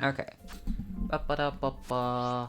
Okay. Ba-ba-da-ba-ba.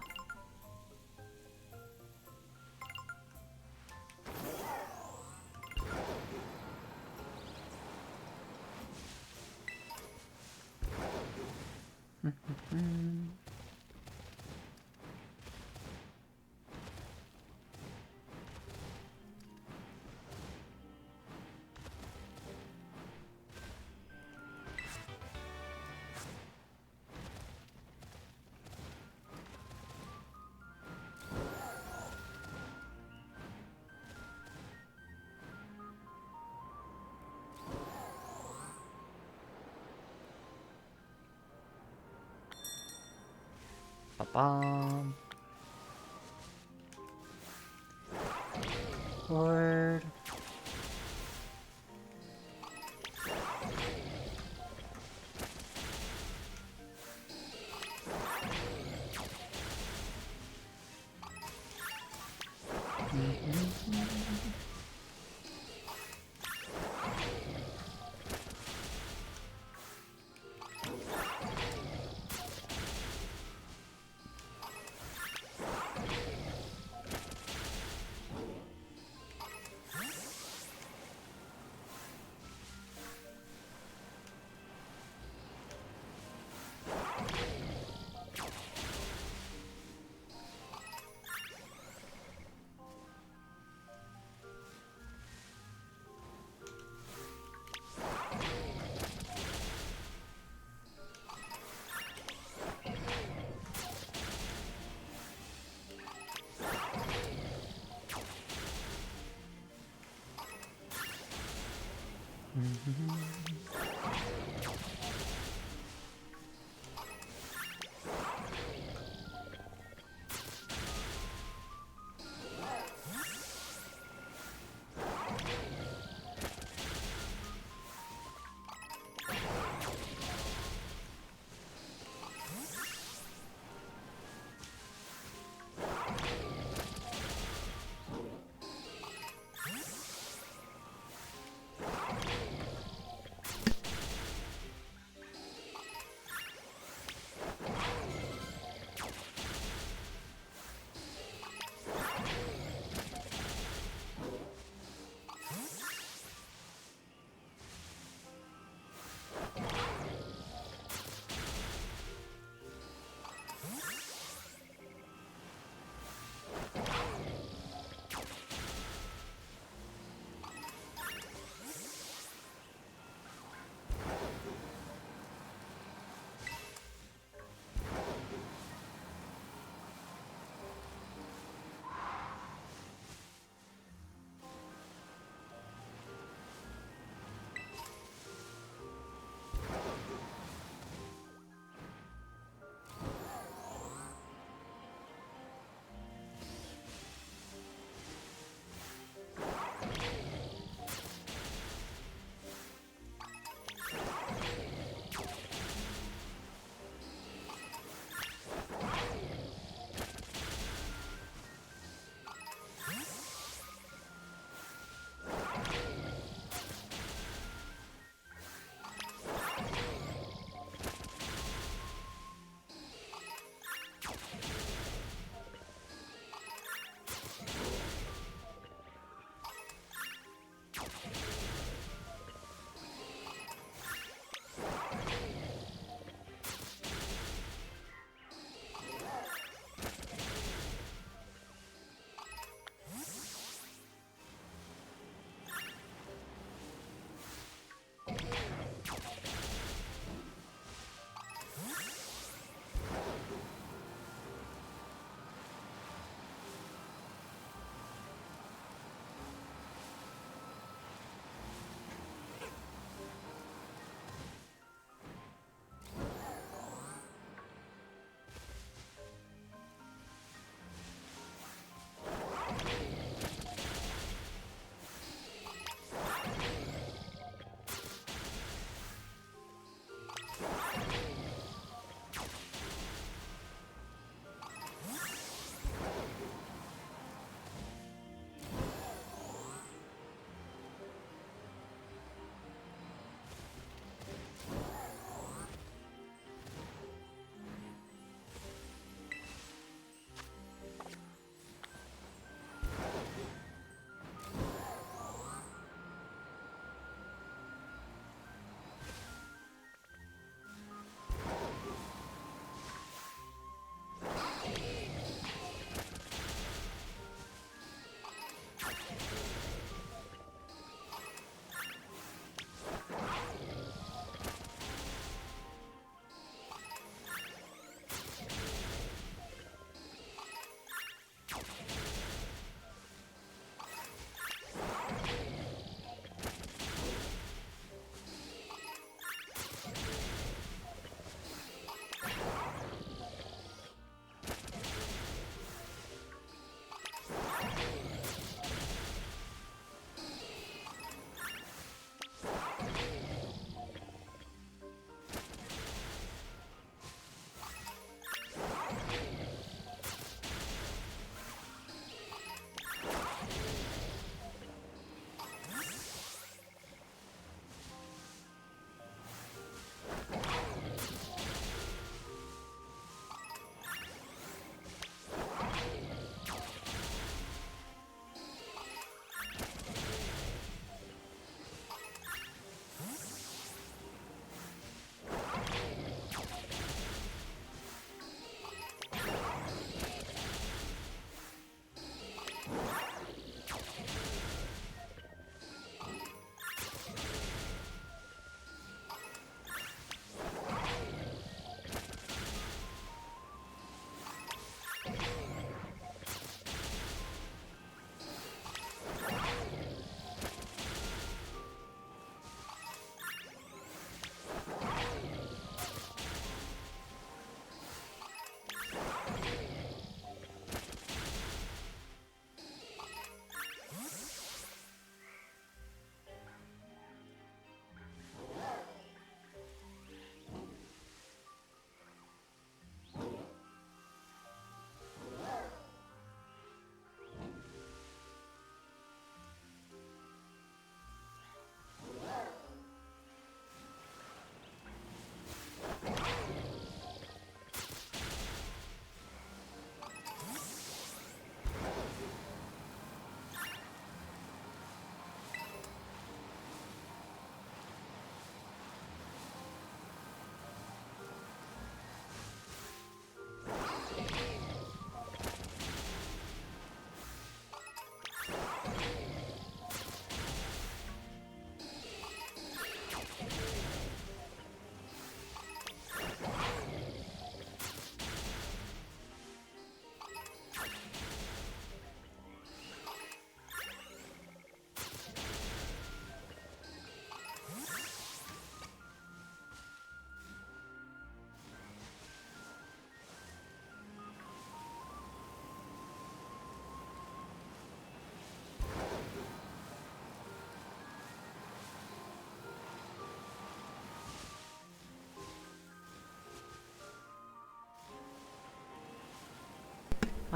Ba-bam. Word.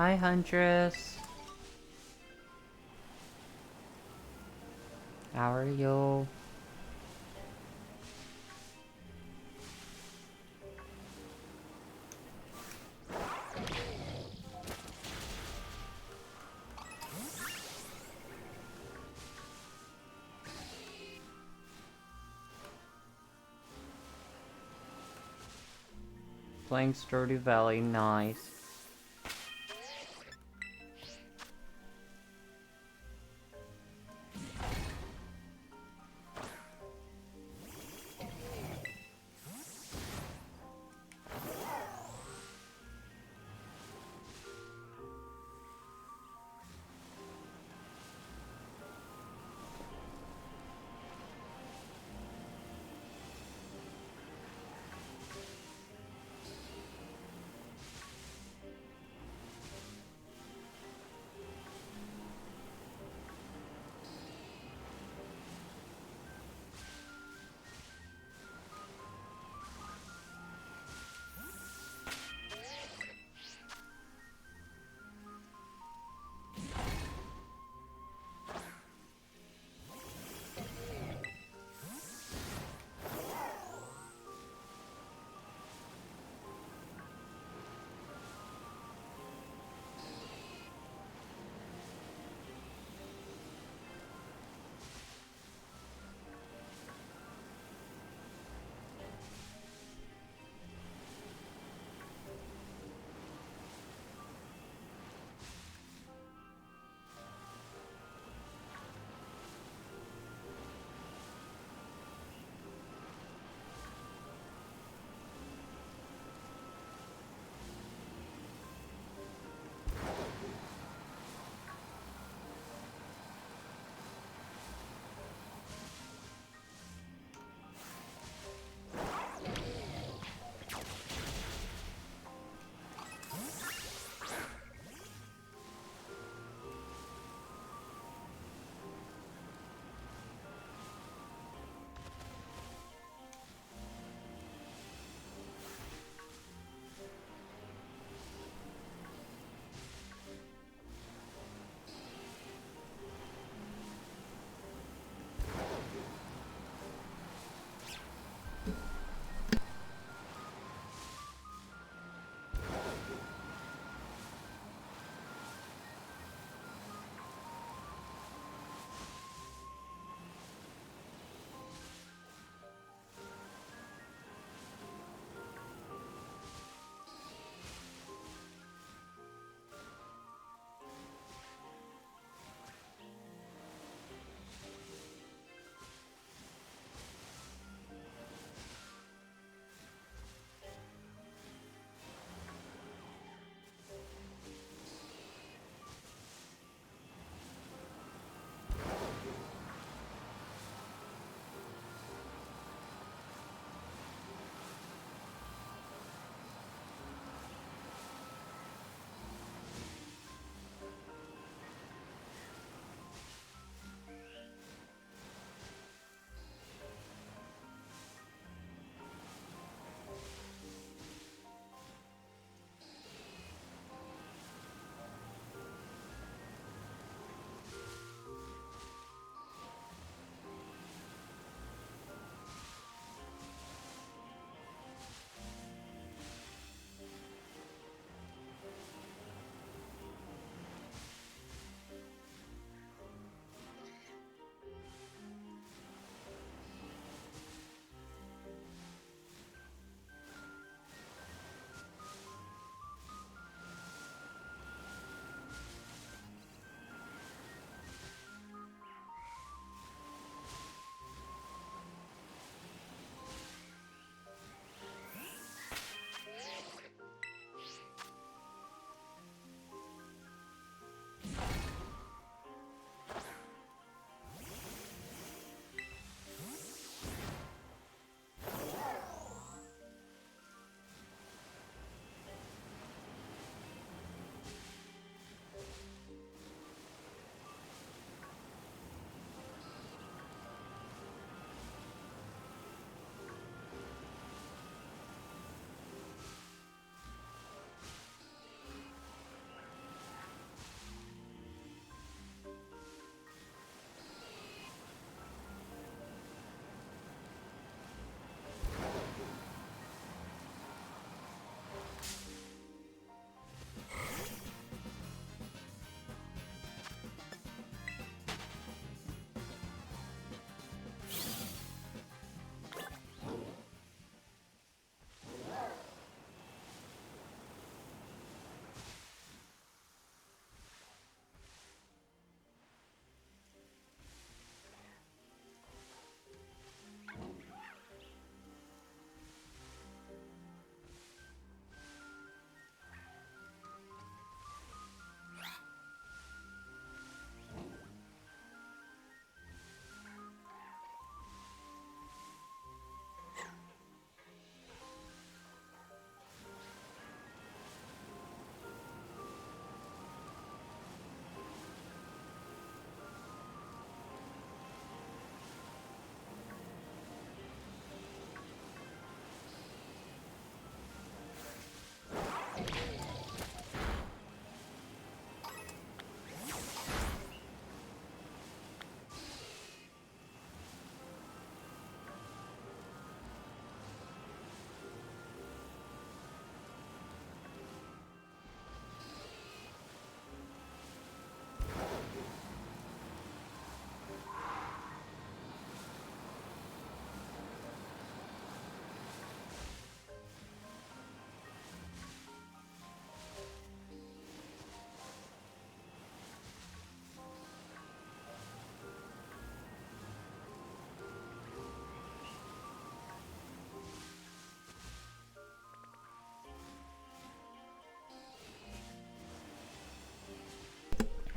Hi, Huntress. How are you? Playing Stardew Valley, nice.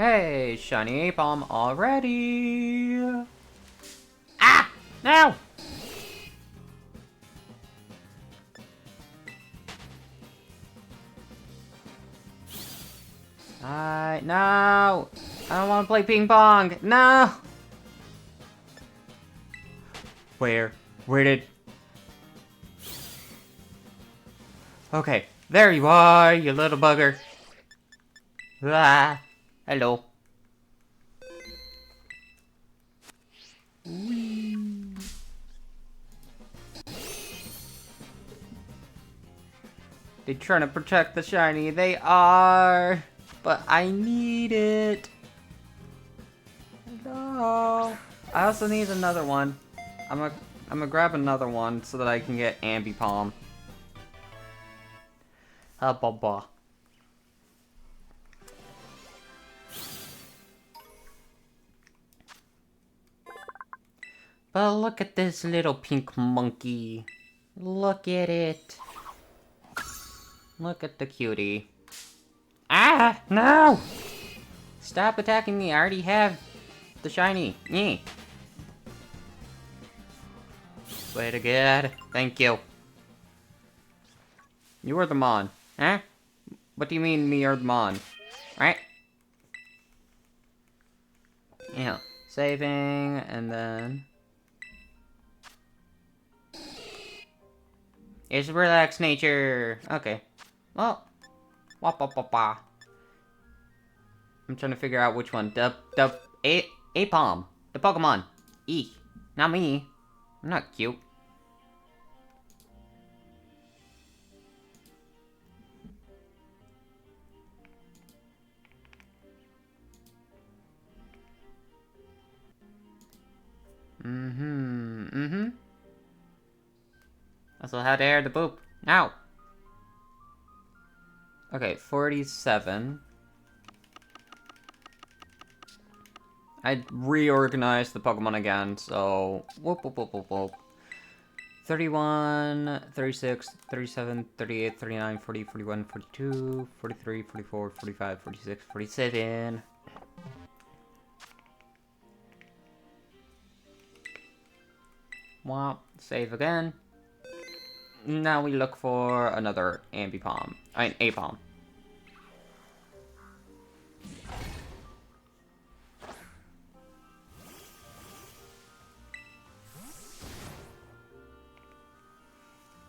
Hey, shiny Apom already! Ah! No! No! I don't want to play ping pong! No! Where? Where did... Okay, there you are, you little bugger. Ah, hello. Whee. They're trying to protect the shiny, they are! But I need it! No! I also need another one. I'm gonna grab another one so that I can get Ambipom. Ba. But look at this little pink monkey. Look at it. Look at the cutie. Ah! No! Stop attacking me. I already have the shiny. Yeah. Way to God. Thank you. You are the Mon. Huh? What do you mean me or the Mon? Right? Yeah. Saving, and then... It's relaxed nature. Okay. Well. Wah. I'm trying to figure out which one. Apom. The Pokemon. Not me. I'm not cute. Also, how dare the boop. Now. Okay, 47. I reorganized the Pokemon again, so... Whoop. 31, 36, 37, 38, 39, 40, 41, 42, 43, 44, 45, 46, 47. Well, save again. Now we look for another Ambipom. Apom.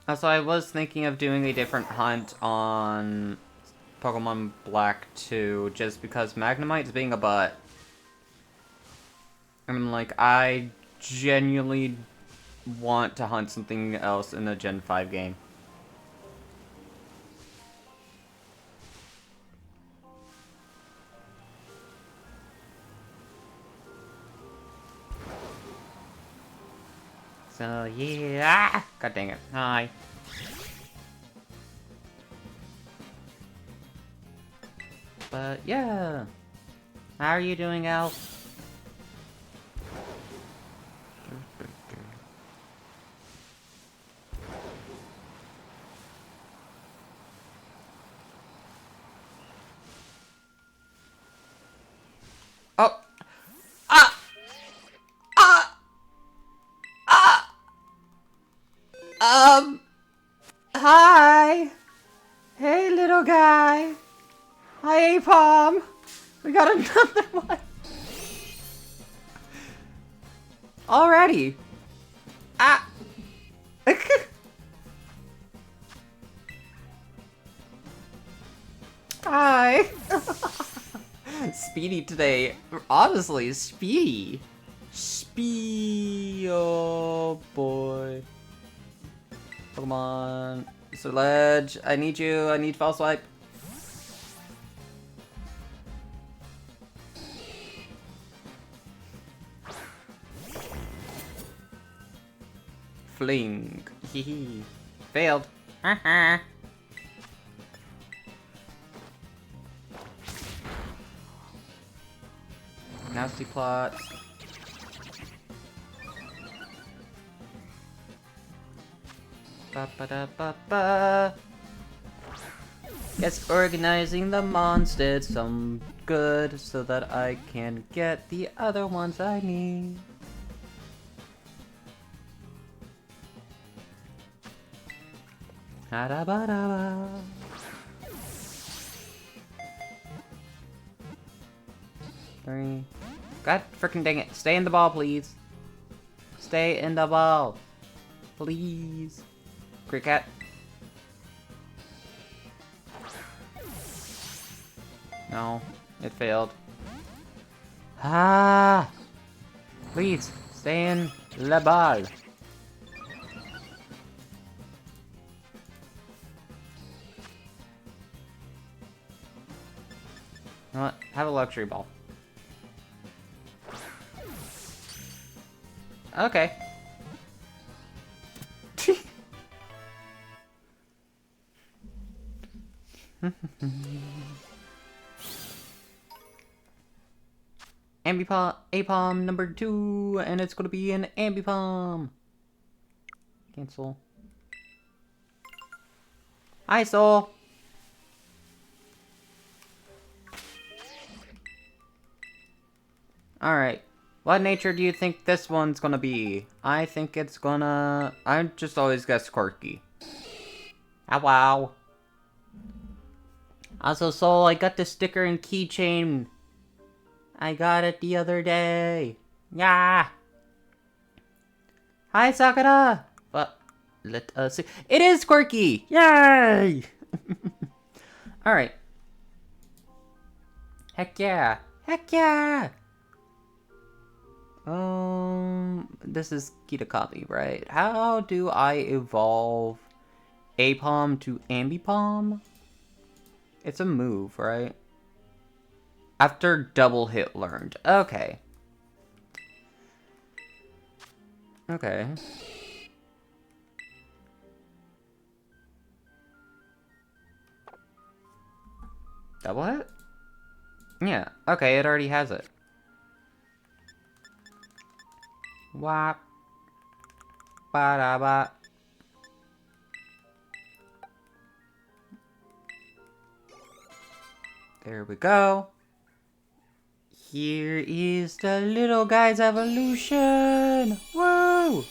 Also, I was thinking of doing a different hunt on Pokemon Black 2, just because Magnemite's being a butt. I mean, like, I genuinely want to hunt something else in the Gen 5 game. So, yeah. God dang it. Hi. But, yeah. How are you doing, Elf? Oh! Ah! Ah! Ah! Hi! Hey, little guy! Hi, Apom! We got another one! Already! Ah! Hi! Speedy today. Honestly, speedy. Oh boy. Pokemon. Mr. Ledge, I need you. I need False Swipe. Fling. Hehe. Failed. Haha. Nasty plot. Ba ba da ba ba. Guess organizing the mons did some good so that I can get the other ones I need. Ha-da-ba-da-ba. Three. God freaking dang it. Stay in the ball, please. Stay in the ball. Please. Cricket. No, it failed. Ah! Please, stay in the ball. You know what? Have a luxury ball. Okay. Ambipom, Apom number 2, and it's gonna be an Ambipom. Cancel. Hi, Soul. Alright. What nature do you think this one's gonna be? I think it's gonna... I just always guess quirky. Ah, wow. Also, Soul, I got the sticker and keychain. I got it the other day. Yeah. Hi, Sakura. But let us see. It is quirky. Yay! Alright. Heck yeah. Heck yeah! This is Kitakami, right? How do I evolve Apom to Ambipom? It's a move, right? After double hit learned. Okay. Okay. Double hit? Yeah. Okay, it already has it. Wap. Ba-da-ba. There we go. Here is the little guy's evolution. Woo!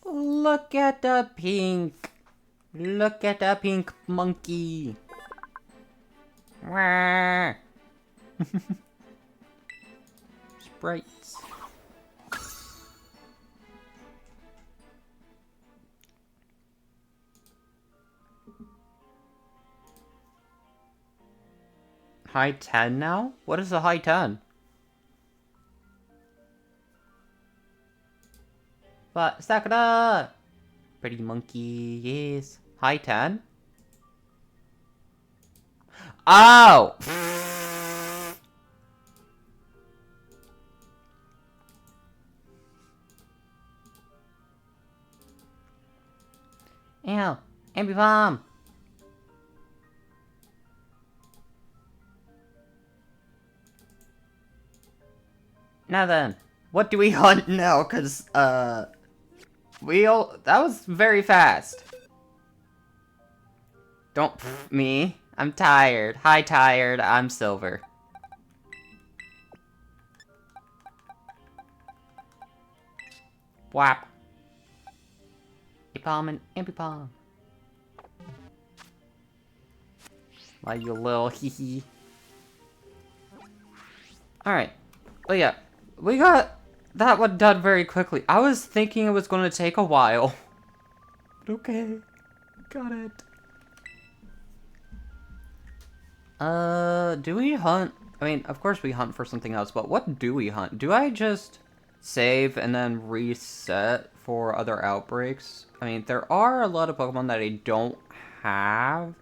Look at the pink. Look at the pink monkey. Wah. Sprites. High 10 now? What is a high 10? But Sakura! Pretty monkey, yes. High 10? Oh! Ew, Ambipom! Now then, what do we hunt now? Cause, that was very fast. Don't me. I'm tired. Hi, tired. I'm Silver. Whap. Apom and Ambipom. Why, you little hee hee. Alright. But yeah, we got that one done very quickly. I was thinking it was going to take a while. But okay. Got it. Do we hunt? I mean, of course we hunt for something else, but what do we hunt? Do I just save and then reset for other outbreaks? I mean, there are a lot of Pokemon that I don't have.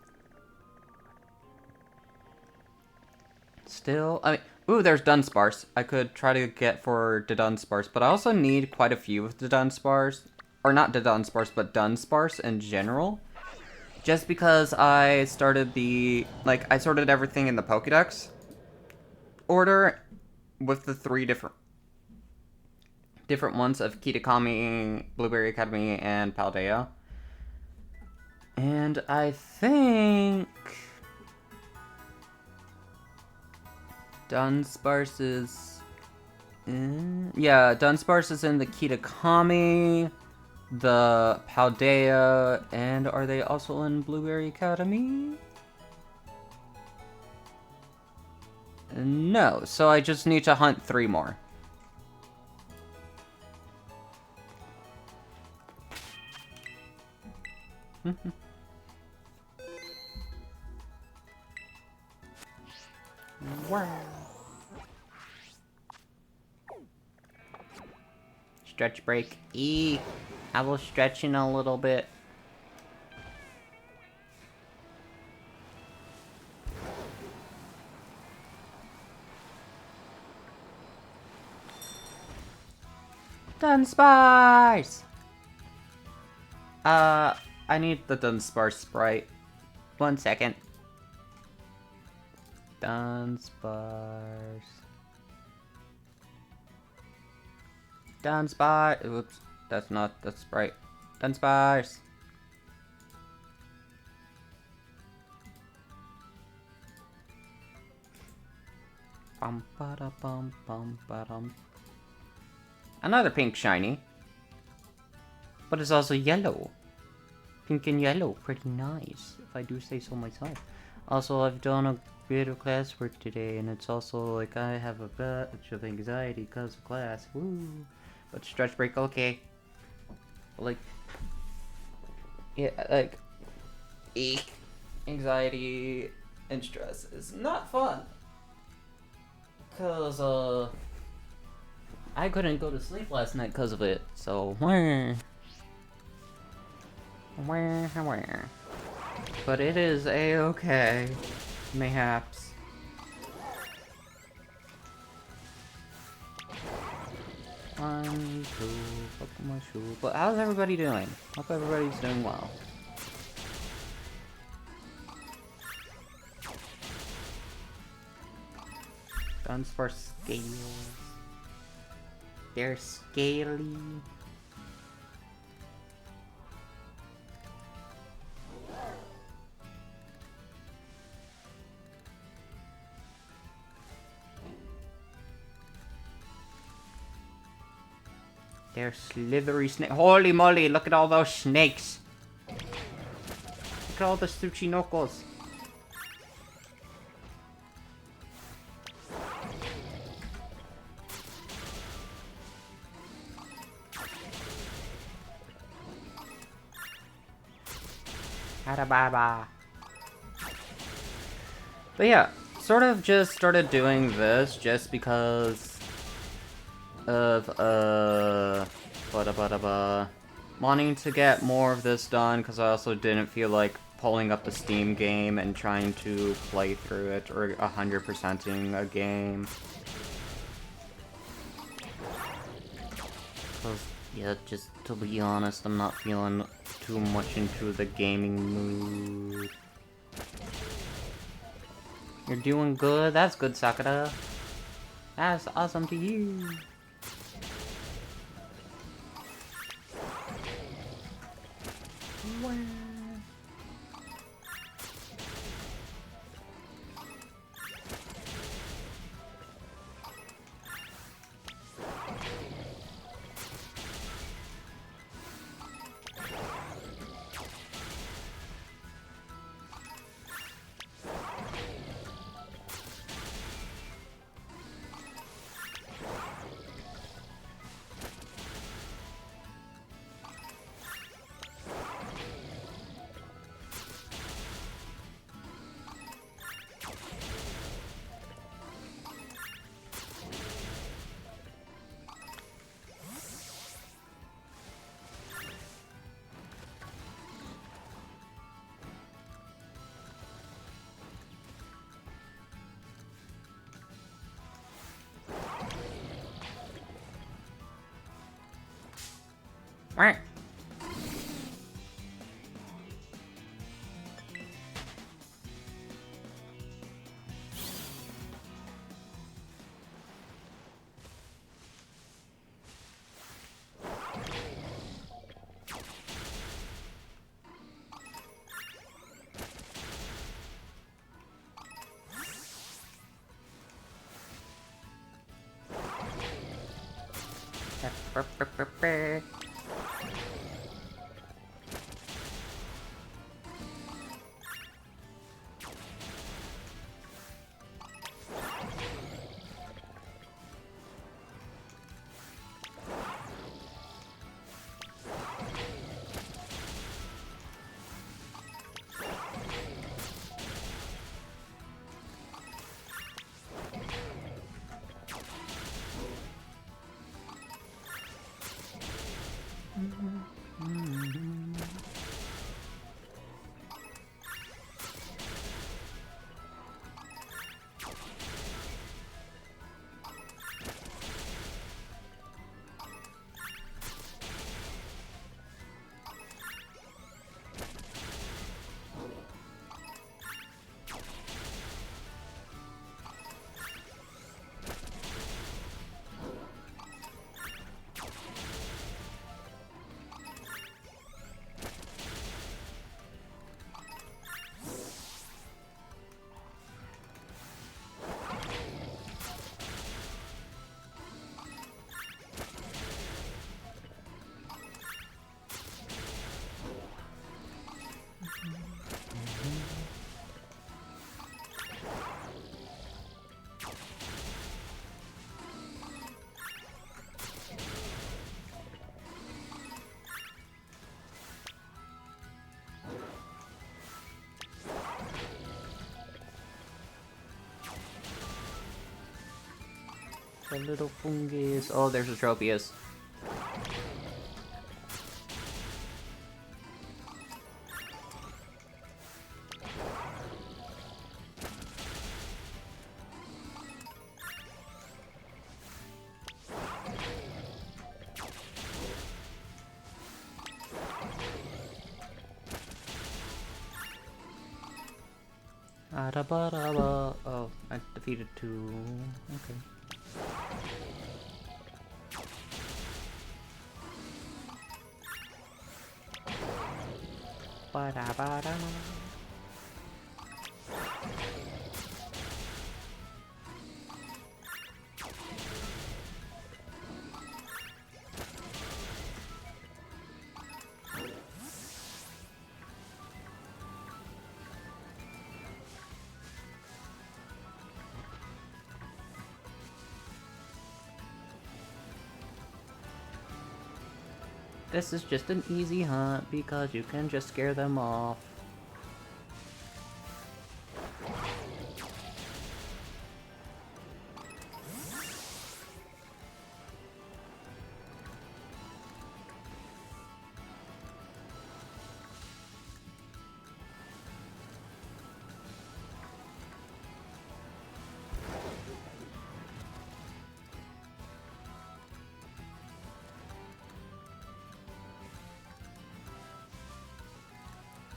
Still, I mean, ooh, there's Dunsparce. I could try to get for the Dunsparce, but I also need quite a few of the Dunsparce. Or not the Dunsparce, but Dunsparce in general. Just because I started I sorted everything in the Pokédex order with the 3 different ones of Kitakami, Blueberry Academy, and Paldea. And I think Dunsparce is yeah, Dunsparce is in the Kitakami, the Paldea, and are they also in Blueberry Academy? No, so I just need to hunt 3 more. Wow. Stretch break. I will stretch in a little bit. Dunsparce! I need the Dunsparce sprite. 1 second. Dunsparce. Dunsparce. Oops, that's not the sprite. Dunsparce. Bum ba da bum bum ba dum. Another pink shiny. But it's also yellow. Pink and yellow, pretty nice, if I do say so myself. Also, I've done a bit of classwork today, and it's also like I have a bunch of anxiety because of class. Woo! But stretch break, okay. Like, yeah, like, eek. Anxiety and stress is not fun. Cause, I couldn't go to sleep last night because of it, so, But it is a-okay. Mayhaps. One, two, Pokemon shoe. But how's everybody doing? Hope everybody's doing well. Guns for scales. They're scaly. They're slithery snake. Holy moly, look at all those snakes. Look at all the Tsuchinokos. Harababa. But yeah, sort of just started doing this just because of wanting to get more of this done, because I also didn't feel like pulling up the Steam game and trying to play through it or 100%ing a game. Cause yeah, just to be honest, I'm not feeling too much into the gaming mood. You're doing good? That's good, Sakura. That's awesome to you. Wow. Right. The little fungus. Oh, there's a Tropius. Oh, I defeated two. Okay. Ba-da-ba-da. This is just an easy hunt because you can just scare them off.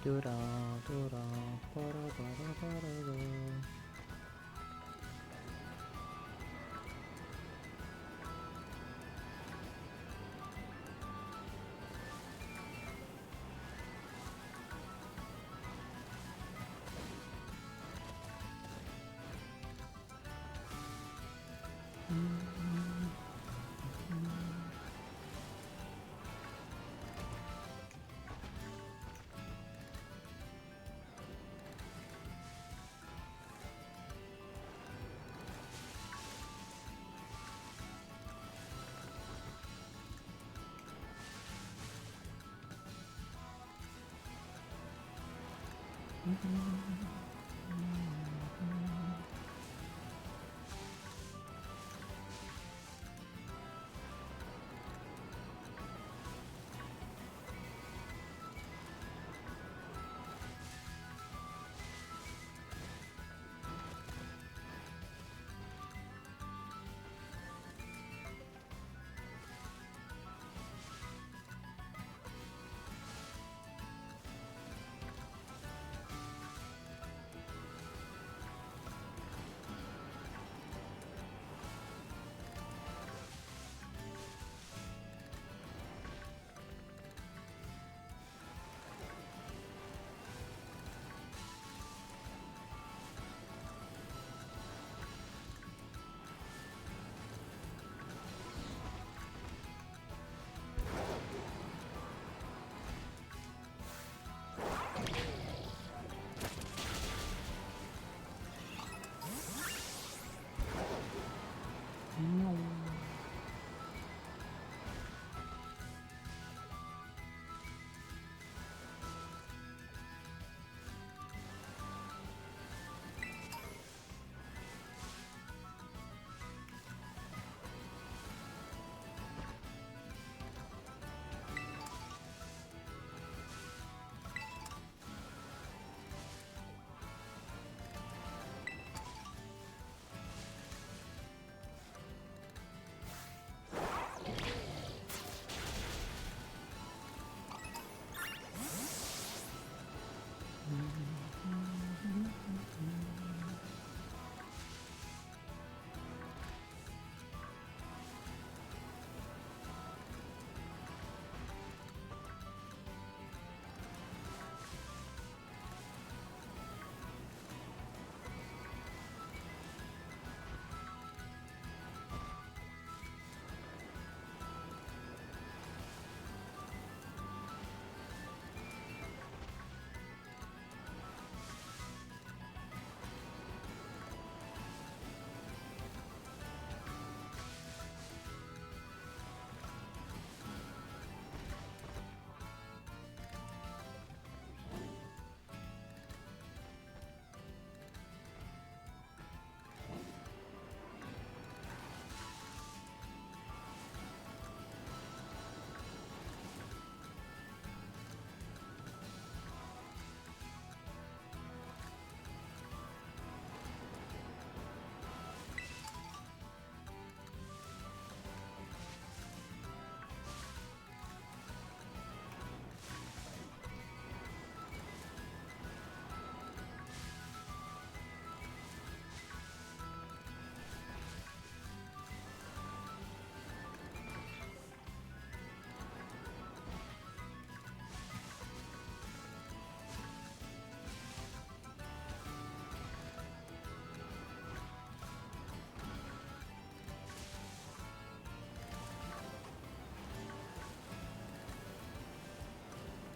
Do-da, do-da, ba-da-ba-da-ba-da-da.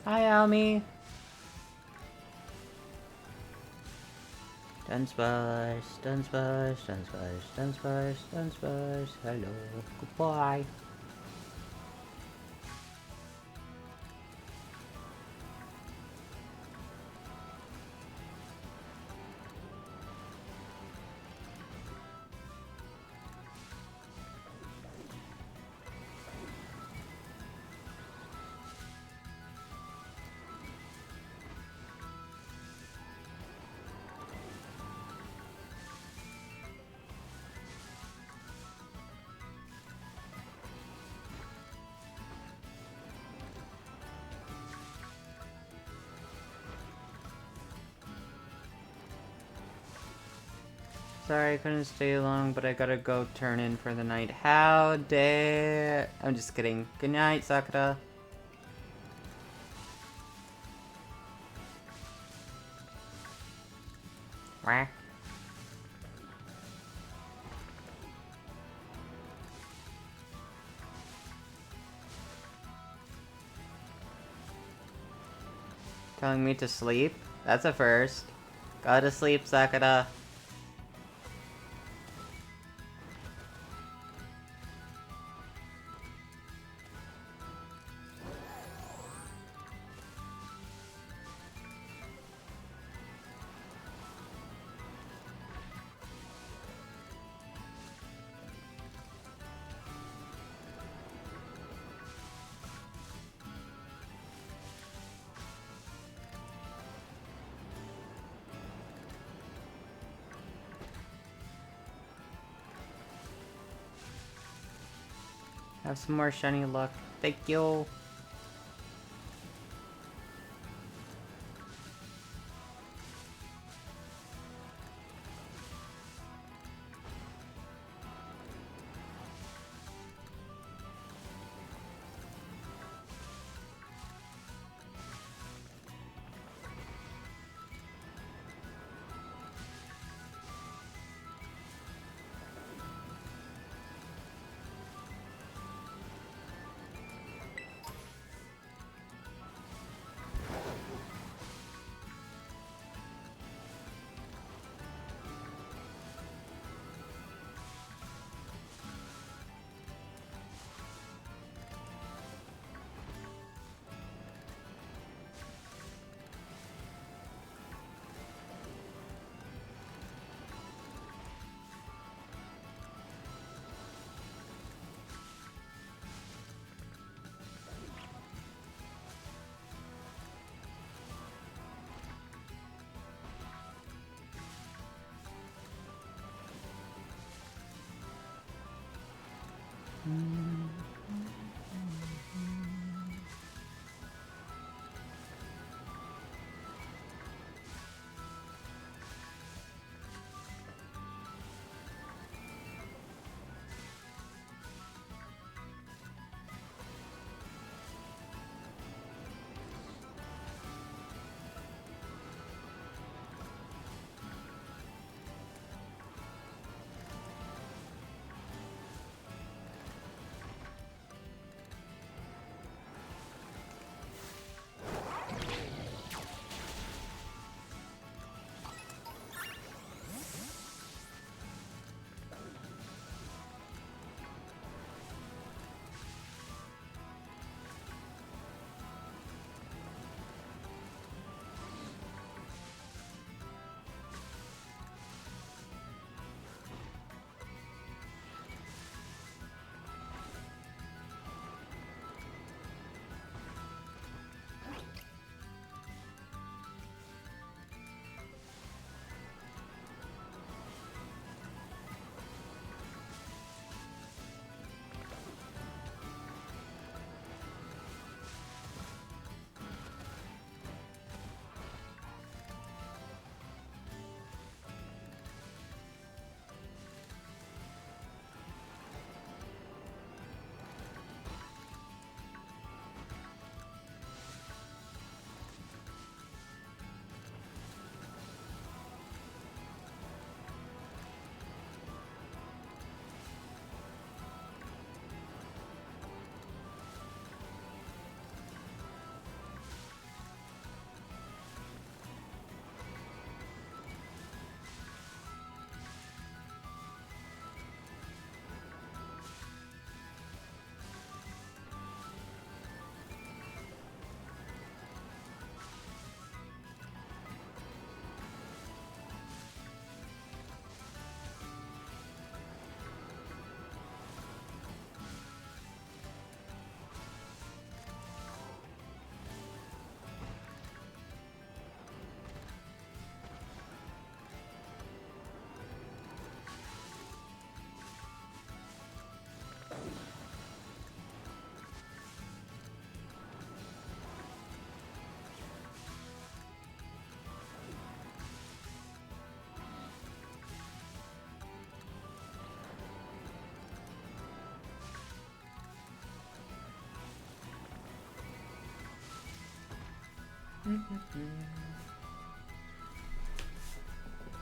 Hi, Almy. Dunsparce, Dunsparce, Dunsparce, Dunsparce, Dunsparce. Hello, goodbye. Sorry I couldn't stay long, but I gotta go turn in for the night. How dare... I'm just kidding. Good night, Sakura. Wah. Telling me to sleep? That's a first. Go to sleep, Sakura. Have some more shiny luck. Thank you.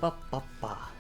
Ba ba ba.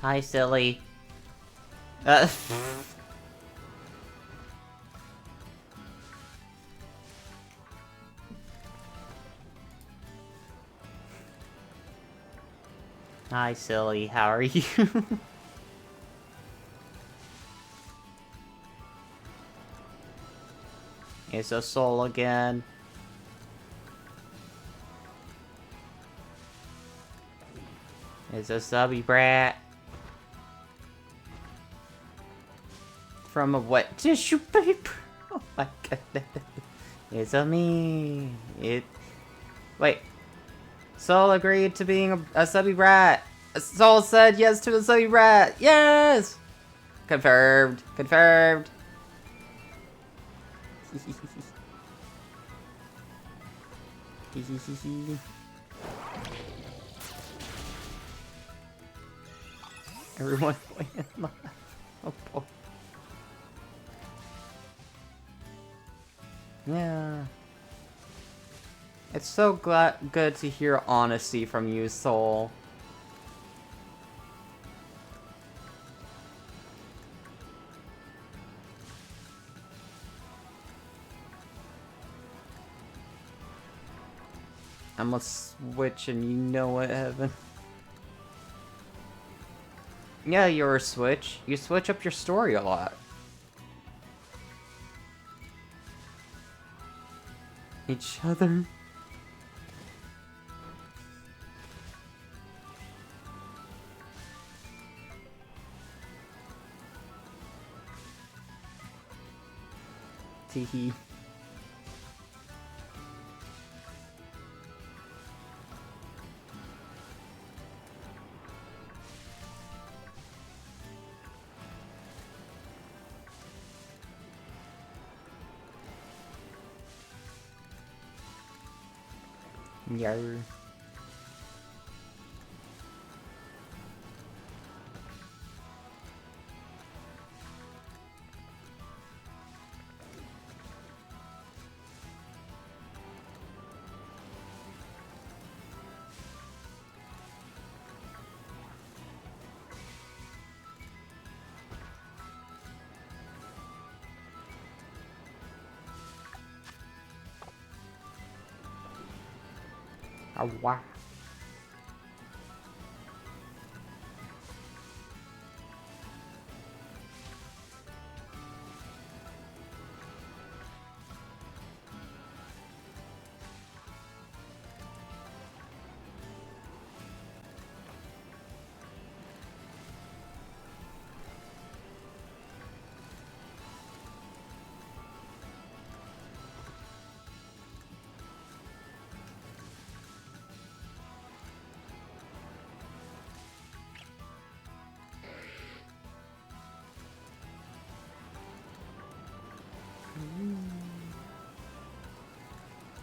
Hi, silly. Uh, Hi, silly. How are you? It's a soul again. It's a subby brat. From a wet tissue paper. Oh my god. It's a me. Wait. Soul agreed to being a subby brat. Soul said yes to a subby brat. Yes! Confirmed. Confirmed. Everyone playing live. Oh boy. Yeah. It's so good to hear honesty from you, Soul. I'm gonna switch and you know what, Evan. Yeah, you're a switch. You switch up your story a lot. Each other. Teehee. Yar. Oh, wow.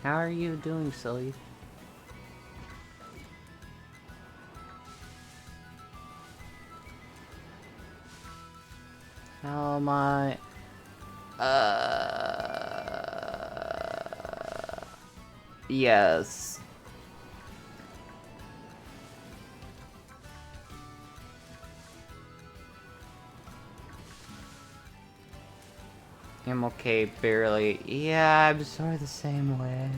How are you doing, silly? How am I? Yes. I'm okay, barely. Yeah, I'm sort of the same way.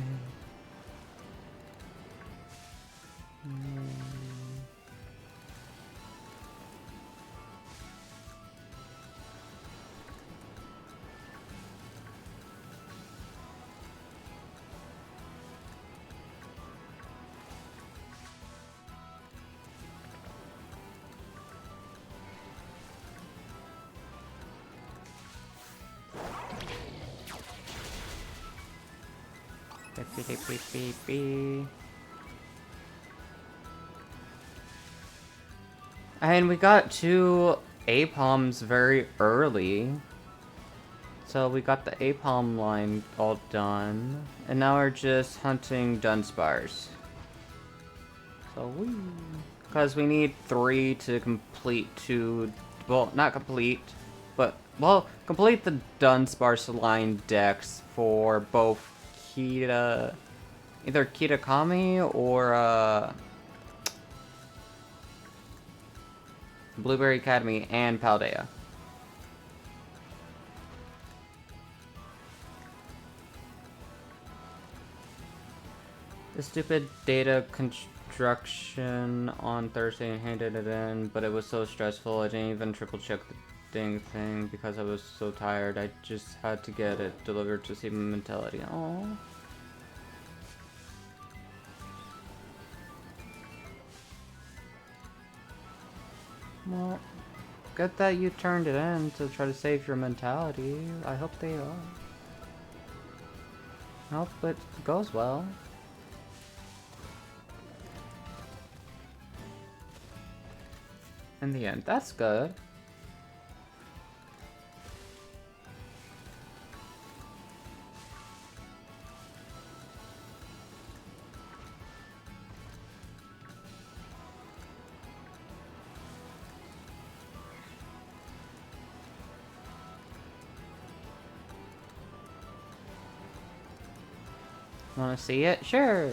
And we got 2 Apalms very early. So we got the Apalm line all done. And now we're just hunting Dunsparce. So we... Because we need 3 to complete 2... Well, not complete, but... Well, complete the Dunsparce line decks for both Kita... Either Kitakami or, Blueberry Academy, and Paldea. The stupid data construction on Thursday and handed it in, but it was so stressful I didn't even triple check the dang thing because I was so tired. I just had to get it delivered to see my mentality. Aww. Well, good that you turned it in to try to save your mentality. I hope they are. I hope it goes well. In the end, that's good. Wanna see it? Sure.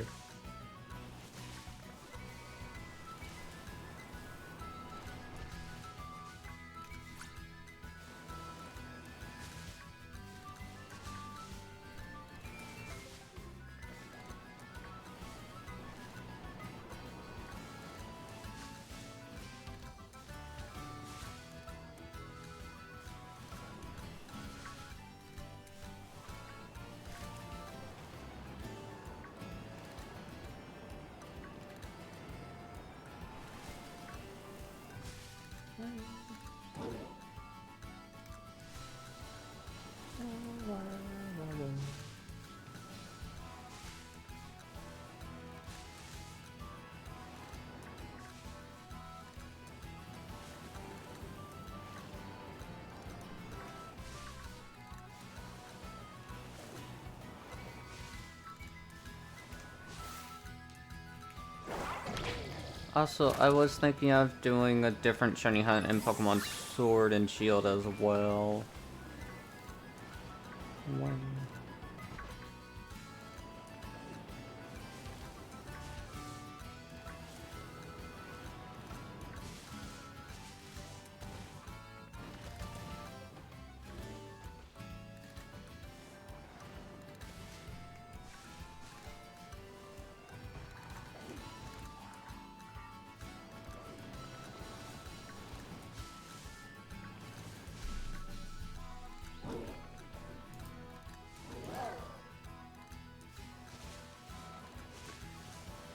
Also, I was thinking of doing a different shiny hunt in Pokemon Sword and Shield as well.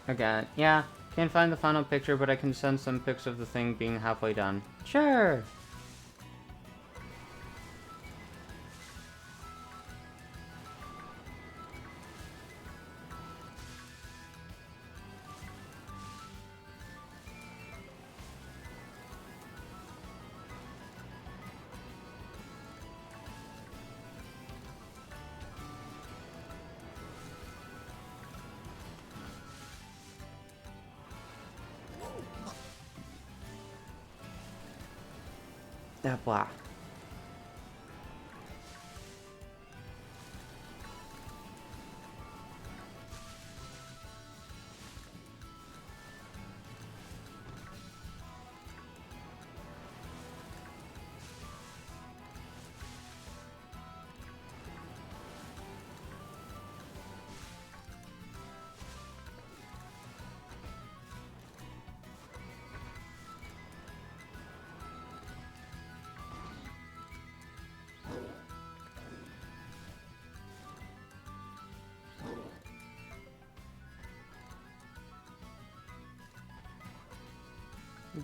Again, yeah, can't find the final picture, but I can send some pics of the thing being halfway done. Sure! Blah.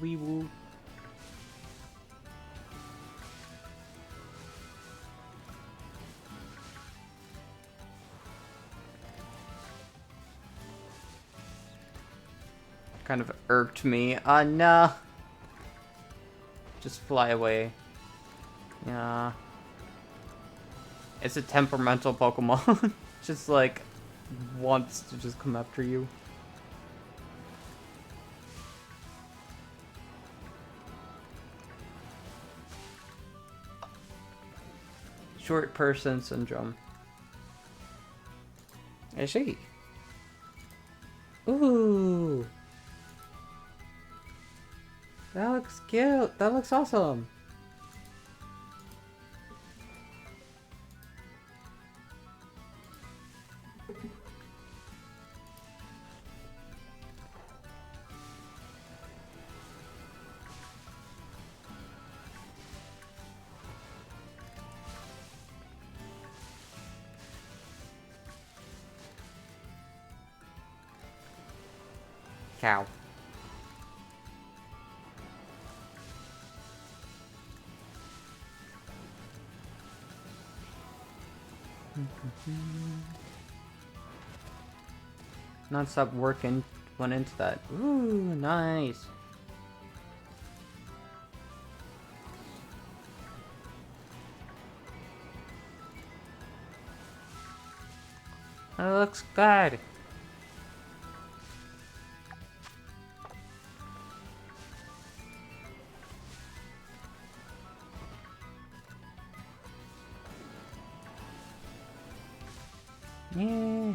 Wee woo. Kind of irked me. No. Just fly away. Yeah. It's a temperamental Pokemon. Just like wants to just come after you. Short person syndrome. I see. Ooh. That looks cute. That looks awesome. Cow. Non-stop working went into that. Ooh, nice. That looks good. Yeah.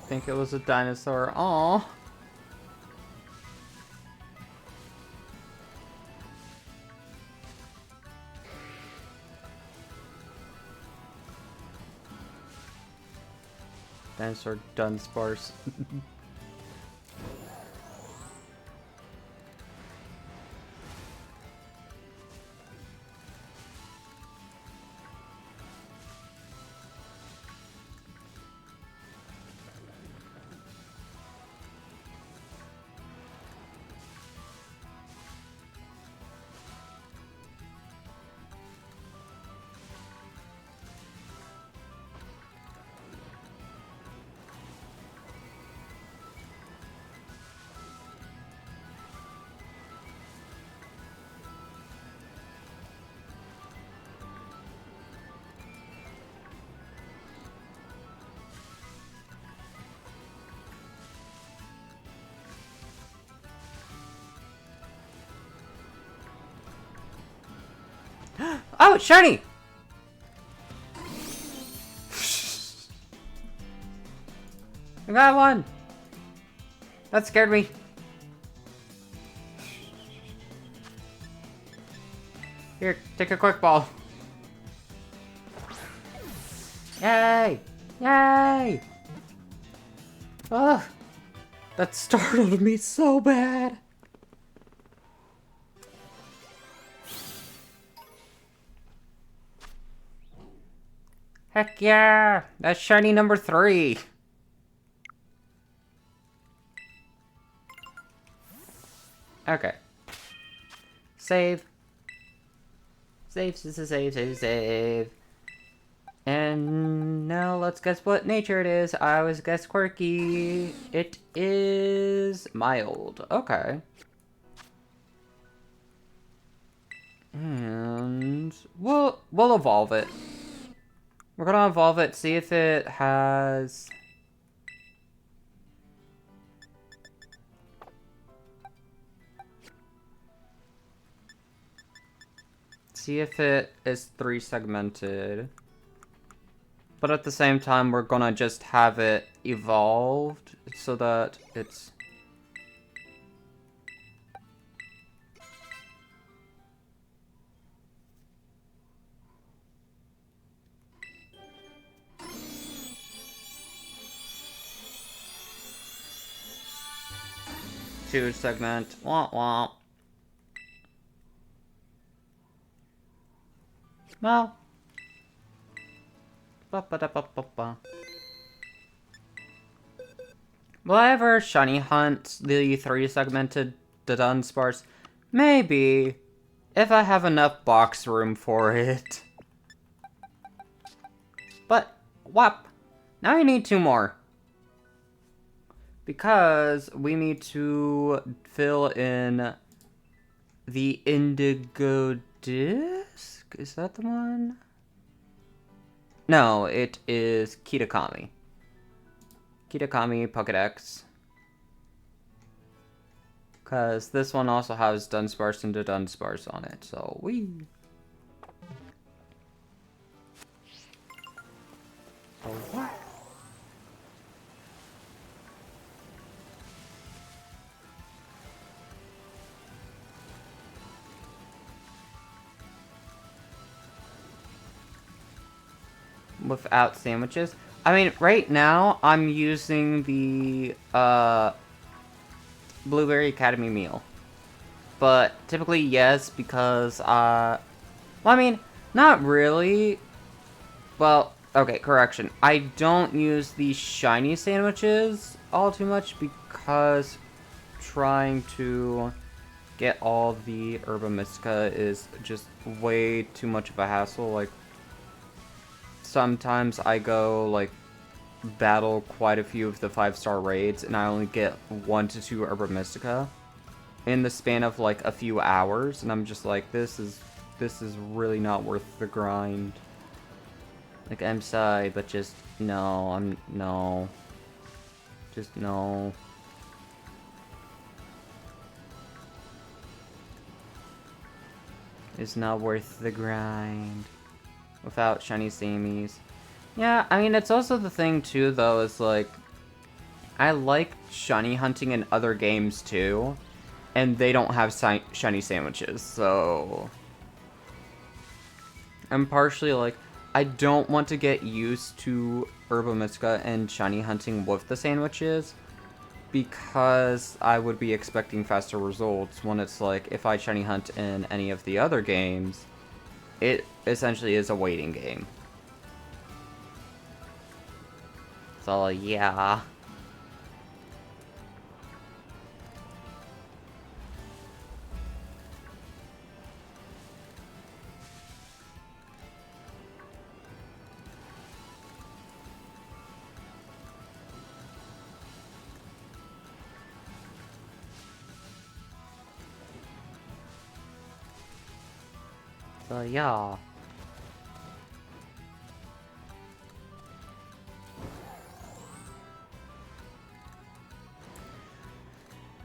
Think it was a dinosaur. Aww. Dinosaur Dunsparce. Oh, shiny! I got one! That scared me. Here, take a quick ball. Yay! Yay! Ugh! That startled me so bad. Heck yeah! That's shiny number 3. Okay. Save. Save. And now let's guess what nature it is. I always guess quirky. It is mild. Okay. And we'll evolve it. We're gonna evolve it, see if it has... See if it is 3-segmented. But at the same time, we're gonna just have it evolved so that it's... Two segment. Womp womp. Well. Ba-ba-da-ba-ba-ba. Will I ever shiny hunt the 3-segmented the Dunsparce? Maybe. If I have enough box room for it. But, whop. Now I need 2 more. Because we need to fill in the Indigo Disc? Is that the one? No, it is Kitakami. Kitakami Pokédex. Because this one also has Dunsparce and the Dunsparce on it, so we. Oh. Without sandwiches. I mean, right now I'm using the Blueberry Academy meal. But typically yes, because well, I mean, not really. Well, okay, correction. I don't use the shiny sandwiches all too much because trying to get all the Herba Mystica is just way too much of a hassle. Like, sometimes I go, like, battle quite a few of the 5-star raids, and I only get 1 to 2 Herba Mystica in the span of, like, a few hours, and I'm just like, this is really not worth the grind. Like, I'm sorry, but just, no, no. Just, no. It's not worth the grind. Without shiny Samies. Yeah, I mean, it's also the thing, too, though, is, like, I like shiny hunting in other games, too, and they don't have shiny sandwiches, so I'm partially, like, I don't want to get used to Herba Mystica and shiny hunting with the sandwiches, because I would be expecting faster results when it's, like, if I shiny hunt in any of the other games, it essentially is a waiting game. So, yeah. So, yeah.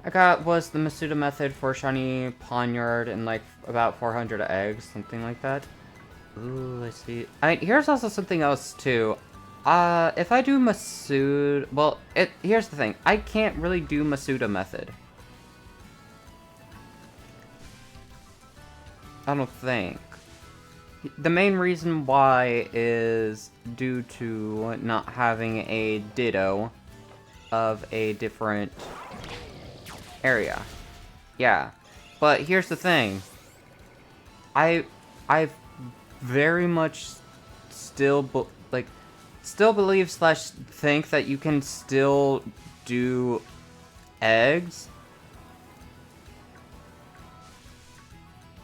I got was the Masuda method for shiny Poniard and like about 400 eggs, something like that. Ooh, I see. Here's also something else too. If I do Masuda, well, here's the thing. I can't really do Masuda method. I don't think. The main reason why is due to not having a Ditto of a different area. Yeah. But here's the thing. I very much still believe / think that you can still do eggs.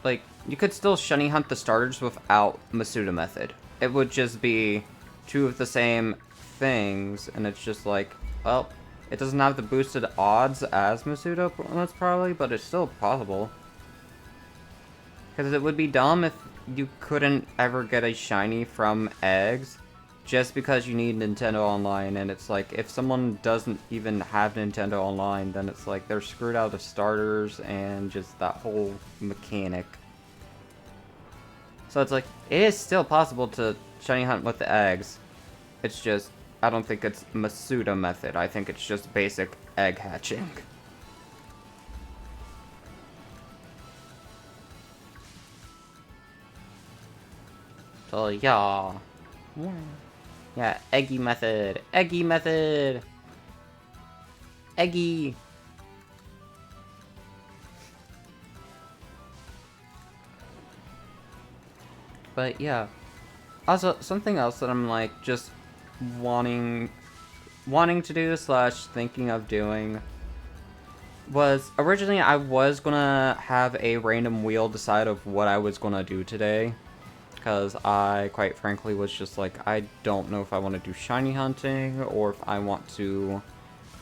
Like, you could still shiny hunt the starters without Masuda method. It would just be 2 of the same things, and it's just like, well, it doesn't have the boosted odds as Masuda, most probably, but it's still possible. Because it would be dumb if you couldn't ever get a shiny from eggs just because you need Nintendo Online, and it's like, if someone doesn't even have Nintendo Online, then it's like they're screwed out of starters and just that whole mechanic. So it's like, it is still possible to shiny hunt with the eggs. It's just, I don't think it's Masuda method. I think it's just basic egg hatching. So yeah. Yeah, Eggy method. Eggy method. Eggy. But yeah. Also, something else that I'm like just wanting to do / thinking of doing was originally I was gonna have a random wheel decide of what I was gonna do today. Because I, quite frankly, was just like, I don't know if I want to do shiny hunting, or if I want to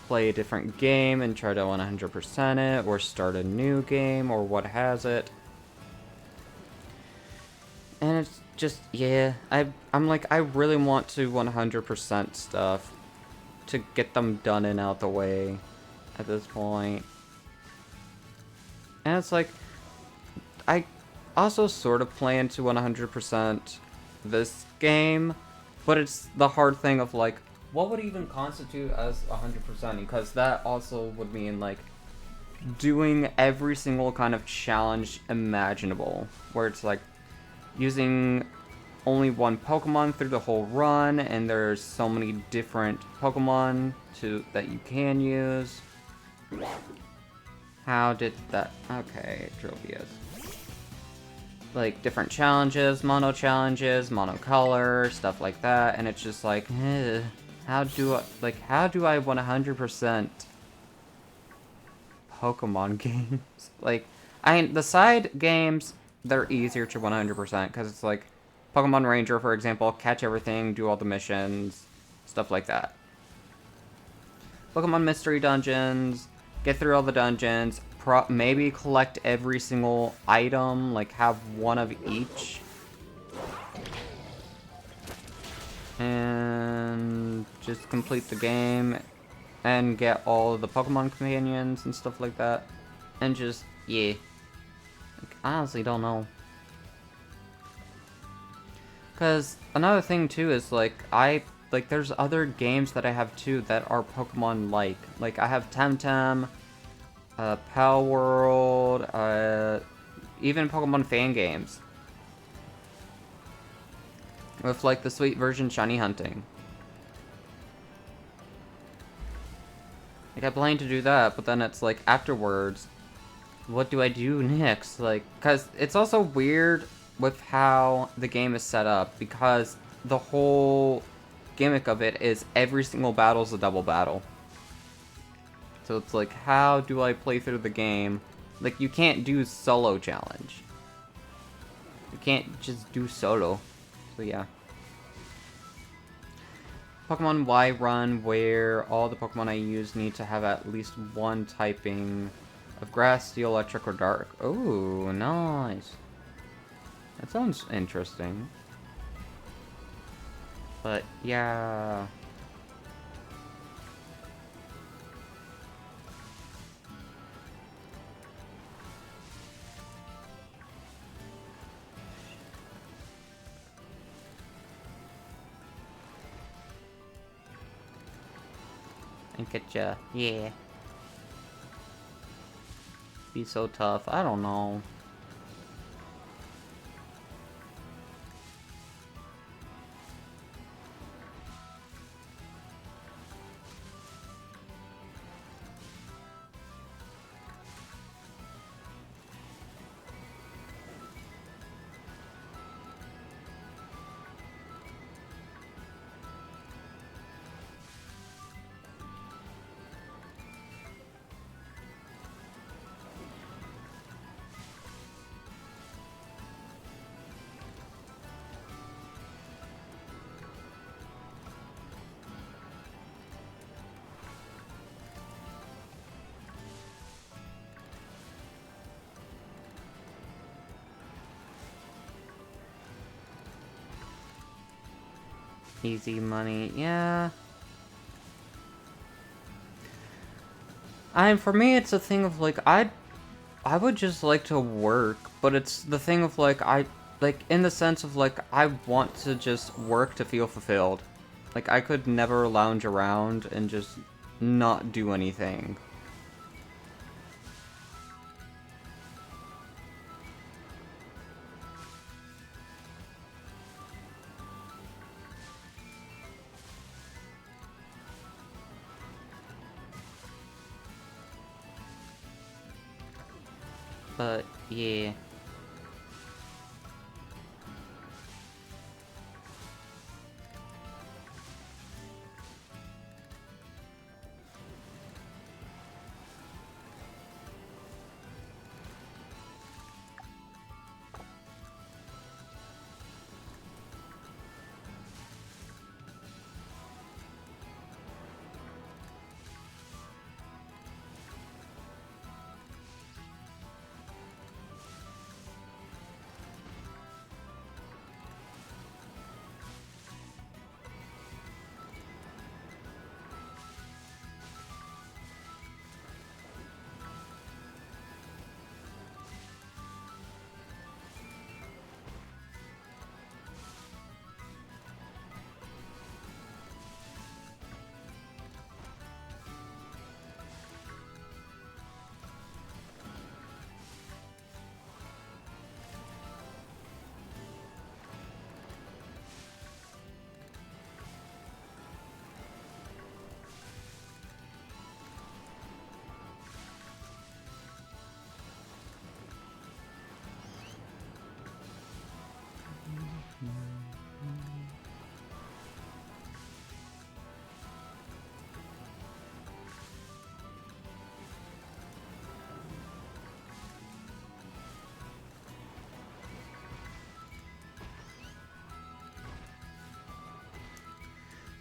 play a different game and try to 100% it, or start a new game, or what has it. And it's just, yeah, I'm like, I really want to 100% stuff to get them done and out the way at this point. And it's like, I also sort of plan to 100% this game, but it's the hard thing of like, what would even constitute as 100%? Because that also would mean like doing every single kind of challenge imaginable, where it's like using only one Pokemon through the whole run, and there's so many different Pokemon that you can use. How did that? Okay, Tropius. Like different challenges, mono color, stuff like that, and it's just like, how do I 100% Pokemon games? Like, I mean, the side games, they're easier to 100% because it's like Pokemon Ranger, for example, catch everything, do all the missions, stuff like that. Pokemon Mystery Dungeons, get through all the dungeons, maybe collect every single item, like have one of each. And just complete the game and get all of the Pokemon companions and stuff like that. And just, yeah. Like, I honestly don't know. Because another thing too is like, there's other games that I have too that are Pokemon-like. Like, I have Temtem, Pal World, even Pokemon fan games. With like the sweet version shiny hunting. Like, I plan to do that, but then it's like, afterwards, what do I do next? Like, because it's also weird with how the game is set up, because the whole gimmick of it is every single battle is a double battle. So it's like, how do I play through the game? Like, you can't do solo challenge. You can't just do solo. So yeah. Pokemon Y run, where all the Pokemon I use need to have at least one typing of grass, steel, electric, or dark. Oh, nice. That sounds interesting. But yeah. And get ya. Yeah. Be so tough. I don't know. Easy money. Yeah. For me, it's a thing of like, I would just like to work, but it's the thing of like, in the sense of like, I want to just work to feel fulfilled. Like, I could never lounge around and just not do anything. But, yeah.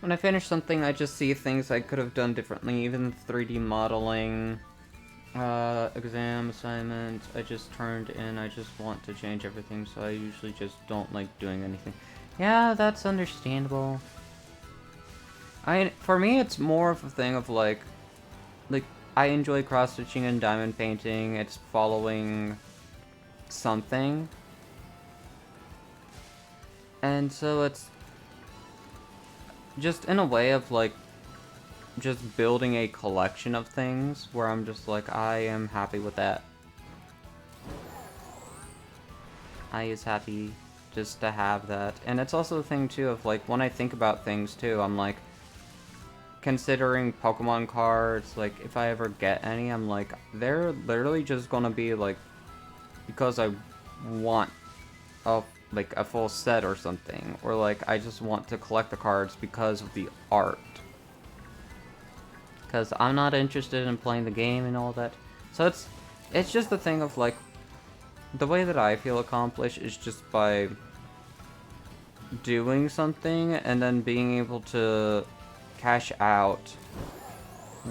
When I finish something, I just see things I could have done differently, even 3D modeling, exam assignments, I just turned in, I just want to change everything, so I usually just don't like doing anything. Yeah, that's understandable. For me, it's more of a thing of like, I enjoy cross-stitching and diamond painting, it's following something. And so it's just in a way of like, just building a collection of things where I'm just like, I am happy with that. I is happy just to have that. And it's also the thing too of like, when I think about things too, I'm like, considering Pokemon cards, like, if I ever get any, I'm like, they're literally just gonna be like, because I want a full set or something, or like, I just want to collect the cards because of the art. Because I'm not interested in playing the game and all that. So it's just the thing of like, the way that I feel accomplished is just by doing something and then being able to cash out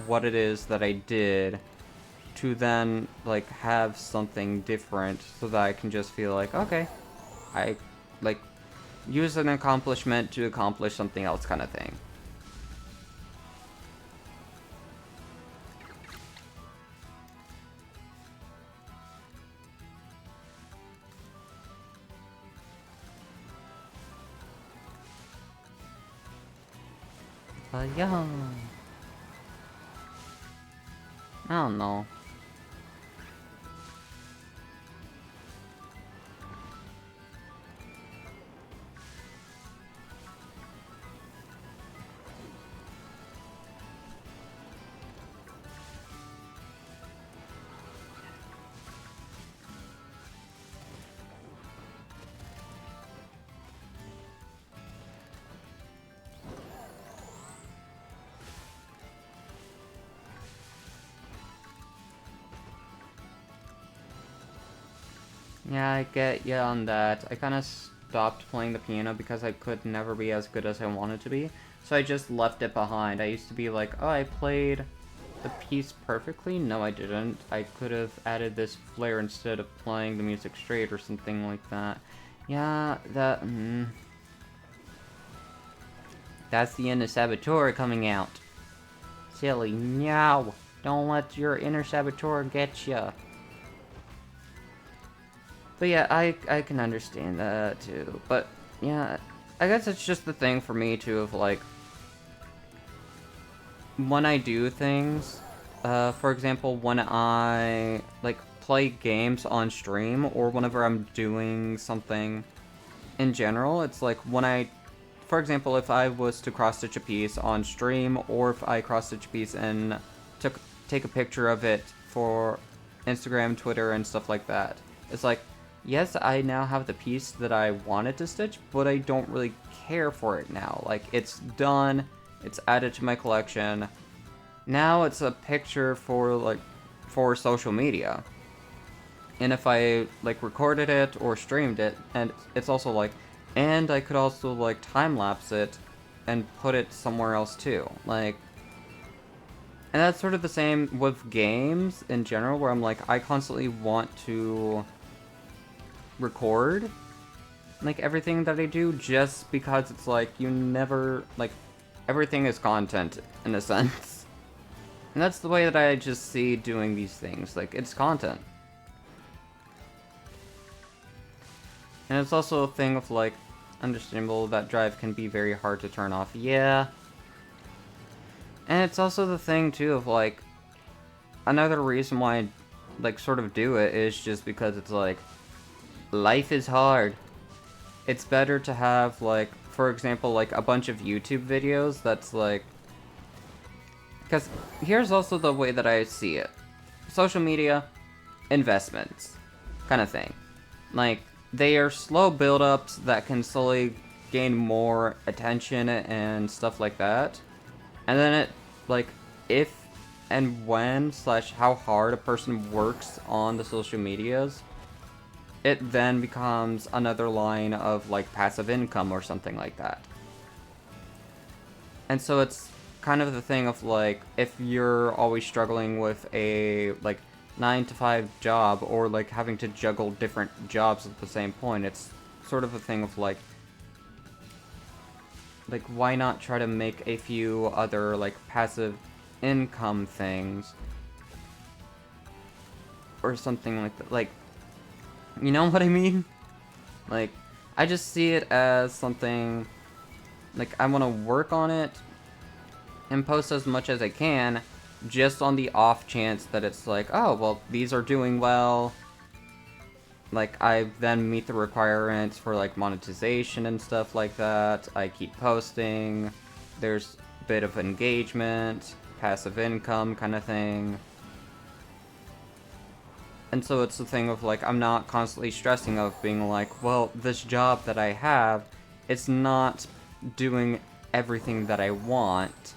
what it is that I did to then like have something different so that I can just feel like, okay, I like use an accomplishment to accomplish something else kind of thing. But yeah, I don't know. Yeah, I get you on that. I kind of stopped playing the piano because I could never be as good as I wanted to be. So I just left it behind. I used to be like, oh, I played the piece perfectly. No, I didn't. I could have added this flair instead of playing the music straight or something like that. Yeah, that's the inner saboteur coming out. Silly, meow. Don't let your inner saboteur get ya. But yeah, I can understand that too. But yeah, I guess it's just the thing for me too of like, when I do things, for example, when I like play games on stream or whenever I'm doing something in general, it's like when for example, if I was to cross-stitch a piece on stream or if I cross-stitch a piece and take a picture of it for Instagram, Twitter, and stuff like that, it's like, yes, I now have the piece that I wanted to stitch, but I don't really care for it now. Like, it's done, it's added to my collection. Now it's a picture for social media. And if I like recorded it or streamed it, and it's also like, and I could also like time lapse it and put it somewhere else too. Like, and that's sort of the same with games in general, where I'm like, I constantly want to record like everything that I do, just because it's like, you never, like, everything is content in a sense. And that's the way that I just see doing these things. Like, it's content. And it's also a thing of like, understandable that drive can be very hard to turn off. Yeah. And it's also the thing too of like, another reason why I like sort of do it is just because it's like, life is hard. It's better to have like, for example, like a bunch of YouTube videos that's like, because here's also the way that I see it. Social media, investments, kind of thing. Like, they are slow build-ups that can slowly gain more attention and stuff like that. And then it, like, if and when / how hard a person works on the social medias, it then becomes another line of, like, passive income or something like that. And so it's kind of the thing of like, if you're always struggling with a like 9 to 5 job, or like having to juggle different jobs at the same point, it's sort of a thing of like why not try to make a few other like passive income things or something like that. Like, you know what I mean? Like, I just see it as something like I want to work on it and post as much as I can, just on the off chance that it's like, oh, well, these are doing well. Like, I then meet the requirements for, like, monetization and stuff like that. I keep posting. There's a bit of engagement, passive income kind of thing. And so it's the thing of, like, I'm not constantly stressing of being like, well, this job that I have, it's not doing everything that I want.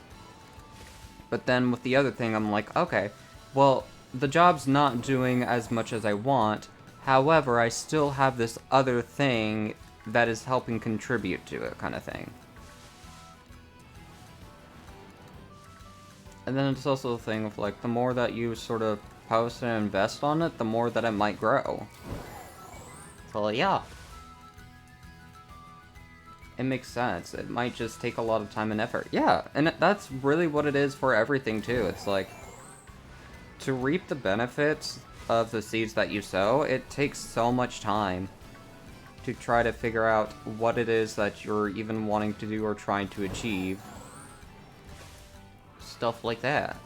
But then with the other thing, I'm like, okay, well, the job's not doing as much as I want. However, I still have this other thing that is helping contribute to it, kind of thing. And then it's also the thing of, like, the more that you sort of post and invest on it, the more that it might grow. So, yeah. It makes sense. It might just take a lot of time and effort. Yeah, and that's really what it is for everything, too. It's like, to reap the benefits of the seeds that you sow, it takes so much time to try to figure out what it is that you're even wanting to do or trying to achieve. Stuff like that.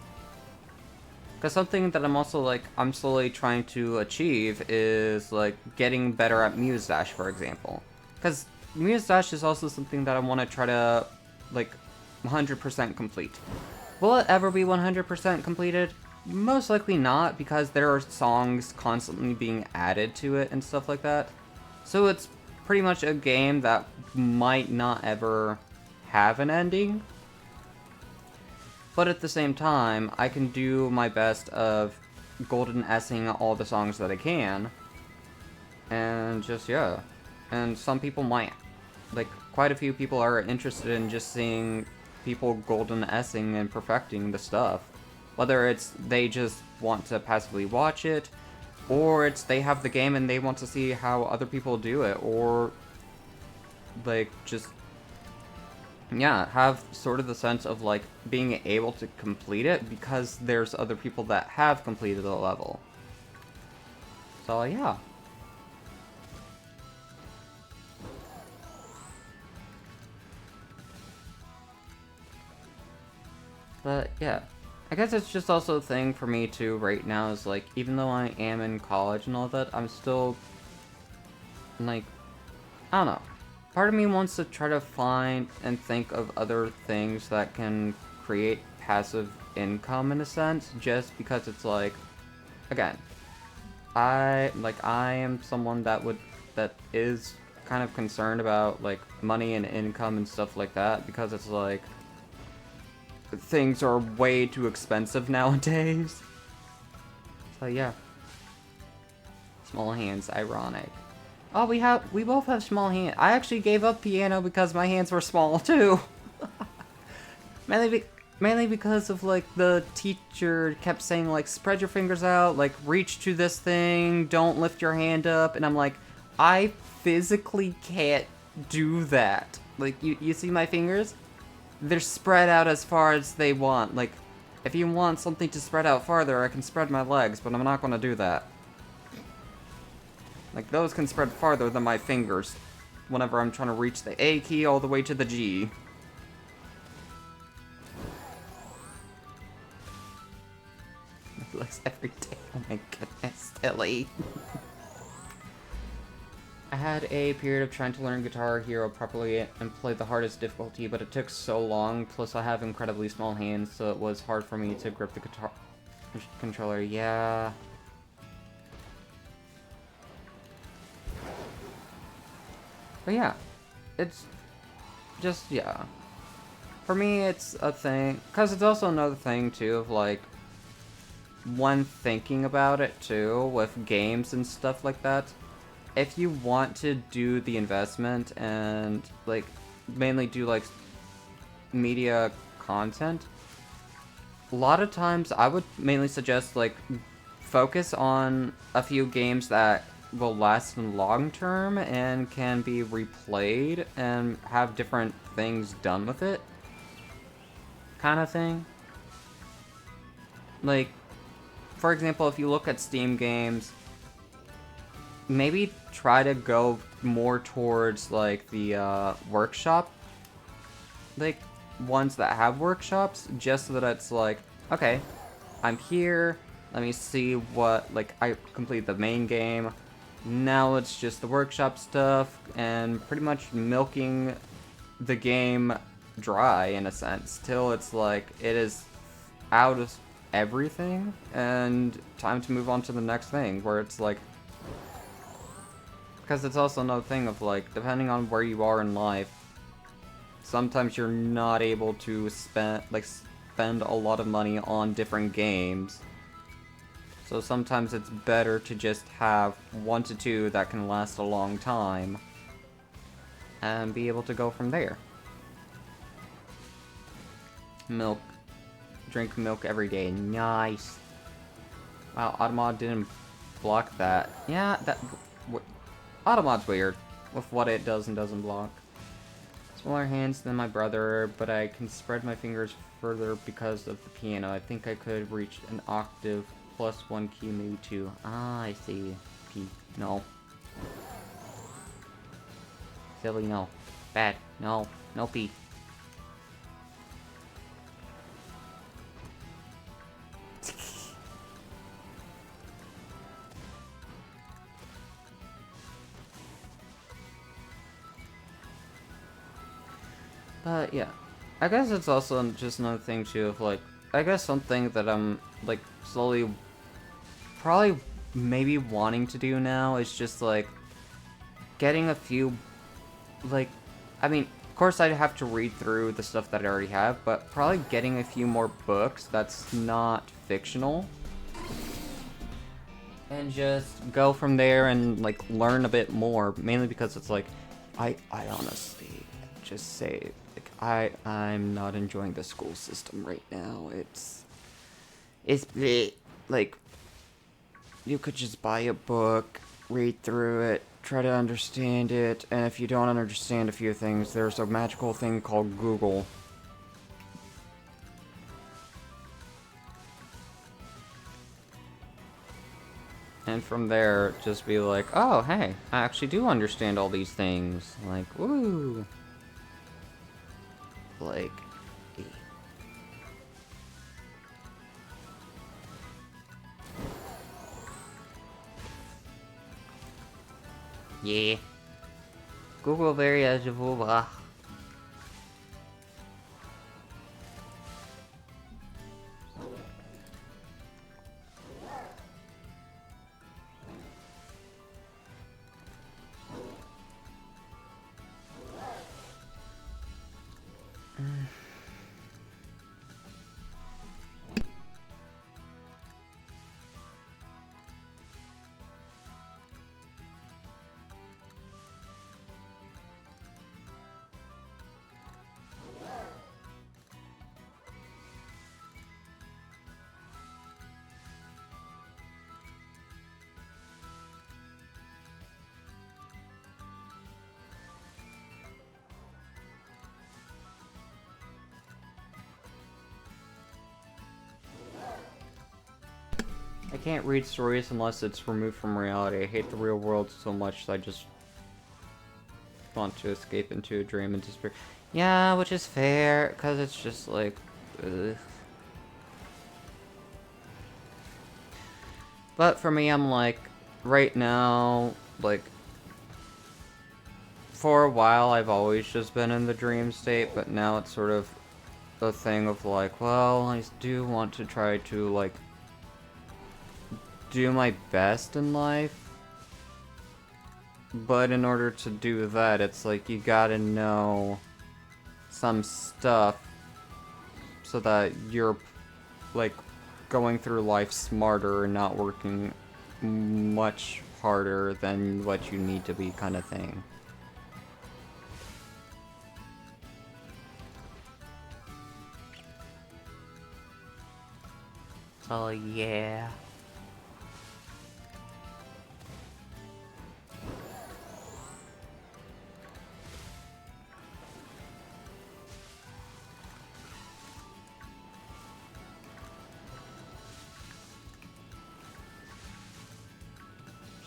Because something that I'm also, like, I'm slowly trying to achieve is, like, getting better at Muse Dash, for example. Because Muse Dash is also something that I want to try to, like, 100% complete. Will it ever be 100% completed? Most likely not, because there are songs constantly being added to it and stuff like that. So it's pretty much a game that might not ever have an ending. But at the same time, I can do my best of golden S-ing all the songs that I can. And just, yeah. And some people might. Like, quite a few people are interested in just seeing people golden S-ing and perfecting the stuff. Whether it's they just want to passively watch it, or it's they have the game and they want to see how other people do it, or like just, yeah, have sort of the sense of like being able to complete it because there's other people that have completed the level. So yeah. But yeah. I guess it's just also a thing for me too right now is like, even though I am in college and all that, I'm still, like, I don't know. Part of me wants to try to find and think of other things that can create passive income in a sense, just because it's like, again, I am someone that is kind of concerned about like money and income and stuff like that, because it's like things are way too expensive nowadays. So yeah. Small hands, ironic. Oh, we both have small hands. I actually gave up piano because my hands were small too. mainly because of like the teacher kept saying like spread your fingers out, like reach to this thing, don't lift your hand up, and I'm like, I physically can't do that. Like you see my fingers? They're spread out as far as they want. Like, if you want something to spread out farther, I can spread my legs, but I'm not gonna do that. Like, those can spread farther than my fingers whenever I'm trying to reach the A key all the way to the G. It looks every day. Oh my goodness, Tilly. I had a period of trying to learn Guitar Hero properly and play the hardest difficulty, but it took so long, plus I have incredibly small hands, so it was hard for me to grip the guitar controller. Yeah. But yeah, it's just, yeah. For me, it's a thing, because it's also another thing, too, of, like, when thinking about it, too, with games and stuff like that, if you want to do the investment and, like, mainly do, like, media content, a lot of times I would mainly suggest, like, focus on a few games that will last in long term and can be replayed and have different things done with it. Kind of thing. Like, for example, if you look at Steam games, maybe try to go more towards, like, the workshop, like, ones that have workshops, just so that it's like, okay, I'm here, let me see what, like, I complete the main game, now it's just the workshop stuff, and pretty much milking the game dry, in a sense, till it's like, it is out of everything, and time to move on to the next thing, where it's like, because it's also another thing of, like, depending on where you are in life, sometimes you're not able to spend a lot of money on different games. So sometimes it's better to just have 1 to 2 that can last a long time, and be able to go from there. Milk. Drink milk every day. Nice. Wow, Automod didn't block that. Yeah, Automod's weird with what it does and doesn't block. Smaller hands than my brother, but I can spread my fingers further because of the piano. I think I could reach an octave plus 1 key, maybe 2. Ah, I see. P. No. Silly, no. Bad. No. No P. But yeah, I guess it's also just another thing too of, like, I guess something that I'm, like, slowly probably maybe wanting to do now is just, like, getting a few, like, I mean, of course I'd have to read through the stuff that I already have, but probably getting a few more books that's not fictional. And just go from there and, like, learn a bit more, mainly because it's like, I honestly just say, like, I'm not enjoying the school system right now. It's bleh. Like, you could just buy a book, read through it, try to understand it, and if you don't understand a few things, there's a magical thing called Google. And from there, just be like, oh, hey, I actually do understand all these things. Like, woo. Like, yeah. Google very eligible, blah. I can't read stories unless it's removed from reality. I hate the real world so much that I just want to escape into a dream and despair. Yeah, which is fair, because it's just like, ugh. But for me, I'm like, right now, like, for a while I've always just been in the dream state, but now it's sort of a thing of like, well, I do want to try to, like, do my best in life. But in order to do that, it's like, you gotta know some stuff so that you're, like, going through life smarter and not working much harder than what you need to be, kind of thing. Oh yeah.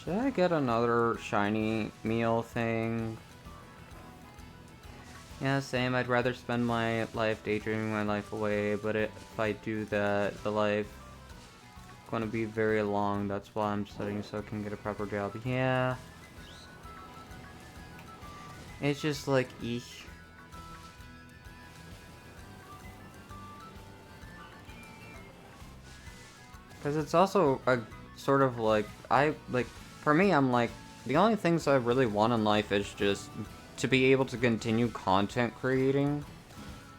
Should I get another shiny meal thing? Yeah, same. I'd rather spend my life daydreaming my life away, but if I do that, the life gonna be very long. That's why I'm studying so I can get a proper job. Yeah. It's just like, eek. Because it's also a sort of like, for me, I'm like, the only things I really want in life is just to be able to continue content creating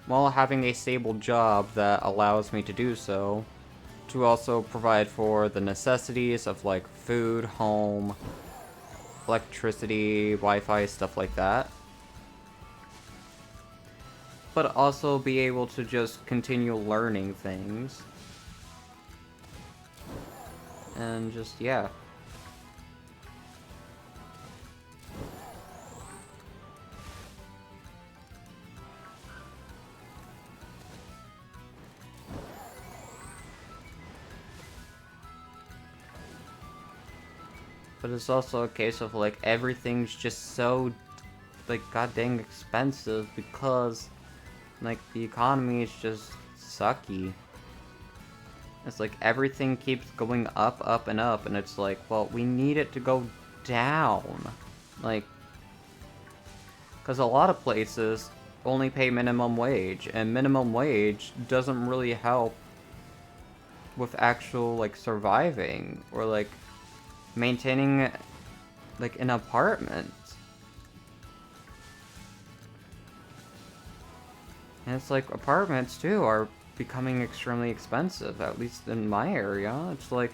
while having a stable job that allows me to do so. To also provide for the necessities of like food, home, electricity, Wi-Fi, stuff like that. But also be able to just continue learning things. And just, yeah. But it's also a case of like everything's just so like god dang expensive because like the economy is just sucky. It's like everything keeps going up, up, and up, and it's like, well, we need it to go down. Like, because a lot of places only pay minimum wage, and minimum wage doesn't really help with actual, like, surviving, or, like, maintaining, like, an apartment. And it's like, apartments, too, are becoming extremely expensive, at least in my area. It's like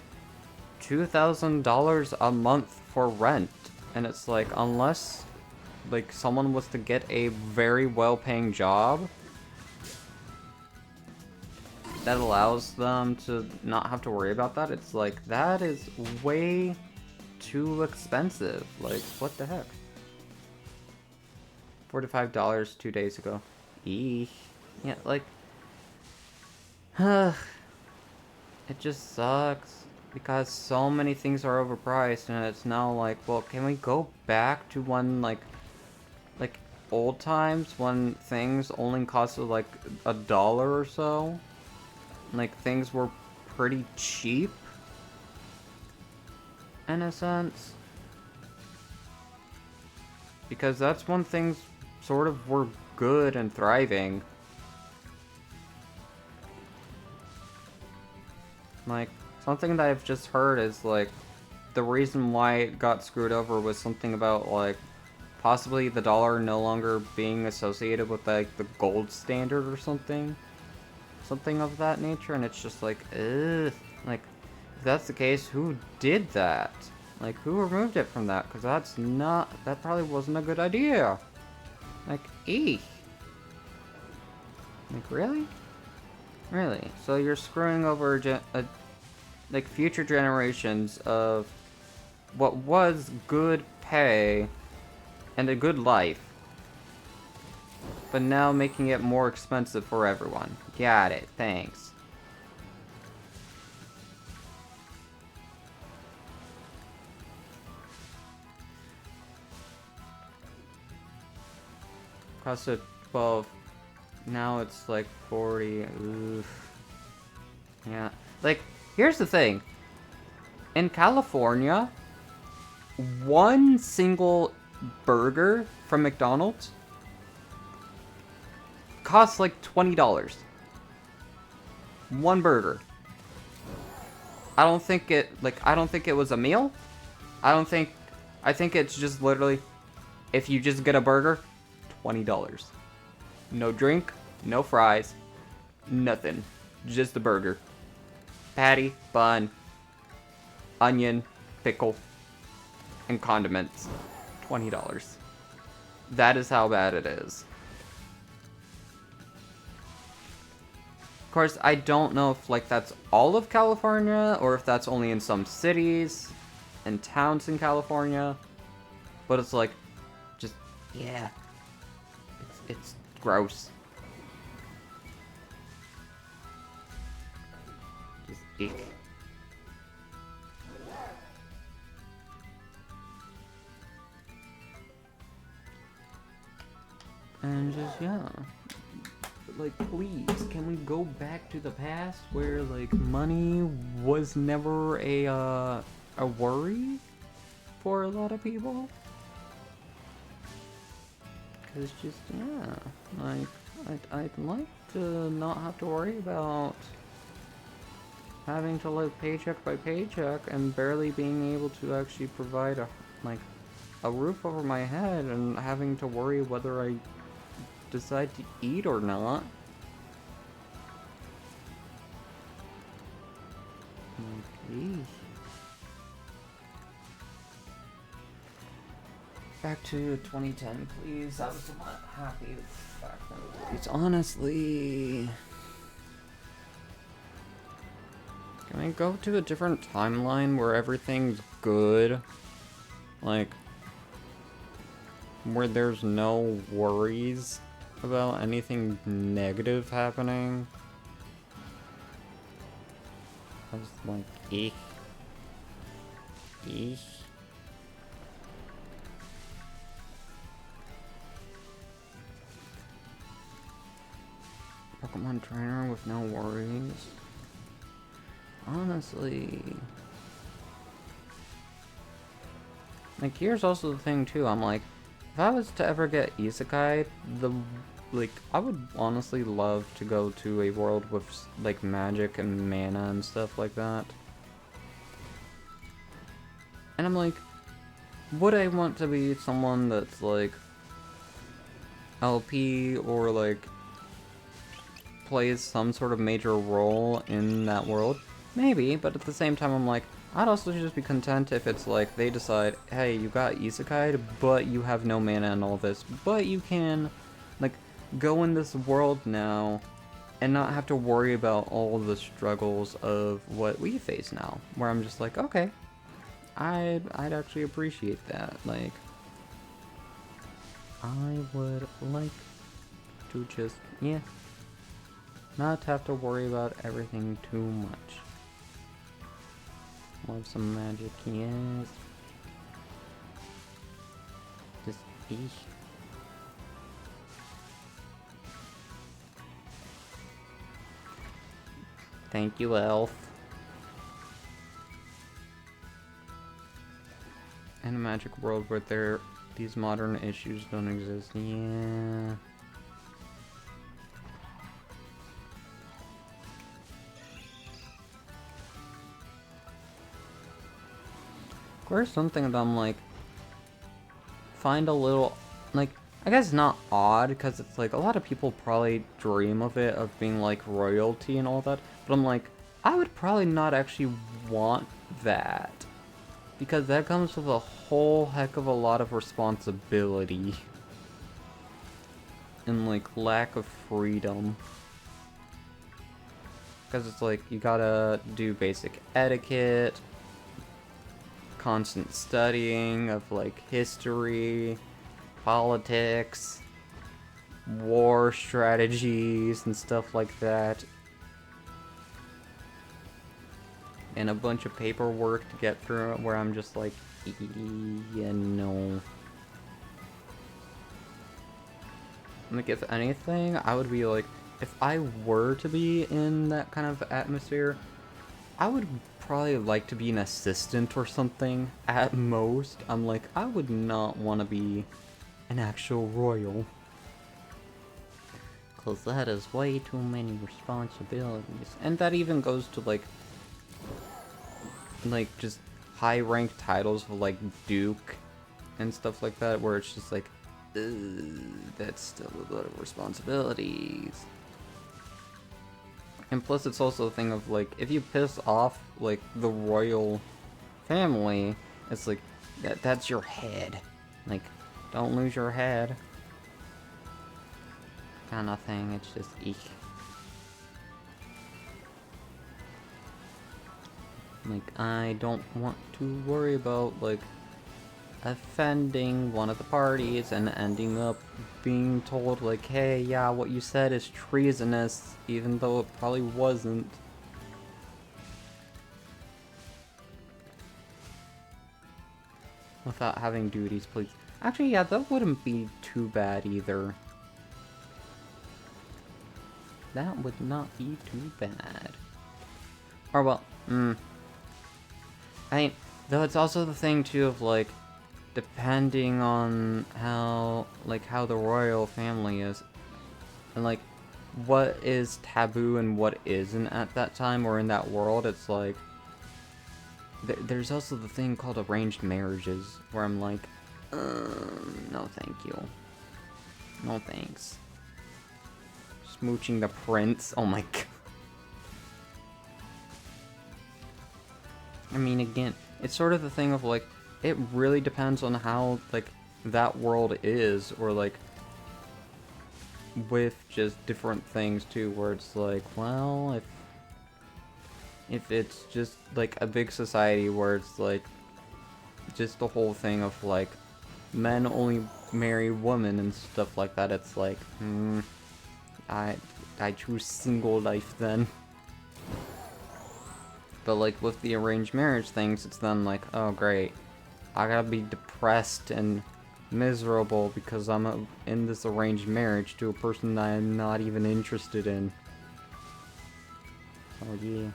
$2,000 a month for rent. And it's like, unless, like, someone was to get a very well-paying job that allows them to not have to worry about that, it's like, that is way too expensive. Like, what the heck? $45 2 days ago. Eesh. Yeah, like, it just sucks because so many things are overpriced, and it's now like, well, can we go back to when like old times when things only costed like $1 or so? Like things were pretty cheap in a sense. Because that's when things sort of were good and thriving. Like, something that I've just heard is, like, the reason why it got screwed over was something about, like, possibly the dollar no longer being associated with, like, the gold standard or something. Something of that nature, and it's just like, ugh. Like, if that's the case, who did that? Like, who removed it from that? Because that probably wasn't a good idea. Like, eek. Like, really? Really? So you're screwing over like future generations of what was good pay and a good life, but now making it more expensive for everyone. Got it. Thanks. Costed 12. Now it's like 40. Oof. Yeah. Like, here's the thing. In California, one single burger from McDonald's costs like $20. One burger. I don't think it was a meal. I think it's just literally, if you just get a burger, $20. No drink, no fries, nothing. Just a burger. Patty, bun, onion, pickle, and condiments. $20. That is how bad it is. Of course, I don't know if, like, that's all of California, or if that's only in some cities and towns in California. But it's like, just, yeah. It's gross. Just, eek. And just, yeah. Like, please, can we go back to the past where, like, money was never a worry for a lot of people? Because just, yeah, like, I'd like to not have to worry about having to live paycheck by paycheck and barely being able to actually provide a roof over my head and having to worry whether I decide to eat or not. Like, back to 2010, please. I was not happy back then. It's honestly... Can we go to a different timeline where everything's good? Like, where there's no worries about anything negative happening? I was like, eek. Eek. Pokemon trainer with no worries. Honestly. Like, here's also the thing too, I'm like, if I was to ever get isekai, I would honestly love to go to a world with, like, magic and mana and stuff like that. And I'm like, would I want to be someone that's, like, LP or, like, plays some sort of major role in that world? Maybe, but at the same time I'm like, I'd also just be content if it's like, they decide, hey, you got isekai, but you have no mana and all this, but you can, like, go in this world now and not have to worry about all the struggles of what we face now. Where I'm just like, okay, I'd actually appreciate that. Like, I would like to just, yeah, not have to worry about everything too much. Love some magic, yes. Just eesh. Thank you, Elf. In a magic world where these modern issues don't exist, yeah. Of course, something that I'm like, find a little, like, I guess not odd, because it's like, a lot of people probably dream of it, of being like royalty and all that, but I'm like, I would probably not actually want that, because that comes with a whole heck of a lot of responsibility, and like, lack of freedom. Because it's like, you gotta do basic etiquette, constant studying of like history, politics, war strategies, and stuff like that. And a bunch of paperwork to get through it where I'm just like, yeah, no. Like, if anything, I would be like, if I were to be in that kind of atmosphere, I would probably like to be an assistant or something, at most. I'm like, I would not want to be an actual royal. Because that is way too many responsibilities. And that even goes to, like just high-ranked titles of, like, Duke and stuff like that, where it's just like, that's still a lot of responsibilities. And plus it's also a thing of, like, if you piss off, like, the royal family, it's like, that's your head. Like, don't lose your head. Kind of thing, it's just, eek. Like, I don't want to worry about, like, offending one of the parties and ending up being told, like, hey, yeah, what you said is treasonous, even though it probably wasn't. Without having duties, please. Actually, yeah, that wouldn't be too bad either. That would not be too bad. Or, well, I mean, though it's also the thing, too, of, like, depending on how the royal family is, and, like, what is taboo and what isn't at that time or in that world, it's like, there's also the thing called arranged marriages, where I'm like, no thank you. No thanks. Smooching the prince, oh my god. I mean, again, it's sort of the thing of, like, it really depends on how, like, that world is, or, like, with just different things, too, where it's like, well, if it's just, like, a big society where it's, like, just the whole thing of, like, men only marry women and stuff like that, it's like, I choose single life then. But, like, with the arranged marriage things, it's then like, oh, great. I gotta be depressed and miserable because I'm in this arranged marriage to a person that I'm not even interested in. Oh, yeah.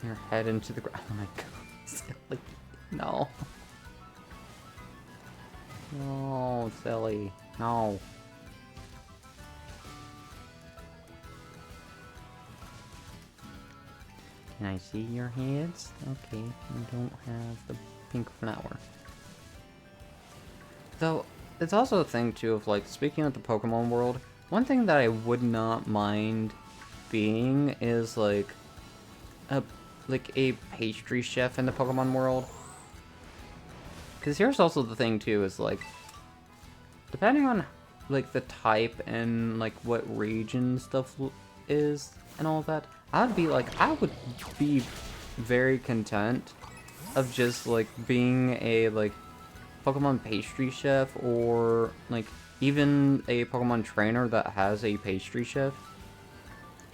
Your head into the ground. Oh my god. Silly. No. No, silly. No. Can I see your heads? Okay, you don't have the pink flower. Though, it's also a thing too of, like, speaking of the Pokemon world, one thing that I would not mind being is, like, a pastry chef in the Pokemon world. Because here's also the thing too, is, like, depending on, like, the type and, like, what region stuff is and all that, I would be very content of just, like, being a, like, Pokemon pastry chef, or, like, even a Pokemon trainer that has a pastry chef.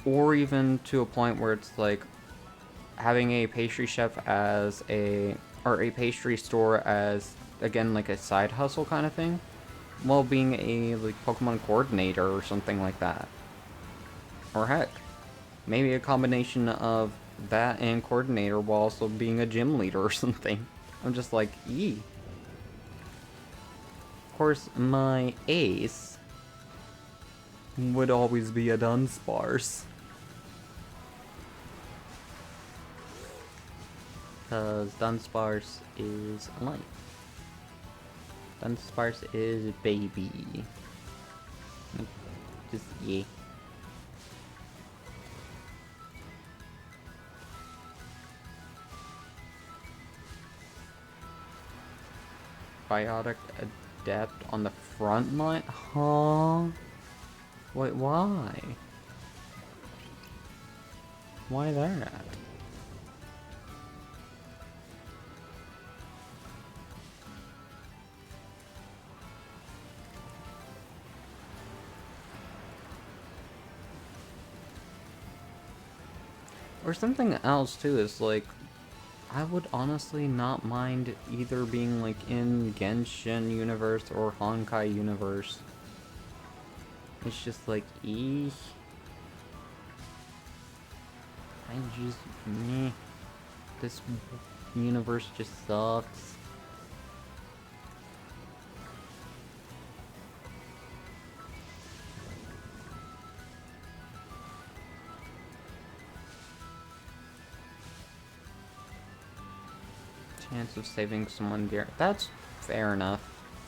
Or even to a point where it's, like, having a pastry chef as or a pastry store as, again, like, a side hustle kind of thing, while being a, like, Pokemon coordinator or something like that. Or heck, maybe a combination of that and coordinator while also being a gym leader or something. I'm just like, yee. Of course, my ace would always be a Dunsparce. Because Dunsparce is alive. Dunsparce is baby. Just, yeah. Biotic Adept on the front line? Huh? Wait, why? Why that? Or something else too is, like, I would honestly not mind either being, like, in Genshin universe or Honkai universe. It's just like, eesh. I just, meh. This universe just sucks. Chance of saving someone dear. That's fair enough.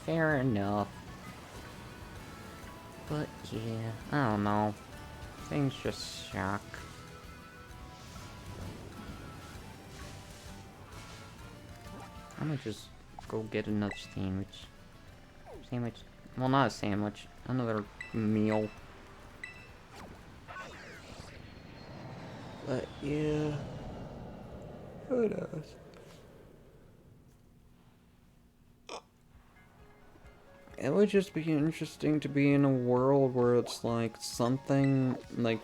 Fair enough. But yeah, I don't know. Things just suck. I'm gonna just go get another sandwich. Sandwich. Well, not a sandwich. Another meal. But yeah, who knows? It would just be interesting to be in a world where it's like something like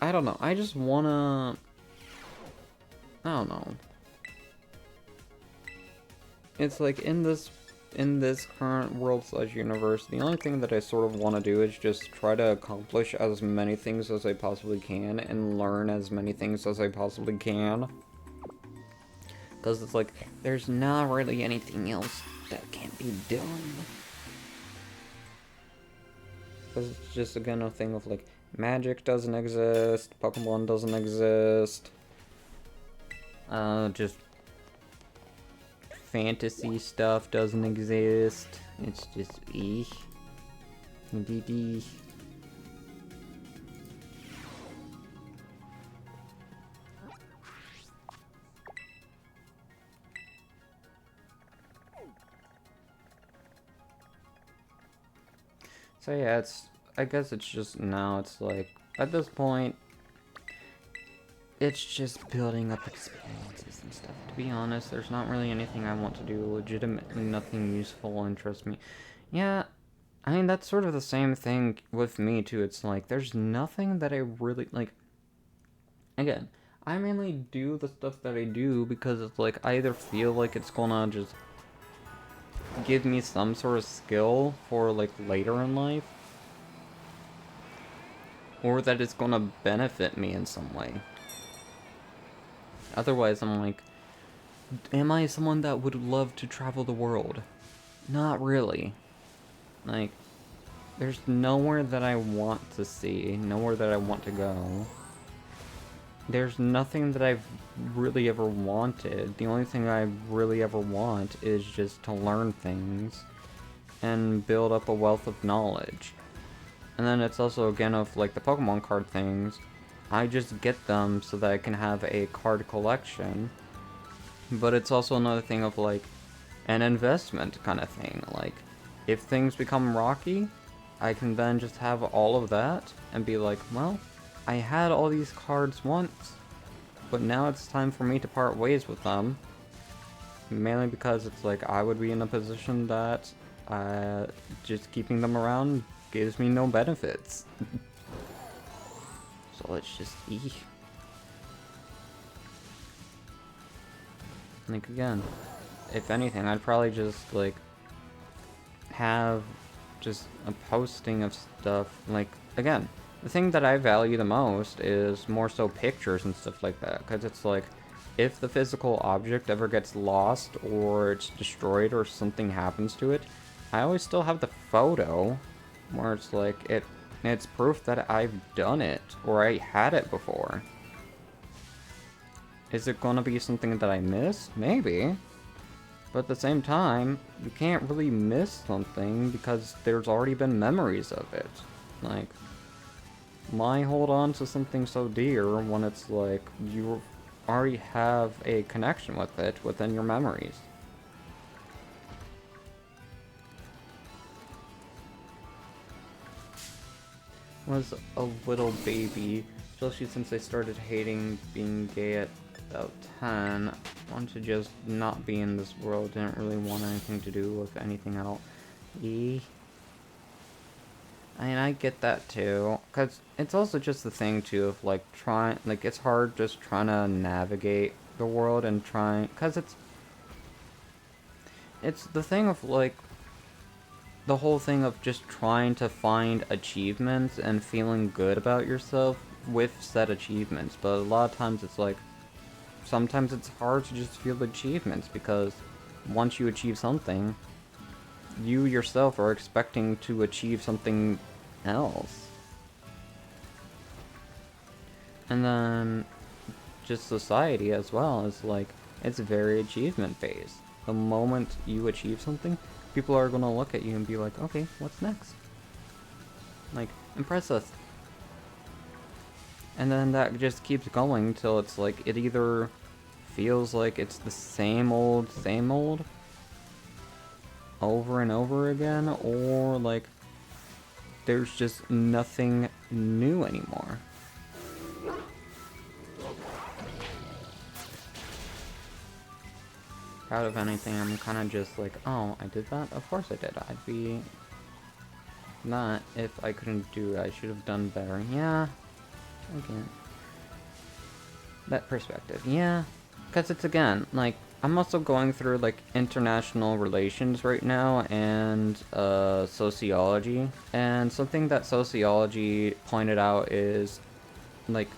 I don't know. I just wanna, I don't know. It's like in this current world slash universe, the only thing that I sort of want to do is just try to accomplish as many things as I possibly can and learn as many things as I possibly can. Because it's like, there's not really anything else that can be done. Because it's just again a thing of like, magic doesn't exist, Pokemon doesn't exist. Just fantasy stuff doesn't exist. It's just indeed. So yeah, I guess it's just now it's like, at this point, it's just building up experiences and stuff. To be honest, there's not really anything I want to do, legitimately nothing useful will interest me. Yeah, I mean, that's sort of the same thing with me too. It's like, there's nothing that I really, like, again, I mainly do the stuff that I do because it's like, I either feel like it's gonna just give me some sort of skill for like later in life, or that it's gonna benefit me in some way. Otherwise, I'm like, am I someone that would love to travel the world? Not really. Like, there's nowhere that I want to see, nowhere that I want to go. There's nothing that I've really ever wanted. The only thing I really ever want is just to learn things and build up a wealth of knowledge. And then it's also, again, of like the Pokemon card things, I just get them so that I can have a card collection. But it's also another thing of like an investment kind of thing. Like, if things become rocky, I can then just have all of that and be like, well, I had all these cards once, but now it's time for me to part ways with them. Mainly because it's like I would be in a position that just keeping them around gives me no benefits. So it's just like, again, if anything, I'd probably just like have just a posting of stuff. Like, again, the thing that I value the most is more so pictures and stuff like that, because it's like, if the physical object ever gets lost or it's destroyed or something happens to it, I always still have the photo where it's like it's proof that I've done it or I had it before. Is it gonna be something that I miss? Maybe. But at the same time, you can't really miss something because there's already been memories of it. Like, why hold on to something so dear when it's like you already have a connection with it within your memories? Was a little baby, especially since I started hating being gay at about 10. Wanted to just not be in this world, didn't really want anything to do with anything else. I mean, I get that too, because it's also just the thing too of like like it's hard just trying to navigate the world and trying, because it's the thing of like the whole thing of just trying to find achievements and feeling good about yourself with said achievements. But a lot of times it's like, sometimes it's hard to just feel achievements because once you achieve something, you yourself are expecting to achieve something else. And then just society as well is like, it's very achievement based. The moment you achieve something, people are gonna look at you and be like, okay, what's next? Like, impress us. And then that just keeps going till it's like, it either feels like it's the same old, over and over again, or like, there's just nothing new anymore. proud of anything. I'm kind of just like, oh, I did that? Of course I did. I'd be not if I couldn't do it. I should have done better. Yeah, again. That perspective, yeah. Because it's, again, like, I'm also going through, like, international relations right now and sociology. And something that sociology pointed out is, like,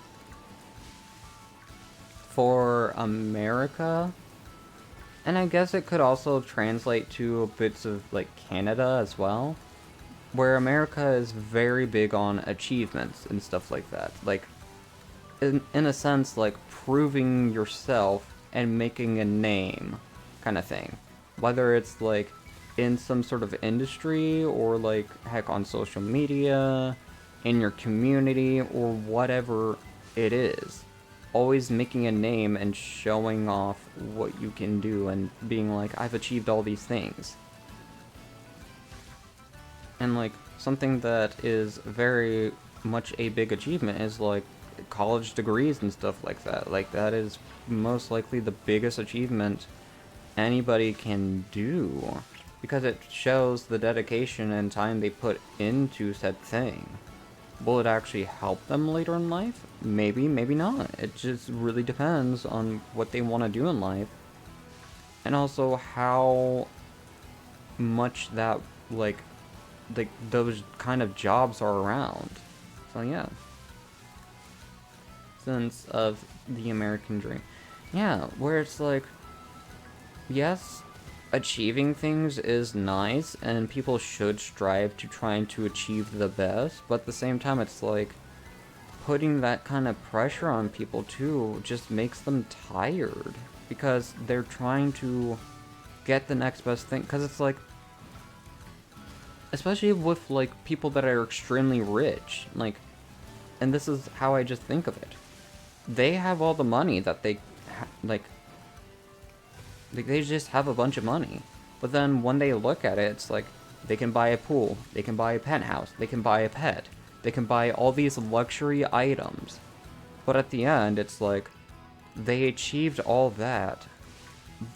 for America, and I guess it could also translate to bits of, like, Canada as well, where America is very big on achievements and stuff like that. Like, in a sense, like, proving yourself and making a name kind of thing. Whether it's, like, in some sort of industry or, like, heck, on social media, in your community, or whatever it is. Always making a name and showing off what you can do and being like, I've achieved all these things. And, like, something that is very much a big achievement is, like, college degrees and stuff like that. Like, that is most likely the biggest achievement anybody can do, because it shows the dedication and time they put into said thing. Will it actually help them later in life? Maybe, maybe not. It just really depends on what they want to do in life. And also how much that, like those kind of jobs are around. So yeah. Sense of the American dream. Yeah, where it's like, yes, achieving things is nice, and people should strive to trying to achieve the best, but at the same time, it's like, putting that kind of pressure on people too just makes them tired, because they're trying to get the next best thing, because it's like, especially with, like, people that are extremely rich, like, and this is how I just think of it. They have all the money that they, like, they just have a bunch of money. But then when they look at it, it's like, they can buy a pool, they can buy a penthouse, they can buy a pet, they can buy all these luxury items. But at the end, it's like, they achieved all that,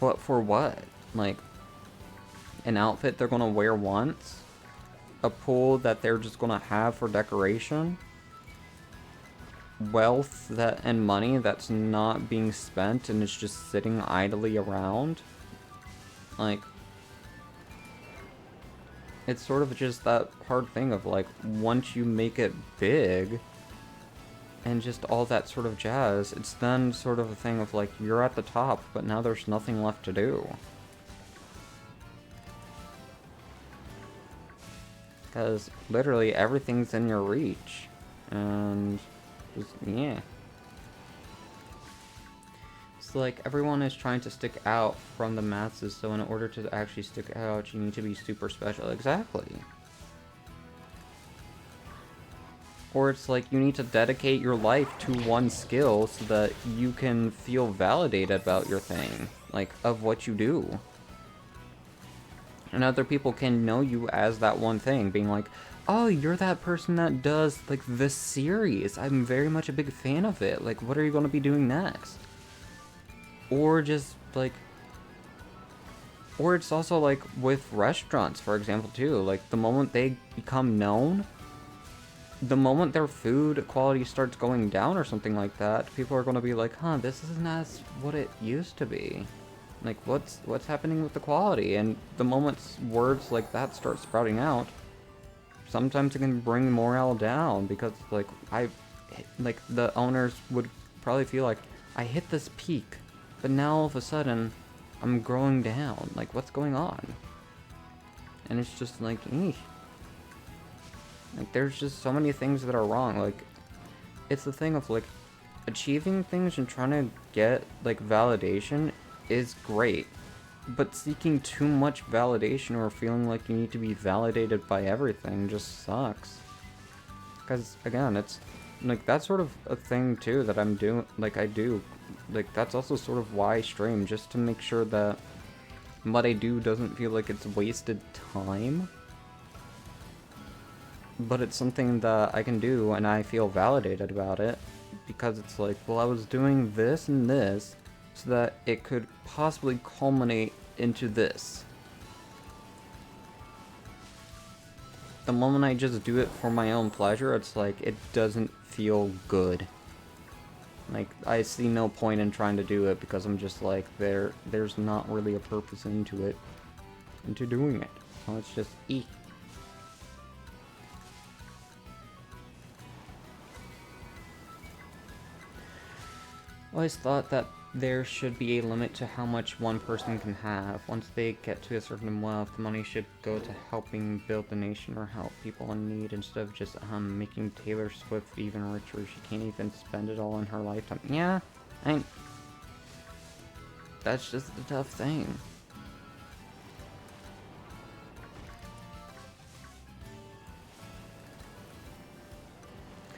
but for what? Like, an outfit they're gonna wear once? A pool that they're just gonna have for decoration? Wealth that and money that's not being spent and it's just sitting idly around? Like, it's sort of just that hard thing of, like, once you make it big and just all that sort of jazz, it's then sort of a thing of, like, you're at the top, but now there's nothing left to do. Because literally everything's in your reach. And just, yeah. It's like everyone is trying to stick out from the masses, so in order to actually stick out, you need to be super special. Exactly. Or it's like you need to dedicate your life to one skill so that you can feel validated about your thing, like, of what you do. And other people can know you as that one thing, being like, oh, you're that person that does, like, this series. I'm very much a big fan of it. Like, what are you going to be doing next? Or just, like... Or it's also, like, with restaurants, for example, too. Like, the moment they become known, the moment their food quality starts going down or something like that, people are going to be like, huh, this isn't as what it used to be. Like, what's happening with the quality? And the moment words like that start sprouting out, sometimes it can bring morale down, because, like, like, the owners would probably feel like, I hit this peak, but now all of a sudden, I'm growing down. Like, what's going on? And it's just like, eesh. Like, there's just so many things that are wrong. Like, it's the thing of, like, achieving things and trying to get, like, validation is great, but seeking too much validation or feeling like you need to be validated by everything just sucks. Because, again, it's, like, that's sort of a thing, too, that I'm doing, like, I do. Like, that's also sort of why I stream, just to make sure that what I do doesn't feel like it's wasted time. But it's something that I can do, and I feel validated about it, because it's like, well, I was doing this and this, so that it could possibly culminate into this. The moment I just do it for my own pleasure, it's like, it doesn't feel good. Like, I see no point in trying to do it because I'm just like, there's not really a purpose into doing it. So it's just, always thought that there should be a limit to how much one person can have. Once they get to a certain wealth, the money should go to helping build the nation or help people in need instead of just making Taylor Swift even richer. She can't even spend it all in her lifetime. Yeah, that's just the tough thing.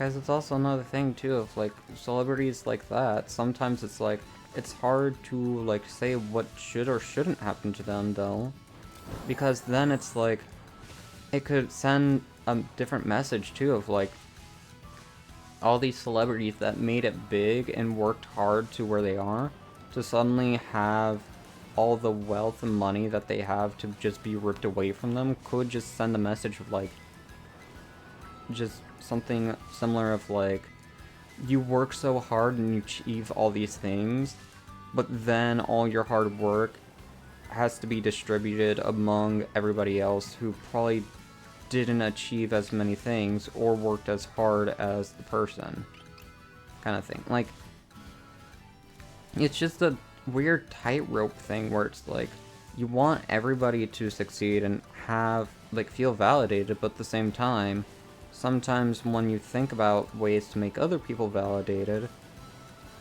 Guys, it's also another thing too of like celebrities like that. Sometimes it's like it's hard to like say what should or shouldn't happen to them though, because then it's like it could send a different message too of like all these celebrities that made it big and worked hard to where they are to suddenly have all the wealth and money that they have to just be ripped away from them could just send a message of like just something similar of like, you work so hard and you achieve all these things, but then all your hard work has to be distributed among everybody else who probably didn't achieve as many things or worked as hard as the person, kind of thing. Like, it's just a weird tightrope thing where it's like, you want everybody to succeed and have, like, feel validated, but at the same time, sometimes when you think about ways to make other people validated,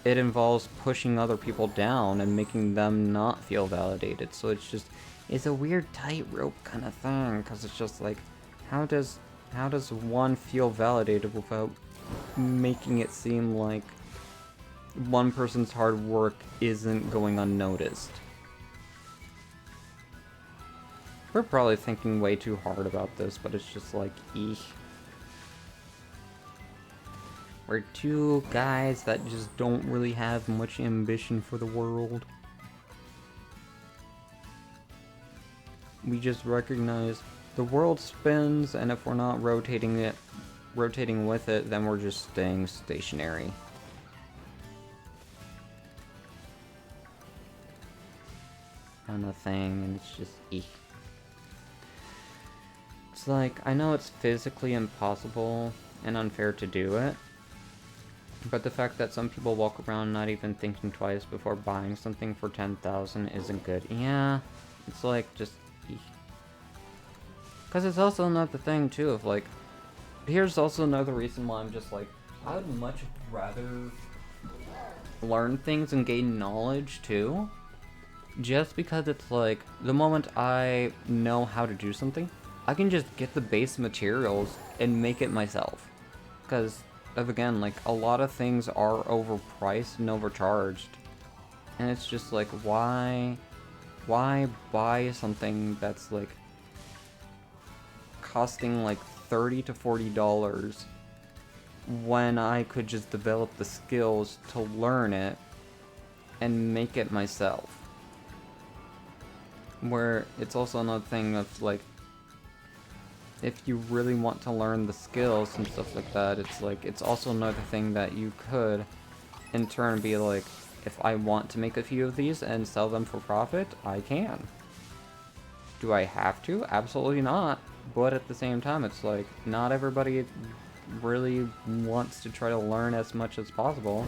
it involves pushing other people down and making them not feel validated. So it's a weird tightrope kind of thing, because it's just like, how does one feel validated without making it seem like one person's hard work isn't going unnoticed? We're probably thinking way too hard about this, but it's just like, eek. We're two guys that just don't really have much ambition for the world. We just recognize the world spins, and if we're not rotating with it, then we're just staying stationary. Kind of thing, and it's just eek. It's like, I know it's physically impossible and unfair to do it, but the fact that some people walk around not even thinking twice before buying something for 10,000 isn't good. Yeah, it's like, just... Because it's also another thing, too, of like... Here's also another reason why I'm just like, I would much rather learn things and gain knowledge, too. Just because it's like, the moment I know how to do something, I can just get the base materials and make it myself. Because... again, like, a lot of things are overpriced and overcharged. And it's just like, why buy something that's, like, costing, like, $30 to $40 when I could just develop the skills to learn it and make it myself? Where it's also another thing of, like, if you really want to learn the skills and stuff like that, it's like, it's also another thing that you could, in turn, be like, if I want to make a few of these and sell them for profit, I can. Do I have to? Absolutely not. But at the same time, it's like, not everybody really wants to try to learn as much as possible,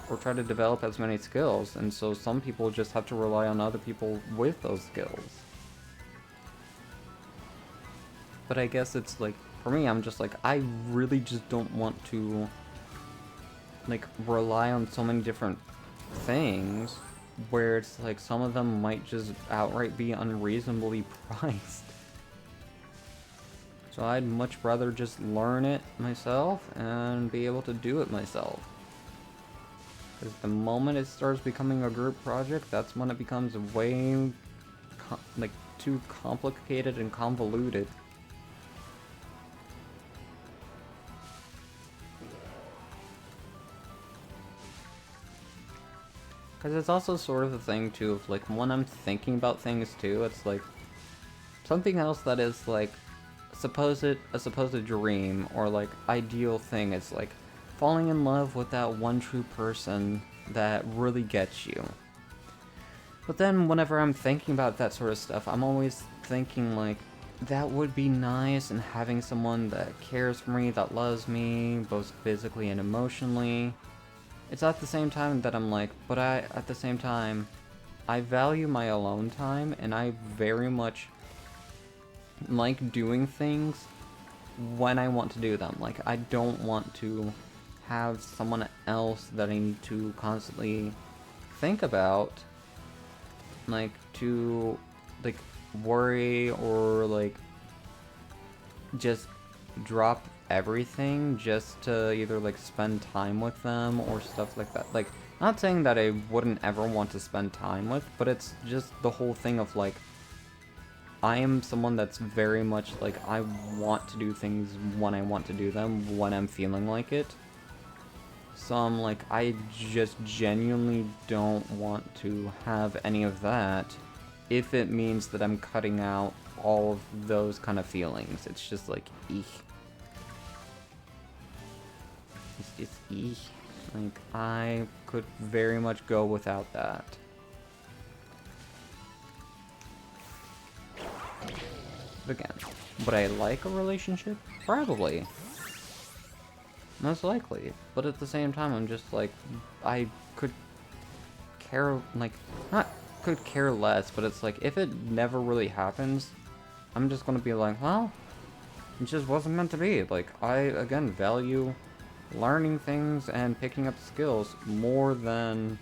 or try to develop as many skills, and so some people just have to rely on other people with those skills. But I guess it's like, for me, I'm just like, I really just don't want to, like, rely on so many different things, where it's like, some of them might just outright be unreasonably priced. So I'd much rather just learn it myself and be able to do it myself. Because the moment it starts becoming a group project, that's when it becomes way, like, too complicated and convoluted. Because it's also sort of the thing, too, of, like, when I'm thinking about things, too, it's, like, something else that is, like, a supposed dream, or, like, ideal thing is, like, falling in love with that one true person that really gets you. But then, whenever I'm thinking about that sort of stuff, I'm always thinking, like, that would be nice, and having someone that cares for me, that loves me, both physically and emotionally. It's at the same time that I'm like, but at the same time, I value my alone time, and I very much like doing things when I want to do them. Like, I don't want to have someone else that I need to constantly think about, like, to, like, worry or, like, just drop everything just to either, like, spend time with them or stuff like that. Like, not saying that I wouldn't ever want to spend time with, but it's just the whole thing of, like, I am someone that's very much, like, I want to do things when I want to do them, when I'm feeling like it. So I'm like, I just genuinely don't want to have any of that if it means that I'm cutting out all of those kind of feelings. It's just like, eek. It's just eek. Like, I could very much go without that. Again, would I like a relationship? Probably. Most likely. But at the same time, I'm just like, I could care, like, not could care less, but it's like, if it never really happens, I'm just gonna be like, well, it just wasn't meant to be. Like, I, again, value learning things and picking up skills more than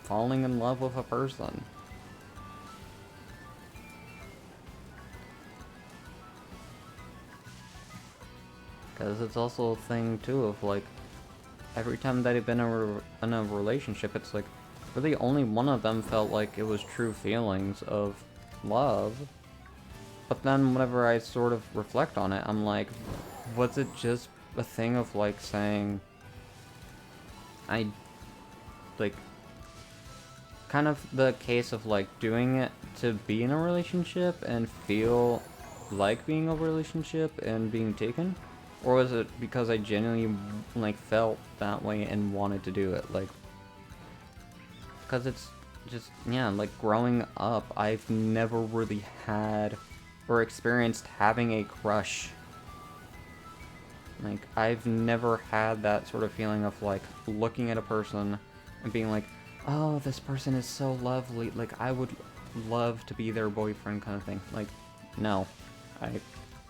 falling in love with a person. Because it's also a thing, too, of, like, every time that I've been in a relationship, it's like, really only one of them felt like it was true feelings of love. But then whenever I sort of reflect on it, I'm like, was it just a thing of, like, saying, I, like, kind of the case of, like, doing it to be in a relationship and feel like being in a relationship and being taken? Or was it because I genuinely, like, felt that way and wanted to do it? Like, because it's just, yeah, like, growing up, I've never really had or experienced having a crush. Like, I've never had that sort of feeling of, like, looking at a person and being like, oh, this person is so lovely, like, I would love to be their boyfriend kind of thing. Like, no. I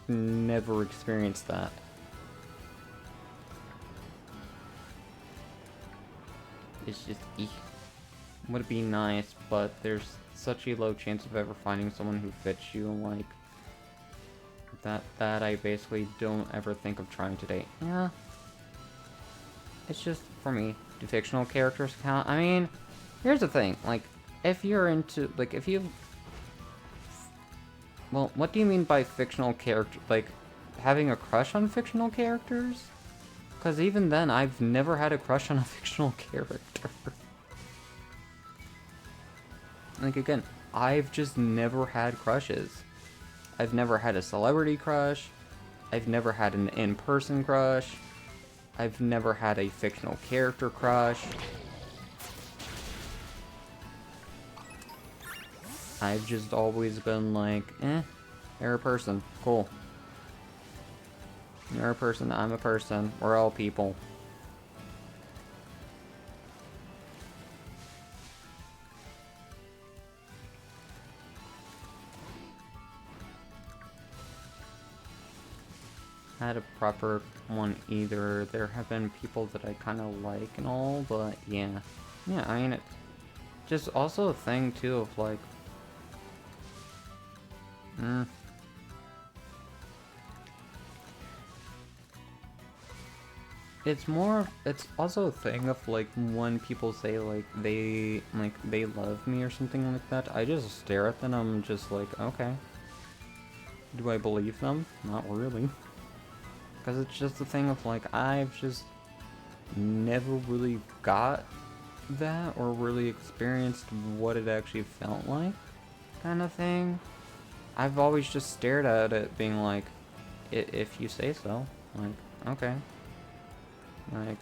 never experienced that. It's just, eek. Would be nice, but there's such a low chance of ever finding someone who fits you, like, that I basically don't ever think of trying to date. Yeah. It's just, for me, do fictional characters count? I mean, here's the thing, like, if you're into, like, if you... Well, what do you mean by fictional character? Like, having a crush on fictional characters? Because even then, I've never had a crush on a fictional character. Like, again, I've just never had crushes. I've never had a celebrity crush. I've never had an in-person crush. I've never had a fictional character crush. I've just always been like, you're a person. Cool. You're a person, I'm a person. We're all people. Had a proper one either. There have been people that I kind of like and all, but yeah. Yeah, I mean, it just also a thing too of like, it's also a thing of like when people say like they love me or something like that, I just stare at them and I'm just like, okay. Do I believe them? Not really. Because it's just a thing of like, I've just never really got that or really experienced what it actually felt like, kind of thing. I've always just stared at it being like, if you say so. Like, okay. Like,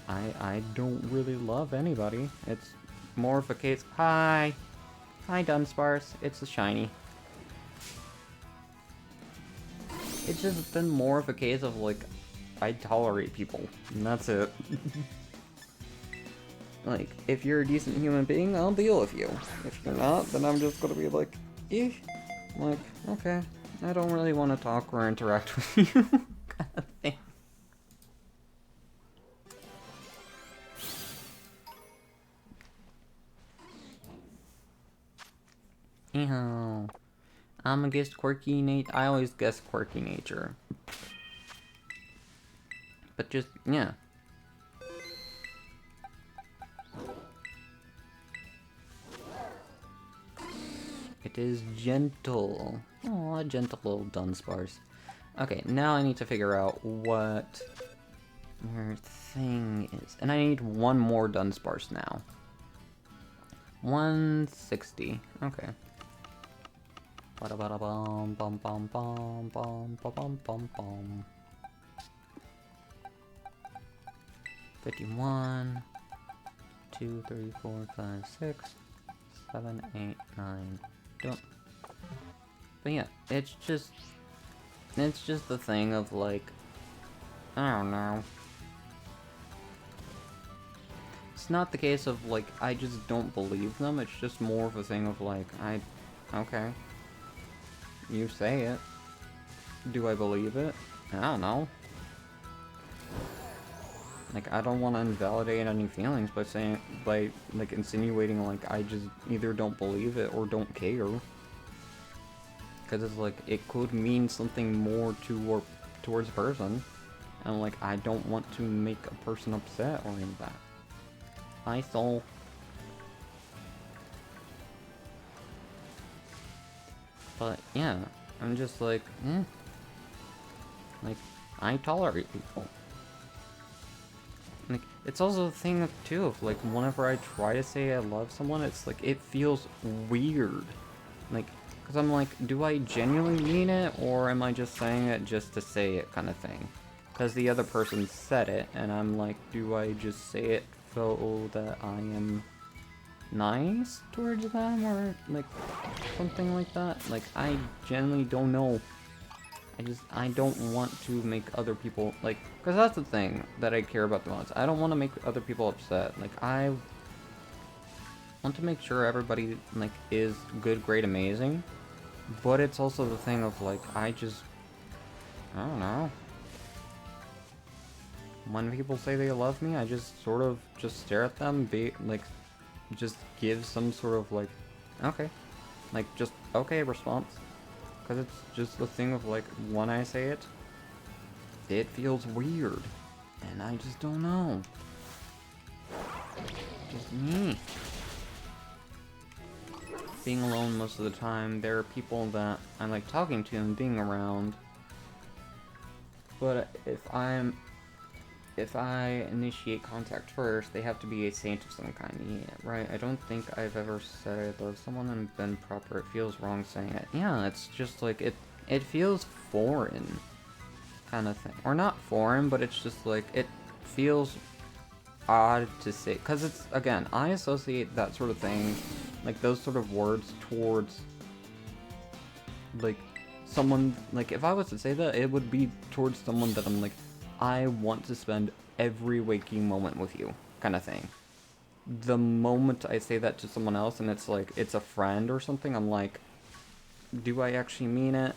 I don't really love anybody. It's more of a case. Hi, Dunsparce. It's a shiny. It's just been more of a case of like, I tolerate people, and that's it. Like, if you're a decent human being, I'll deal with you. If you're not, then I'm just gonna be like, eh. Like, okay, I don't really want to talk or interact with you, kind of thing. Anyhow, I'm gonna guess quirky nature. I always guess quirky nature. But just, yeah. It is gentle. Oh, a gentle little Dunsparce. Okay, now I need to figure out what your thing is. And I need one more Dunsparce now. 160. Okay. Bada bada bum bum bum bum bum bum bum bum bum. 51. 2, 3, 4, 5, 6, 7, 8, 9. Don't. But yeah, it's just the thing of like, I don't know. It's not the case of like, I just don't believe them. It's just more of a thing of like, okay. You say it. Do I believe it? I don't know. Like, I don't want to invalidate any feelings by like insinuating like I just either don't believe it or don't care. Because it's like, it could mean something more towards a person. And like, I don't want to make a person upset or any of that. Hi, Soul. But yeah, I'm just like, like, I tolerate people. Like, it's also a thing of, too, of like, whenever I try to say I love someone, it's like, it feels weird. Like, because I'm like, do I genuinely mean it, or am I just saying it just to say it, kind of thing? Because the other person said it, and I'm like, do I just say it so that I am nice towards them, or like something like that? Like, I genuinely don't know. I don't want to make other people, like, because that's the thing that I care about the most. I don't want to make other people upset. Like, I want to make sure everybody, like, is good, great, amazing. But it's also the thing of, like, I don't know. When people say they love me, I just sort of just stare at them, just give some sort of, like, okay. Like, just, okay response. Because it's just the thing of, like, when I say it, it feels weird. And I just don't know. Just me. Being alone most of the time, there are people that I like talking to and being around. But if I initiate contact first, they have to be a saint of some kind. Yeah, right? I don't think I've ever said I love someone and been proper. It feels wrong saying it. Yeah, it's just like, it feels foreign, kind of thing. Or not foreign, but it's just like, it feels odd to say. Because it's, again, I associate that sort of thing, like those sort of words towards, like, someone, like, if I was to say that, it would be towards someone that I'm like, I want to spend every waking moment with you, kind of thing. The moment I say that to someone else and it's like, it's a friend or something, I'm like, do I actually mean it?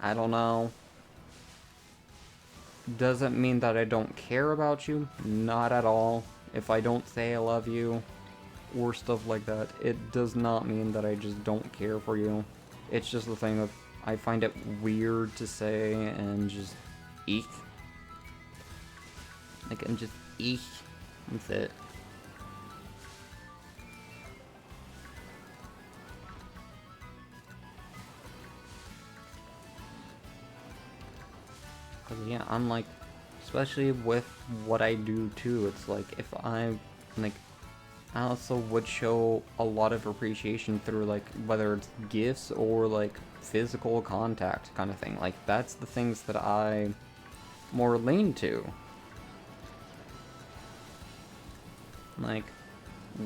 I don't know. Does it mean that I don't care about you? Not at all. If I don't say I love you, or stuff like that, it does not mean that I just don't care for you. It's just the thing of, I find it weird to say and just eek. Like, I'm just eek. That's it. Cause yeah, I'm like Especially with what I do too. It's like, if I'm, like, I also would show a lot of appreciation through, like, whether it's gifts or, like, physical contact kind of thing. Like, that's the things that I more lean to. Like,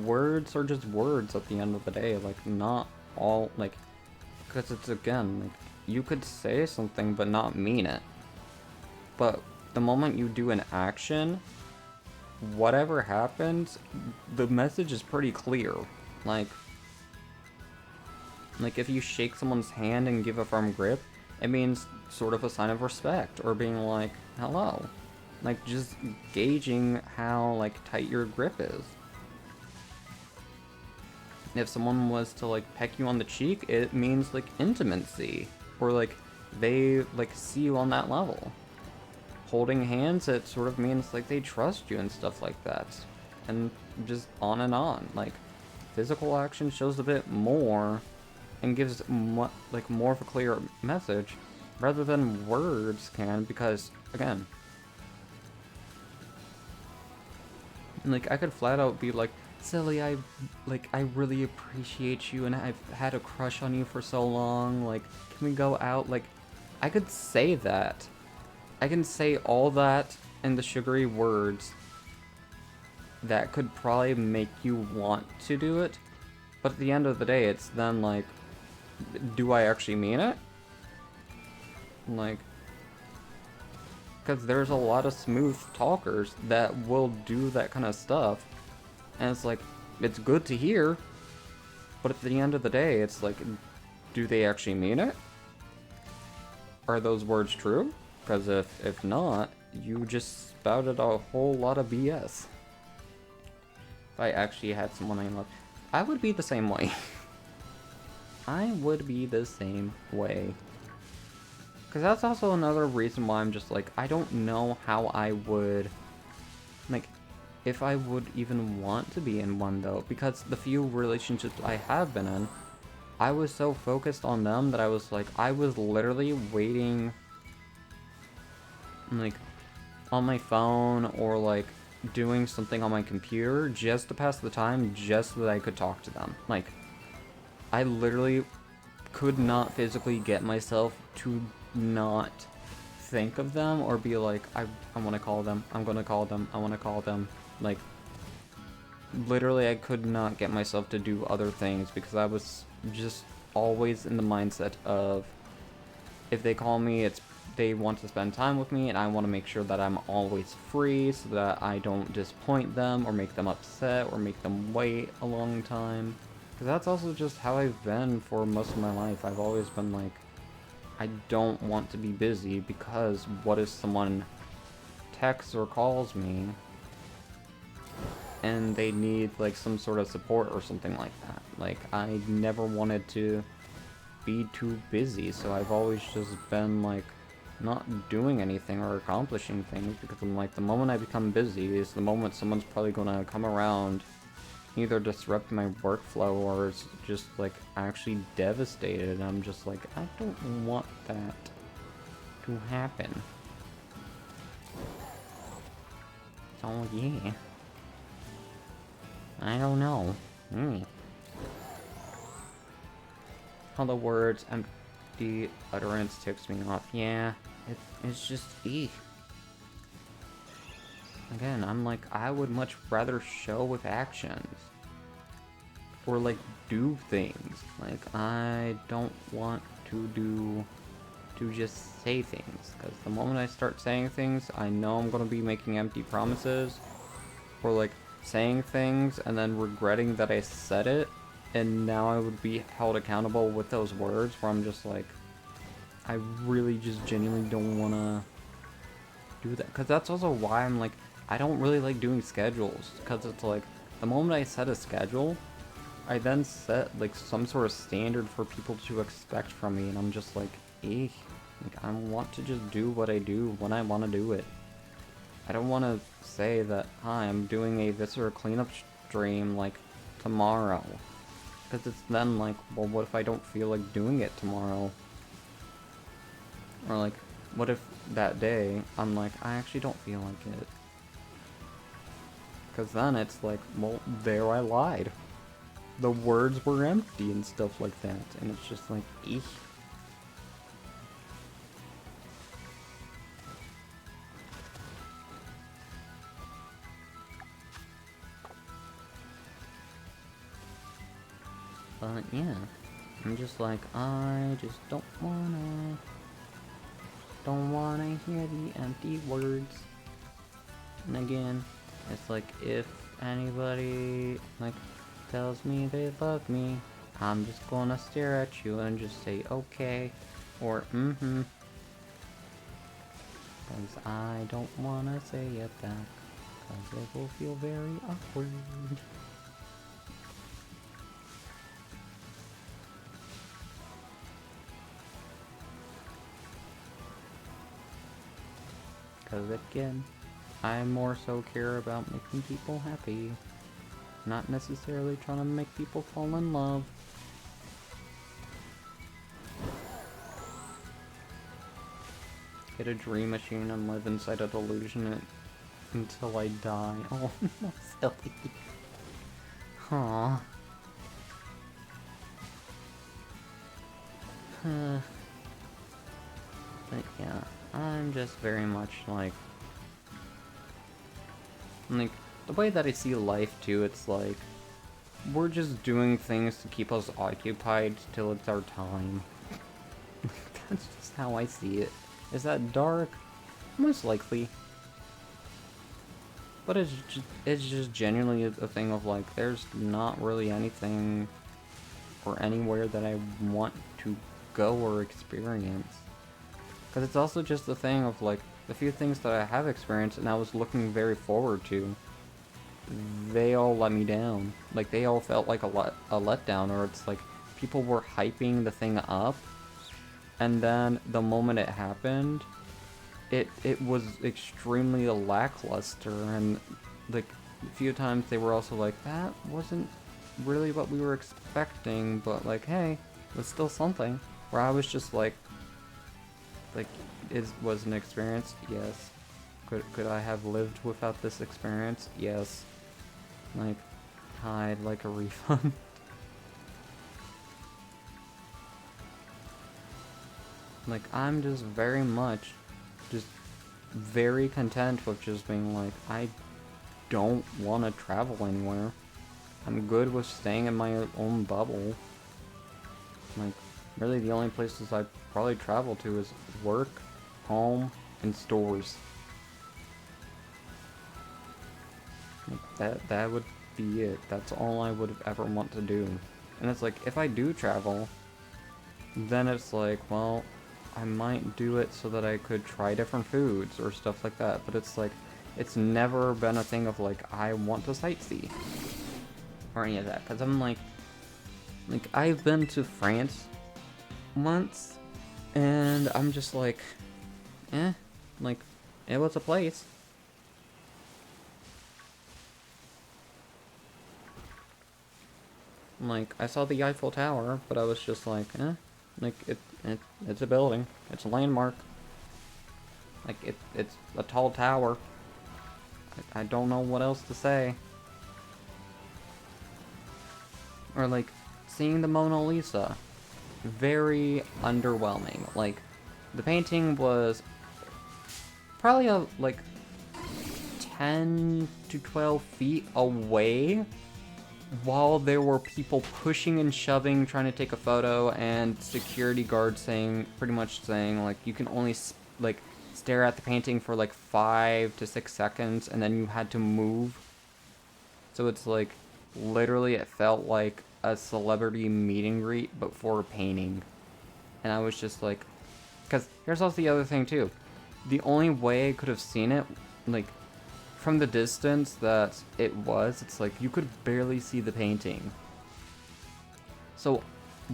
words are just words at the end of the day. Like, not all, like, because it's, again, like, you could say something but not mean it. But the moment you do an action, whatever happens, the message is pretty clear. Like if you shake someone's hand and give a firm grip, it means sort of a sign of respect, or being like, hello. Like, just gauging how, like, tight your grip is. If someone was to, like, peck you on the cheek, it means, like, intimacy. Or, like, they, like, see you on that level. Holding hands, it sort of means, like, they trust you and stuff like that. And just on and on. Like, physical action shows a bit more and gives, like, more of a clear message rather than words can, because, again, like, I could flat out be like, Silly, I really appreciate you and I've had a crush on you for so long, like, can we go out? Like, I could say that. I can say all that in the sugary words that could probably make you want to do it, but at the end of the day, it's then like, do I actually mean it? Like, because there's a lot of smooth talkers that will do that kind of stuff, and it's like, it's good to hear, but at the end of the day, it's like, do they actually mean it? Are those words true? Because if not, you just spouted a whole lot of BS. If I actually had someone I loved, I would be the same way. I would be the same way. Because that's also another reason why I'm just like, I don't know how I would, like, if I would even want to be in one though. Because the few relationships I have been in, I was so focused on them that I was like, I was literally waiting, like, on my phone or like doing something on my computer just to pass the time, just so that I could talk to them. Like, I literally could not physically get myself to not think of them or be like, I want to call them, I'm gonna call them, I want to call them. Like, literally I could not get myself to do other things because I was just always in the mindset of, if they call me, it's they want to spend time with me, and I want to make sure that I'm always free so that I don't disappoint them or make them upset or make them wait a long time. Because that's also just how I've been for most of my life. I've always been like, I don't want to be busy, because what if someone texts or calls me and they need like some sort of support or something like that. Like, I never wanted to be too busy, so I've always just been like not doing anything or accomplishing things, because I'm like, the moment I become busy is the moment someone's probably gonna come around, either disrupt my workflow or is just like actually devastated, and I'm just like, I don't want that to happen. So yeah, I don't know. How the words empty utterance tips me off. Yeah, it's just Again, I'm like, I would much rather show with actions. Or like, do things. Like, I don't want to just say things. Because the moment I start saying things, I know I'm going to be making empty promises. Or like, saying things and then regretting that I said it. And now I would be held accountable with those words, where I'm just like, I really just genuinely don't want to do that. Because that's also why I'm like, I don't really like doing schedules. Because it's like, the moment I set a schedule, I then set like some sort of standard for people to expect from me. And I'm just like, eh. Like, I want to just do what I do when I want to do it. I don't want to say that, hi, I'm doing a Viscera cleanup stream like tomorrow. Because it's then like, well, what if I don't feel like doing it tomorrow? Or like, what if that day I'm like, I actually don't feel like it? Because then it's like, well, there I lied. The words were empty and stuff like that. And it's just like, eek. But yeah, I'm just like, I just don't wanna hear the empty words. And again, it's like, if anybody, like, tells me they love me, I'm just gonna stare at you and just say, okay, or, mm-hmm. Because I don't wanna say it back, because it will feel very awkward. Because again, I more so care about making people happy, not necessarily trying to make people fall in love. Get a dream machine and live inside a delusion until I die. Oh, no, silly. Aww. But yeah, I'm just very much like the way that I see life too, it's like we're just doing things to keep us occupied till it's our time. That's just how I see it. Is that dark? Most likely. But it's just genuinely a thing of like, there's not really anything or anywhere that I want to go or experience. Because it's also just the thing of like, the few things that I have experienced and I was looking very forward to, they all let me down. Like, they all felt like a letdown, or it's like, people were hyping the thing up, and then the moment it happened, it was extremely lackluster, and like a few times they were also like, that wasn't really what we were expecting, but like, hey, it was still something. Where I was just like, was an experience? Yes. Could I have lived without this experience? Yes. Like, I'd like a refund. Like, I'm just very much just very content with just being like, I don't want to travel anywhere. I'm good with staying in my own bubble. Like, really the only places I probably travel to is work, home, and stores. Like, that would be it. That's all I would ever want to do. And it's like, if I do travel, then it's like, well, I might do it so that I could try different foods or stuff like that. But it's like, it's never been a thing of like, I want to sightsee or any of that. Because I'm like, I've been to France once, and I'm just like, like, it was a place. Like, I saw the Eiffel Tower, but I was just like, like, it's a building. It's a landmark. Like, it's a tall tower. I don't know what else to say. Or, like, seeing the Mona Lisa. Very underwhelming. Like, the painting was probably, like, 10 to 12 feet away, while there were people pushing and shoving, trying to take a photo, and security guards saying, pretty much saying, like, you can only, like, stare at the painting for, like, 5 to 6 seconds, and then you had to move. So it's, like, literally it felt like a celebrity meet and greet, but for a painting. And I was just like, because here's also the other thing, too. The only way I could have seen it, like, from the distance that it was, it's like you could barely see the painting. So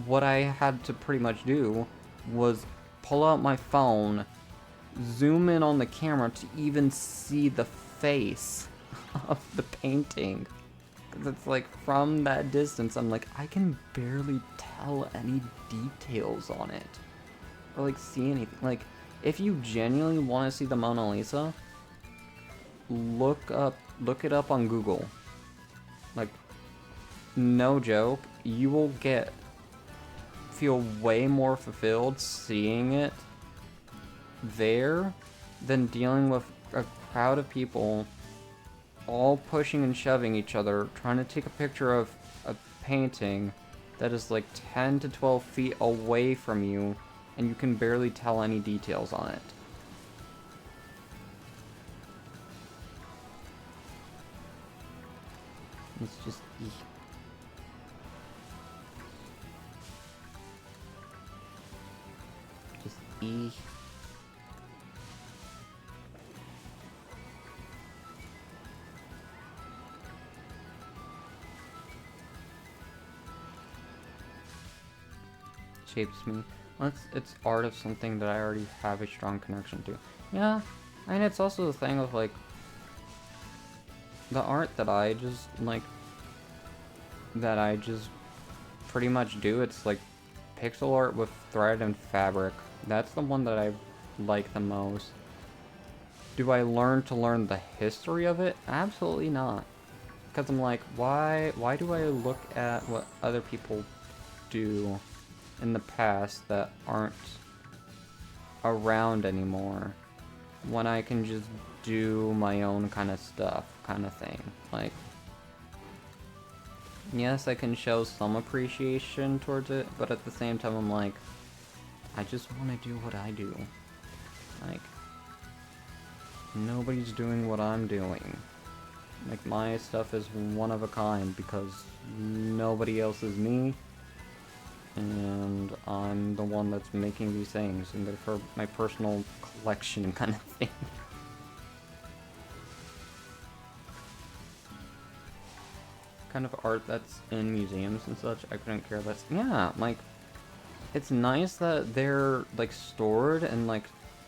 what I had to pretty much do was pull out my phone, zoom in on the camera to even see the face of the painting. Because it's like, from that distance, I'm like, I can barely tell any details on it. Or like see anything. Like, If you genuinely want to see the Mona Lisa, look it up on Google. Like, no joke, you will feel way more fulfilled seeing it there than dealing with a crowd of people all pushing and shoving each other, trying to take a picture of a painting that is like 10 to 12 feet away from you, and you can barely tell any details on it. It's just... Just shapes me. Well, it's art of something that I already have a strong connection to. Yeah, and it's also the thing of like the art that I just pretty much do. It's like pixel art with thread and fabric. That's the one that I like the most. Do I learn the history of it? Absolutely not. Because I'm like, why do I look at what other people do in the past that aren't around anymore when I can just do my own kind of stuff, kind of thing. Like, yes, I can show some appreciation towards it, but at the same time I'm like, I just want to do what I do. Like, nobody's doing what I'm doing. Like, my stuff is one of a kind because nobody else is me, and I'm the one that's making these things, and they're for my personal collection kind of thing. Kind of art that's in museums and such, I couldn't care less. Yeah, like, it's nice that they're, like, stored and, like,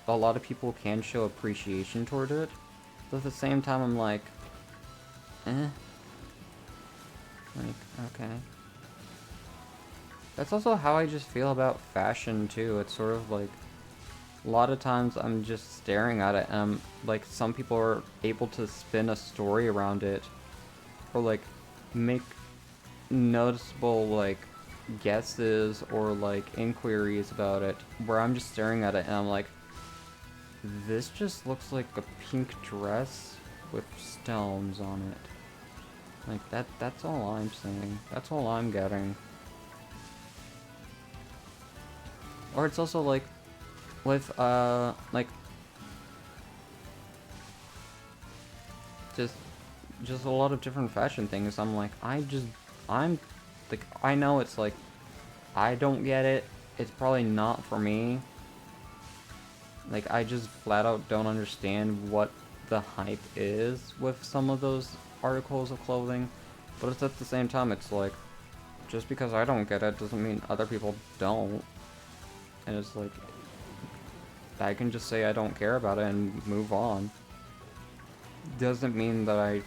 a lot of people can show appreciation toward it, but at the same time I'm like, like, okay. That's also how I just feel about fashion, too. It's sort of like, a lot of times I'm just staring at it, and like, some people are able to spin a story around it, or like, make noticeable, like, guesses or like inquiries about it, where I'm just staring at it and I'm like, this just looks like a pink dress with stones on it. Like, that's all I'm saying. That's all I'm getting. Or it's also like, with, like, just a lot of different fashion things. I'm like, I'm, like, I know it's like, I don't get it. It's probably not for me. Like, I just flat out don't understand what the hype is with some of those articles of clothing. But it's at the same time, it's like, just because I don't get it doesn't mean other people don't. And it's like, I can just say I don't care about it and move on. Doesn't mean that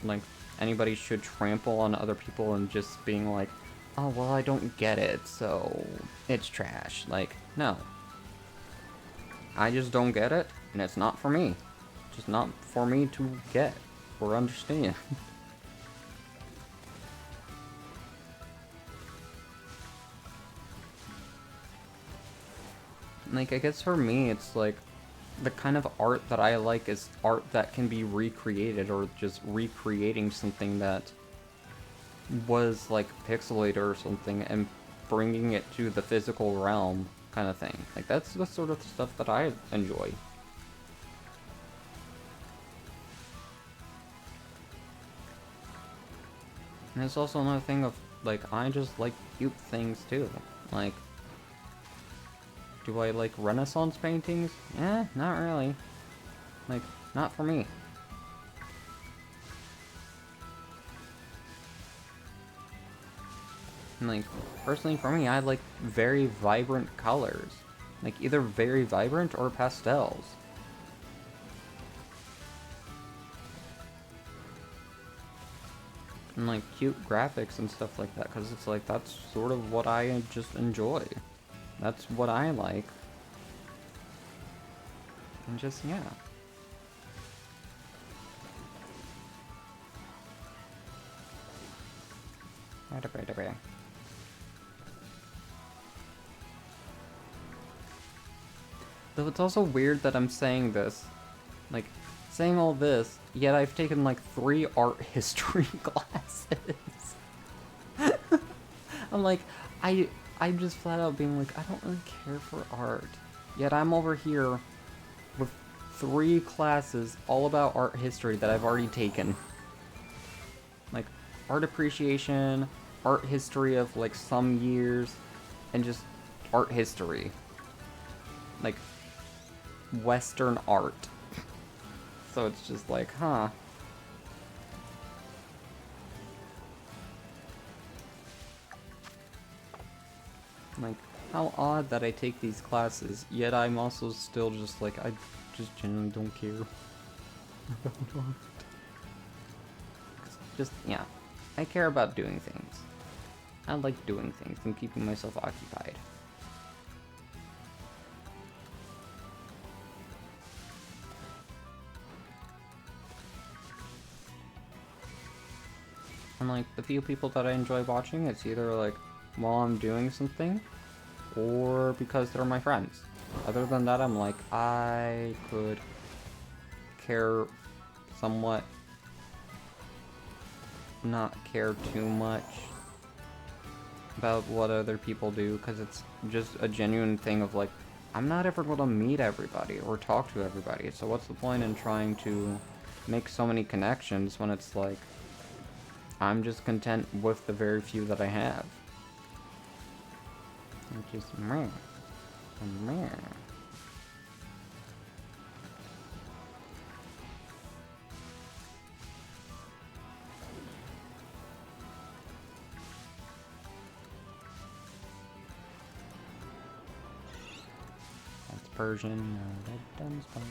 like, anybody should trample on other people and just being like, oh, well, I don't get it, so it's trash. Like, no. I just don't get it, and it's not for me. Just not for me to get or understand. Like, I guess for me, it's like, the kind of art that I like is art that can be recreated, or just recreating something that was, like, pixelated or something, and bringing it to the physical realm, kind of thing. Like, that's the sort of stuff that I enjoy. And it's also another thing of, like, I just like cute things, too. Like, do I like Renaissance paintings? Not really. Like, not for me. And, like, personally for me, I like very vibrant colors. Like, either very vibrant or pastels. And, like, cute graphics and stuff like that, because it's like, that's sort of what I just enjoy. That's what I like. And just, yeah. Though it's also weird that I'm saying this. Like, saying all this, yet I've taken like 3 art history classes. I'm like, I'm just flat out being like, I don't really care for art. Yet I'm over here with 3 classes all about art history that I've already taken. Like, art appreciation, art history of like some years, and just art history. Like, Western art. So it's just like, huh. Like, how odd that I take these classes, yet I'm also still just like, I just genuinely don't care. Just, yeah. I care about doing things. I like doing things and keeping myself occupied. And like, the few people that I enjoy watching, it's either like while I'm doing something, or because they're my friends. Other than that, I'm like, I could care somewhat, not care too much about what other people do, because it's just a genuine thing of like, I'm not ever going to meet everybody or talk to everybody, so what's the point in trying to make so many connections when it's like, I'm just content with the very few that I have. Which is meh. Meh. That's Persian. That done spurs.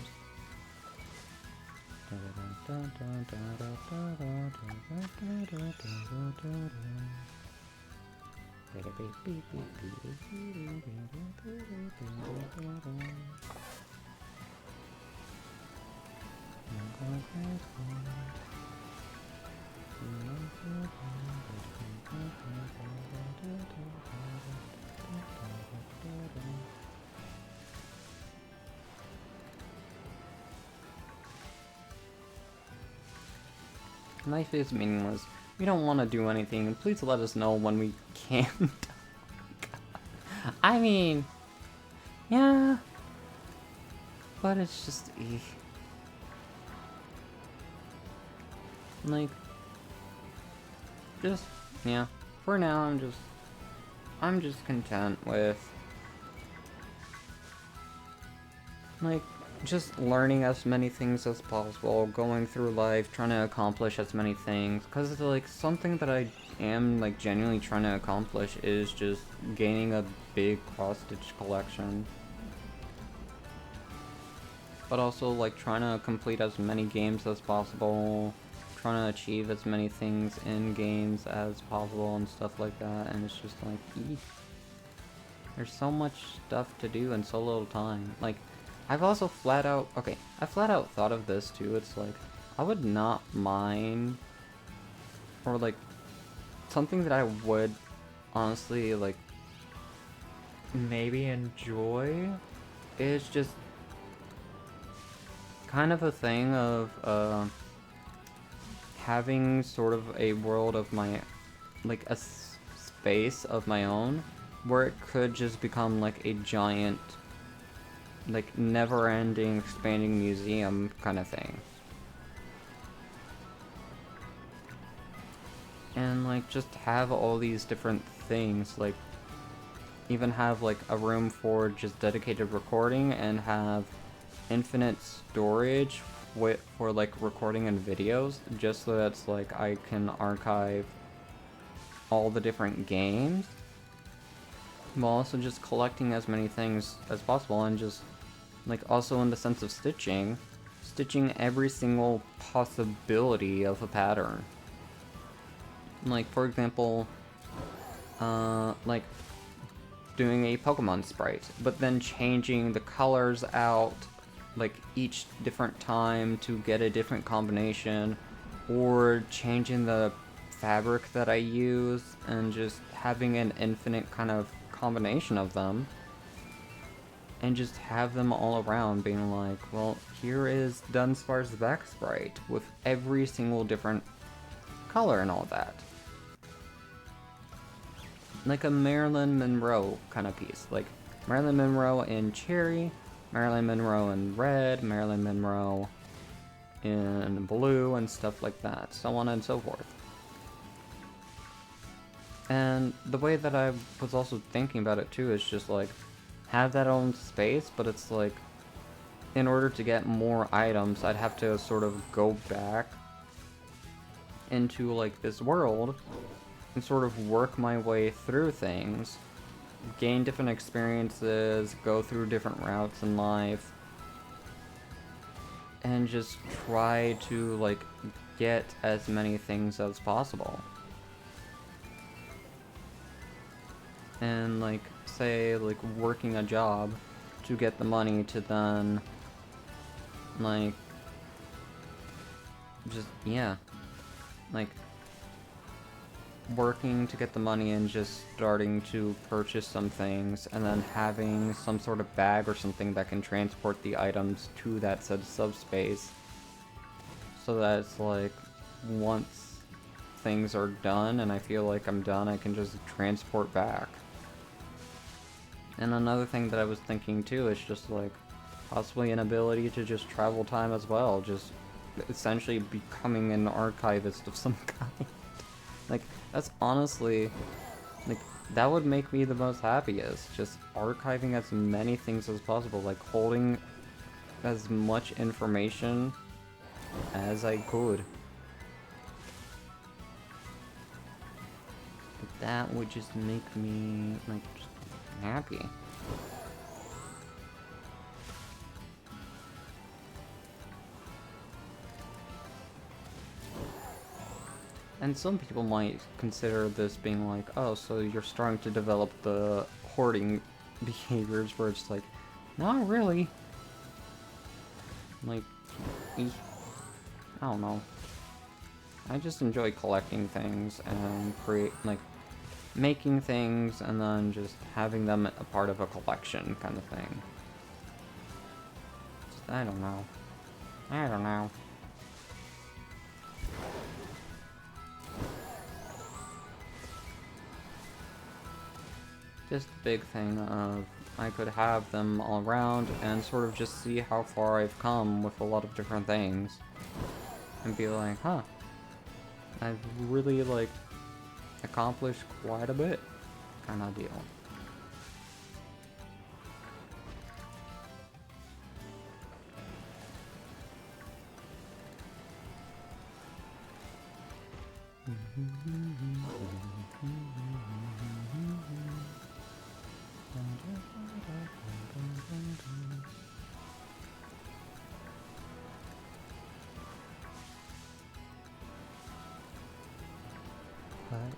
Life is meaningless. We don't want to do anything. Please let us know when we can't. I mean, yeah, but it's just like, just yeah. For now, I'm just content with like just learning as many things as possible, going through life, trying to accomplish as many things, because it's like something that I am like genuinely trying to accomplish is just gaining a big cross-stitch collection, but also like trying to complete as many games as possible, trying to achieve as many things in games as possible and stuff like that, and it's just like, there's so much stuff to do in so little time. Like, I've also flat out thought of this too. It's like, I would not mind, or like, something that I would honestly like maybe enjoy is just kind of a thing of having sort of a world of my, like a space of my own, where it could just become like a giant, like never-ending expanding museum kind of thing. And like just have all these different things, like even have like a room for just dedicated recording and have infinite storage for like recording and videos, just so that's like I can archive all the different games, while also just collecting as many things as possible, and just like also in the sense of stitching every single possibility of a pattern. Like, for example, like doing a Pokemon sprite, but then changing the colors out, like each different time to get a different combination, or changing the fabric that I use and just having an infinite kind of combination of them, and just have them all around being like, well, here is Dunsparce's back sprite with every single different color and all that. Like a Marilyn Monroe kind of piece. Like Marilyn Monroe in cherry, Marilyn Monroe in red, Marilyn Monroe in blue, and stuff like that. So on and so forth. And the way that I was also thinking about it too is just like, have that own space, but it's like, in order to get more items, I'd have to sort of go back into like this world and sort of work my way through things, gain different experiences, go through different routes in life, and just try to like get as many things as possible. And like, say, like working a job to get the money to then like just, yeah, like working to get the money and just starting to purchase some things, and then having some sort of bag or something that can transport the items to that said subspace, so that it's like, once things are done and I feel like I'm done, I can just transport back. And another thing that I was thinking too is just like, possibly an ability to just travel time as well, just essentially becoming an archivist of some kind. Like, that's honestly, like, that would make me the most happiest, just archiving as many things as possible, like holding as much information as I could. That would just make me, like, just happy. And some people might consider this being like, oh, so you're starting to develop the hoarding behaviors, where it's like, not really. Like, I don't know. I just enjoy collecting things and making things and then just having them a part of a collection kind of thing. Just, I don't know. I don't know. Just a big thing of, I could have them all around and sort of just see how far I've come with a lot of different things. And be like, huh, I've really, like, accomplished quite a bit, kind of deal.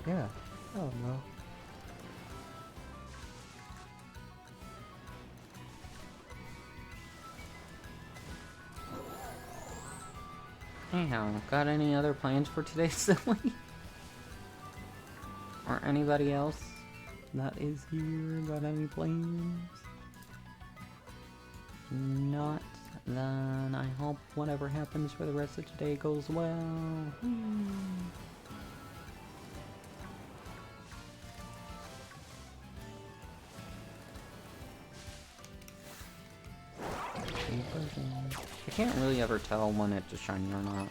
Yeah, I don't know. Anyhow, got any other plans for today, Silly? Or anybody else that is here got any plans? Not, then I hope whatever happens for the rest of today goes well. I can't really ever tell when it's shiny or not.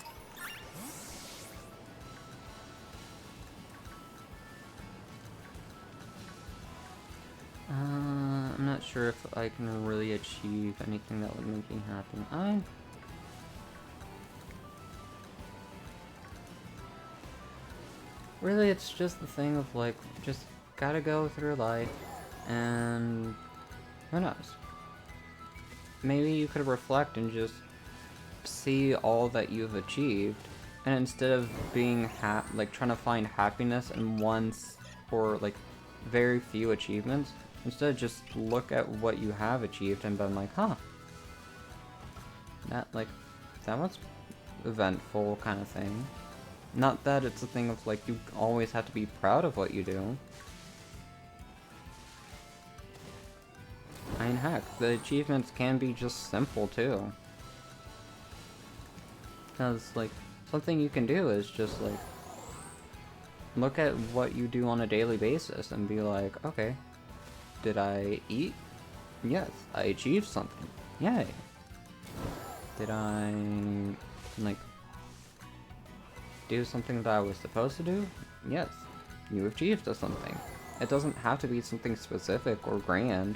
I'm not sure if I can really achieve anything that would make me happy. Really, it's just the thing of, like, just gotta go through life, and who knows? Maybe you could reflect and just see all that you've achieved, and instead of being like trying to find happiness in or like very few achievements, instead just look at what you have achieved and been like, huh, That was eventful kind of thing. Not that it's a thing of, like, you always have to be proud of what you do. I mean, heck, the achievements can be just simple, too. Because, like, something you can do is just, like, look at what you do on a daily basis and be like, okay, did I eat? Yes, I achieved something. Yay. Did I, like, do something that I was supposed to do? Yes, you achieved something. It doesn't have to be something specific or grand.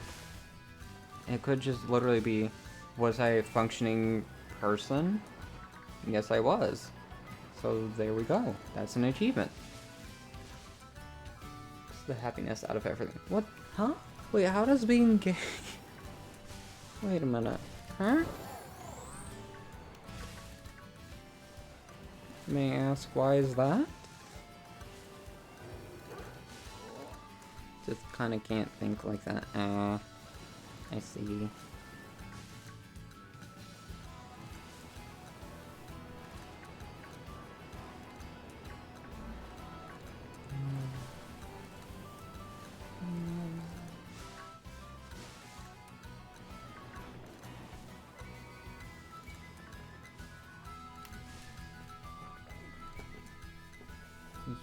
It could just literally be, was I a functioning person? Yes, I was. So there we go. That's an achievement. It's the happiness out of everything. What? Huh? Wait, how does being gay... Wait a minute. Huh? May I ask why is that? Just kinda can't think like that. I see.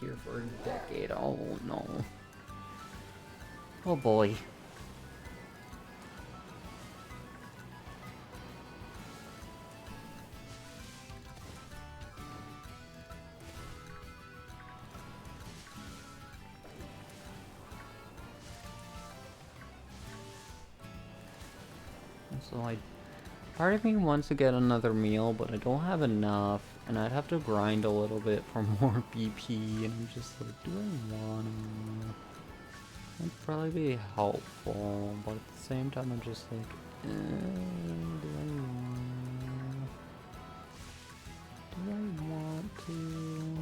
Here for a decade. Oh no. Oh boy. So part of me wants to get another meal, but I don't have enough, and I'd have to grind a little bit for more BP, and I'm just like, do I wanna? That'd probably be helpful, but at the same time, I'm just like, do I want to?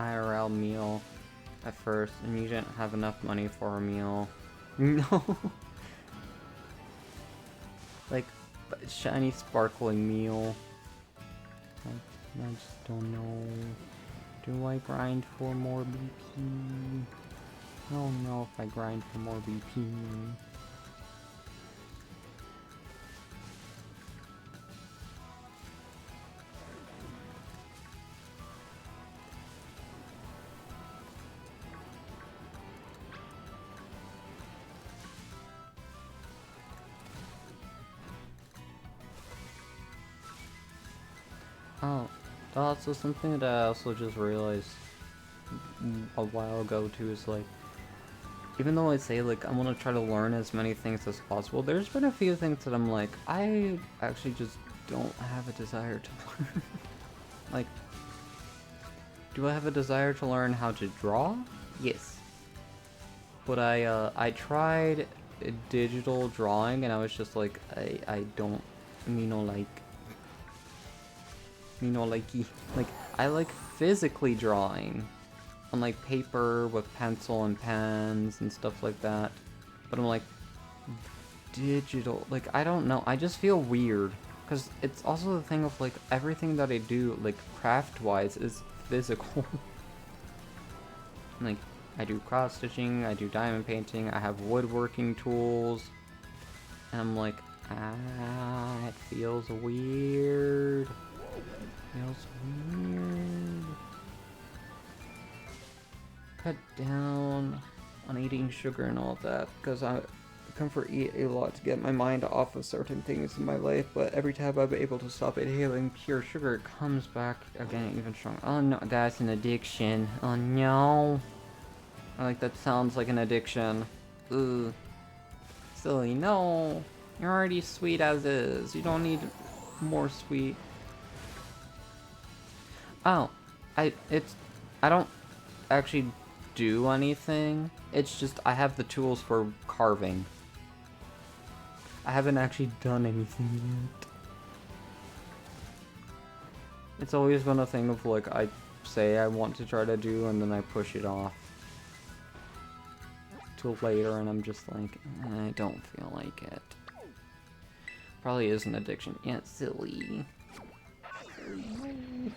IRL meal at first, and you didn't have enough money for a meal. No. Like, shiny sparkling meal. I just don't know. Do I grind for more BP? I don't know if I grind for more BP. Oh, also something that I also just realized a while ago too is like, even though I say like I want to try to learn as many things as possible, there's been a few things that I'm like, I actually just don't have a desire to learn. Like, do I have a desire to learn how to draw? Yes. But I tried digital drawing and I was just like, I don't, like, I like physically drawing on like paper with pencil and pens and stuff like that, but I'm like, digital, like, I don't know, I just feel weird, because it's also the thing of like, everything that I do, like, craft-wise, is physical. Like, I do cross-stitching, I do diamond painting, I have woodworking tools, and I'm like, it feels weird. Feels weird. Cut down on eating sugar and all that, because I comfort eat a lot to get my mind off of certain things in my life, but every time I'm able to stop inhaling pure sugar, it comes back again even stronger. Oh no, that's an addiction. Oh no. Like, that sounds like an addiction. Ugh. Silly, no. You're already sweet as is. You don't need more sweet. Oh, I don't actually do anything It's just I have the tools for carving. I haven't actually done anything yet. It's always been a thing of like I say I want to try to do and then I push it off till later and I'm just like, I don't feel like it. Probably is an addiction. Yeah, it's silly. Silly.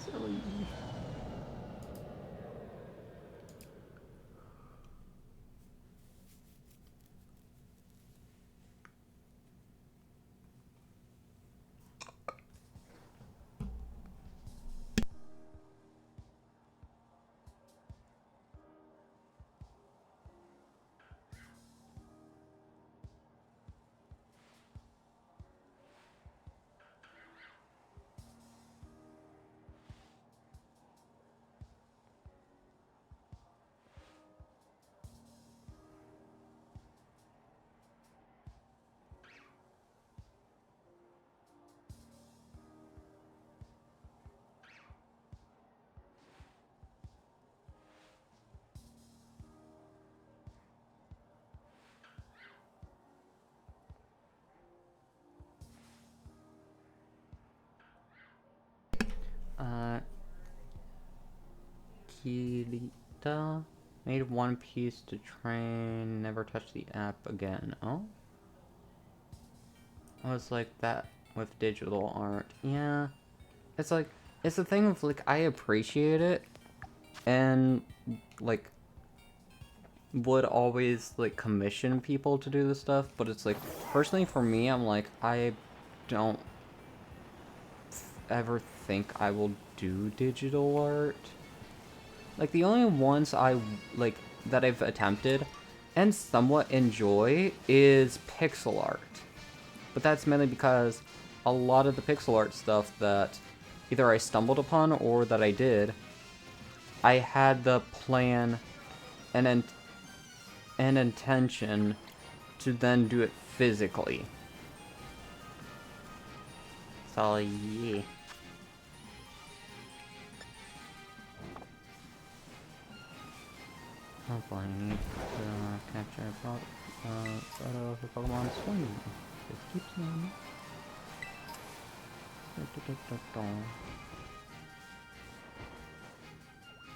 Silly. Kirita made One Piece to train, never touch the app again. Oh? I was like that with digital art. Yeah. It's like, it's a thing of like, I appreciate it and like would always like commission people to do this stuff, but it's like, personally for me, I'm like, I don't ever think I will do digital art. Like, the only ones I, like, that I've attempted and somewhat enjoy is pixel art. But that's mainly because a lot of the pixel art stuff that either I stumbled upon or that I did, I had the plan and an intention to then do it physically. So, yeah. Hopefully I need to capture a photo of the Pokemon swinging. Just keep swinging.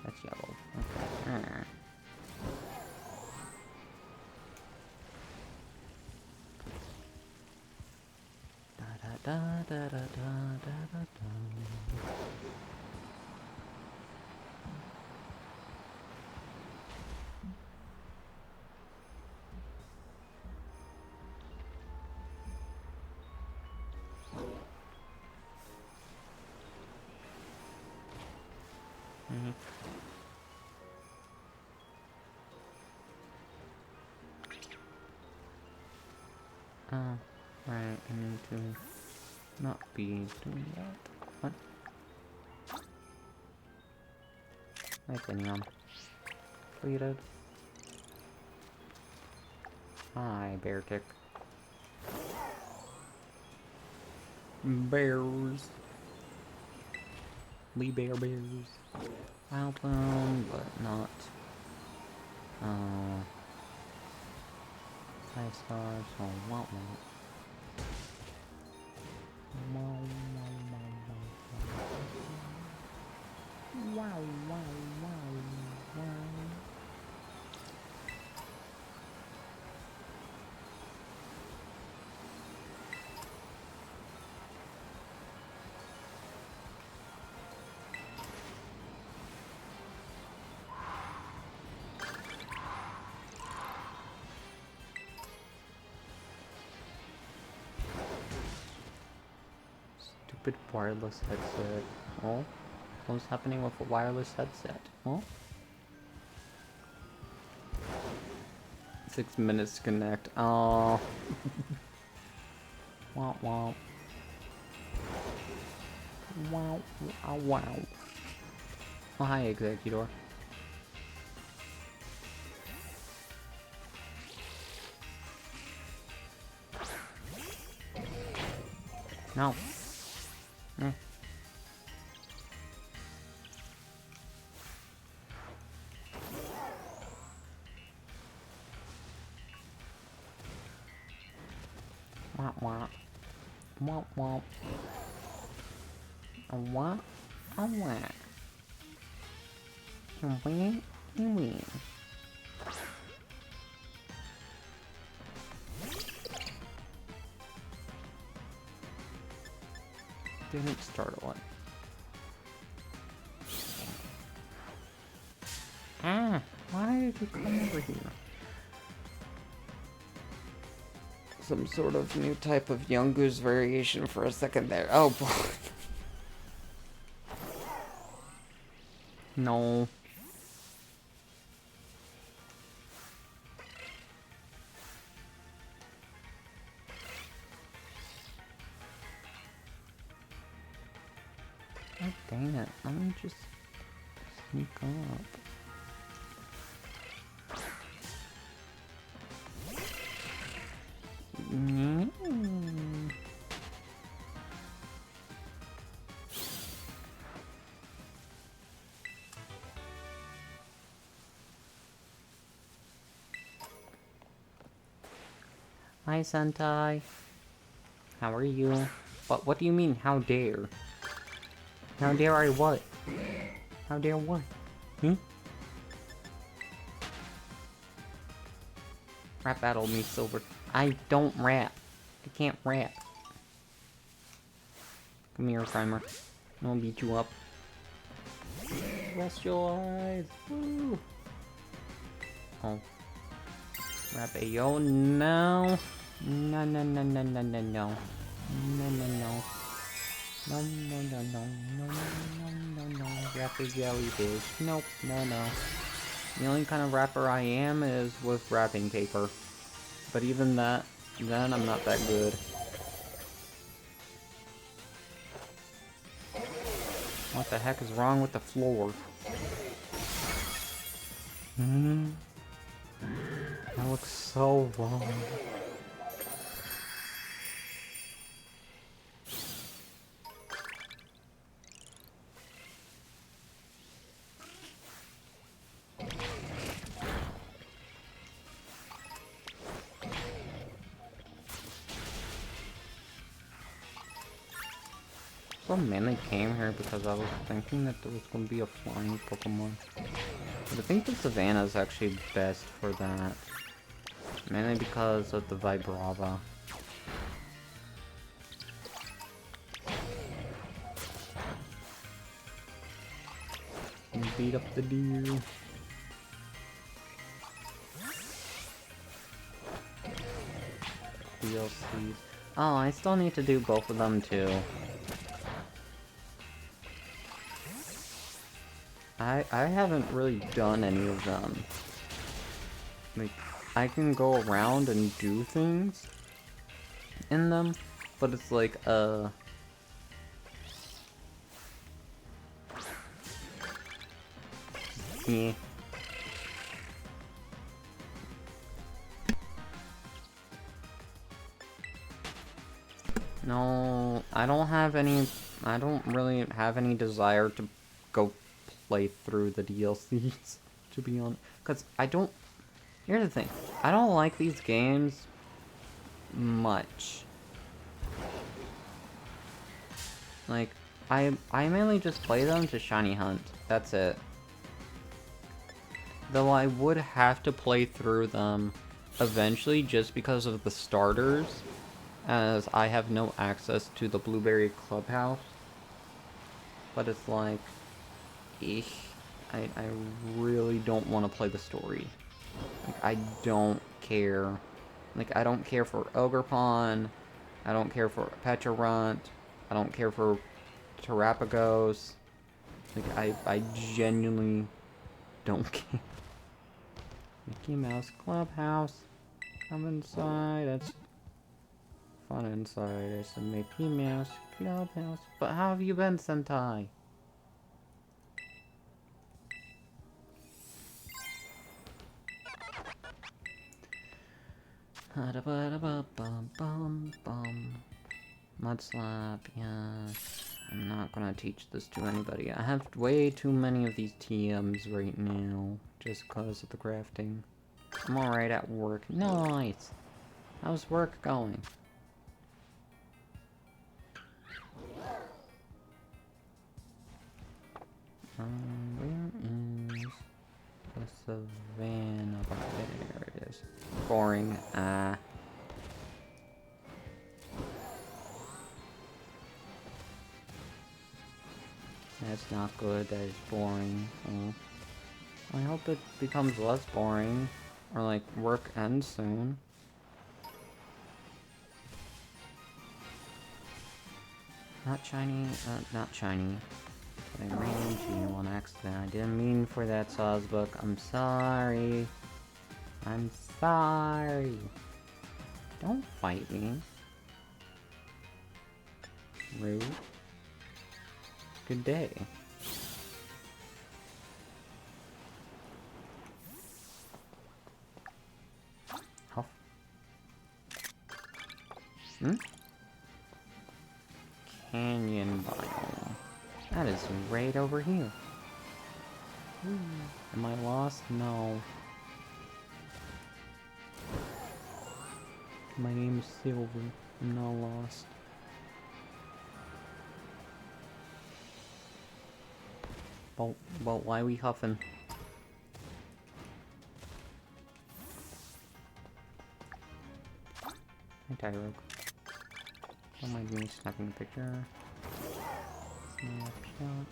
That's yellow. Okay. Da da da da da da da da. Oh, right, I need to not be doing that. What? Hi, Pinion. Completed. Hi, Beartic. Bears. Lee Bear Bears. Wild but not. 5 stars, so wow. Stupid wireless headset. Oh? What's happening with a wireless headset? Oh? 6 minutes to connect. Oh. Wow, wow. Wow, wow, wow. Oh, hi, Executor. No. Wah wah. Wah wah. A wah. A wah. A wing. A wing. Didn't start one. Ah, why did you come over here? Some sort of new type of Young Goose variation for a second there. Oh boy. No. Oh, dang it. Let me just sneak up. Hi, Sentai. How are you? What do you mean, how dare? How dare I what? How dare what? Hmm? Rap battle me, Silver. I don't rap. I can't rap. Come here, Primer. I'll beat you up. Rest your eyes. Woo! Oh. Rap Ayo, no. No, no, no, no, no, no, no. No, no, no. No, no, no, no, no, no, no, no. Rap a jellyfish. Nope, no, no. The only kind of rapper I am is with wrapping paper. But even that, then I'm not that good. What the heck is wrong with the floor? That looks so wrong. So mainly came here because I was thinking that there was going to be a flying Pokemon. But I think the Savannah is actually best for that. Mainly because of the Vibrava. And beat up the deer. DLCs. Oh, I still need to do both of them too. I haven't really done any of them. Like, I can go around and do things in them, but it's like, yeah. No, I don't really have any desire to go play through the DLCs, to be honest. Because here's the thing, I don't like these games much. Like, I mainly just play them to shiny hunt, that's it. Though I would have to play through them eventually just because of the starters, as I have no access to the Blueberry Clubhouse. But it's like, I really don't want to play the story. Like, I don't care. Like, I don't care for Ogerpon. I don't care for Pecharunt. I don't care for Terrapagos. Like, I genuinely don't care. Mickey Mouse Clubhouse. Come inside. It's fun inside. It's a Mickey Mouse Clubhouse. But how have you been, Sentai? Mudslap, yes. I'm not gonna teach this to anybody. I have way too many of these TMs right now, just cause of the crafting. I'm alright at work. Nice! How's work going? Where is the savannah? There it is. Boring. That's not good. That is boring. Oh. I hope it becomes less boring. Or like work ends soon. Not shiny. Not shiny. I ran into you on accident. I didn't mean for that, Sawsbuck. I'm sorry. I'm sorry. Don't fight me. Rude. Good day. Huff. Canyon biome. That is right over here. Am I lost? No. My name is Silver. I'm not lost. But why we huffing? Hi, Tyrogue. Don't mind me snapping a picture. Snapshot.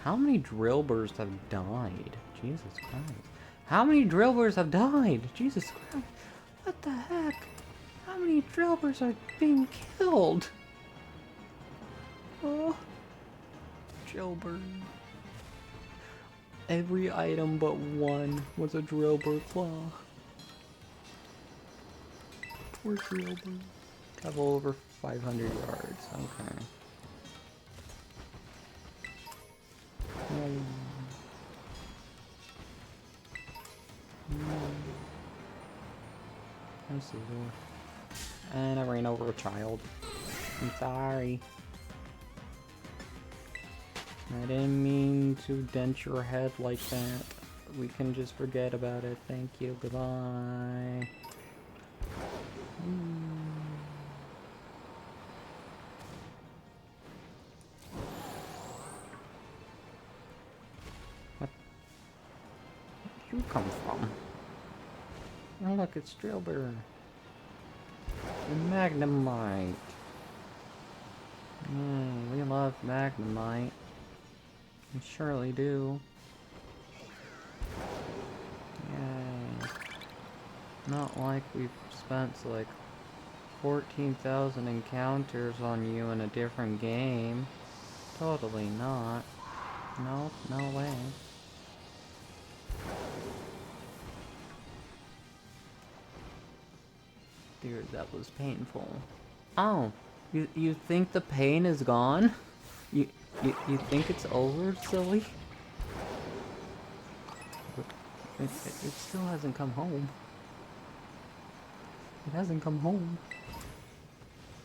How many Drillburs have died? Jesus Christ. How many Drillburs have died? Jesus Christ. What the heck? How many Drillburs are being killed? Oh. Drillbur. Every item but one was a Drillbur claw. Poor Drillbur. Travel over 500 yards. Okay. I see her. And I ran over a child. I'm sorry. I didn't mean to dent your head like that. We can just forget about it. Thank you. Goodbye. What? Where'd you come from? Oh look, it's Drillbur. And Magnemite. We love Magnemite. We surely do. Yay. Not like we've spent like 14,000 encounters on you in a different game. Totally not. Nope, no way. Dude, that was painful. Oh, you think the pain is gone? You think it's over, silly? It still hasn't come home. It hasn't come home.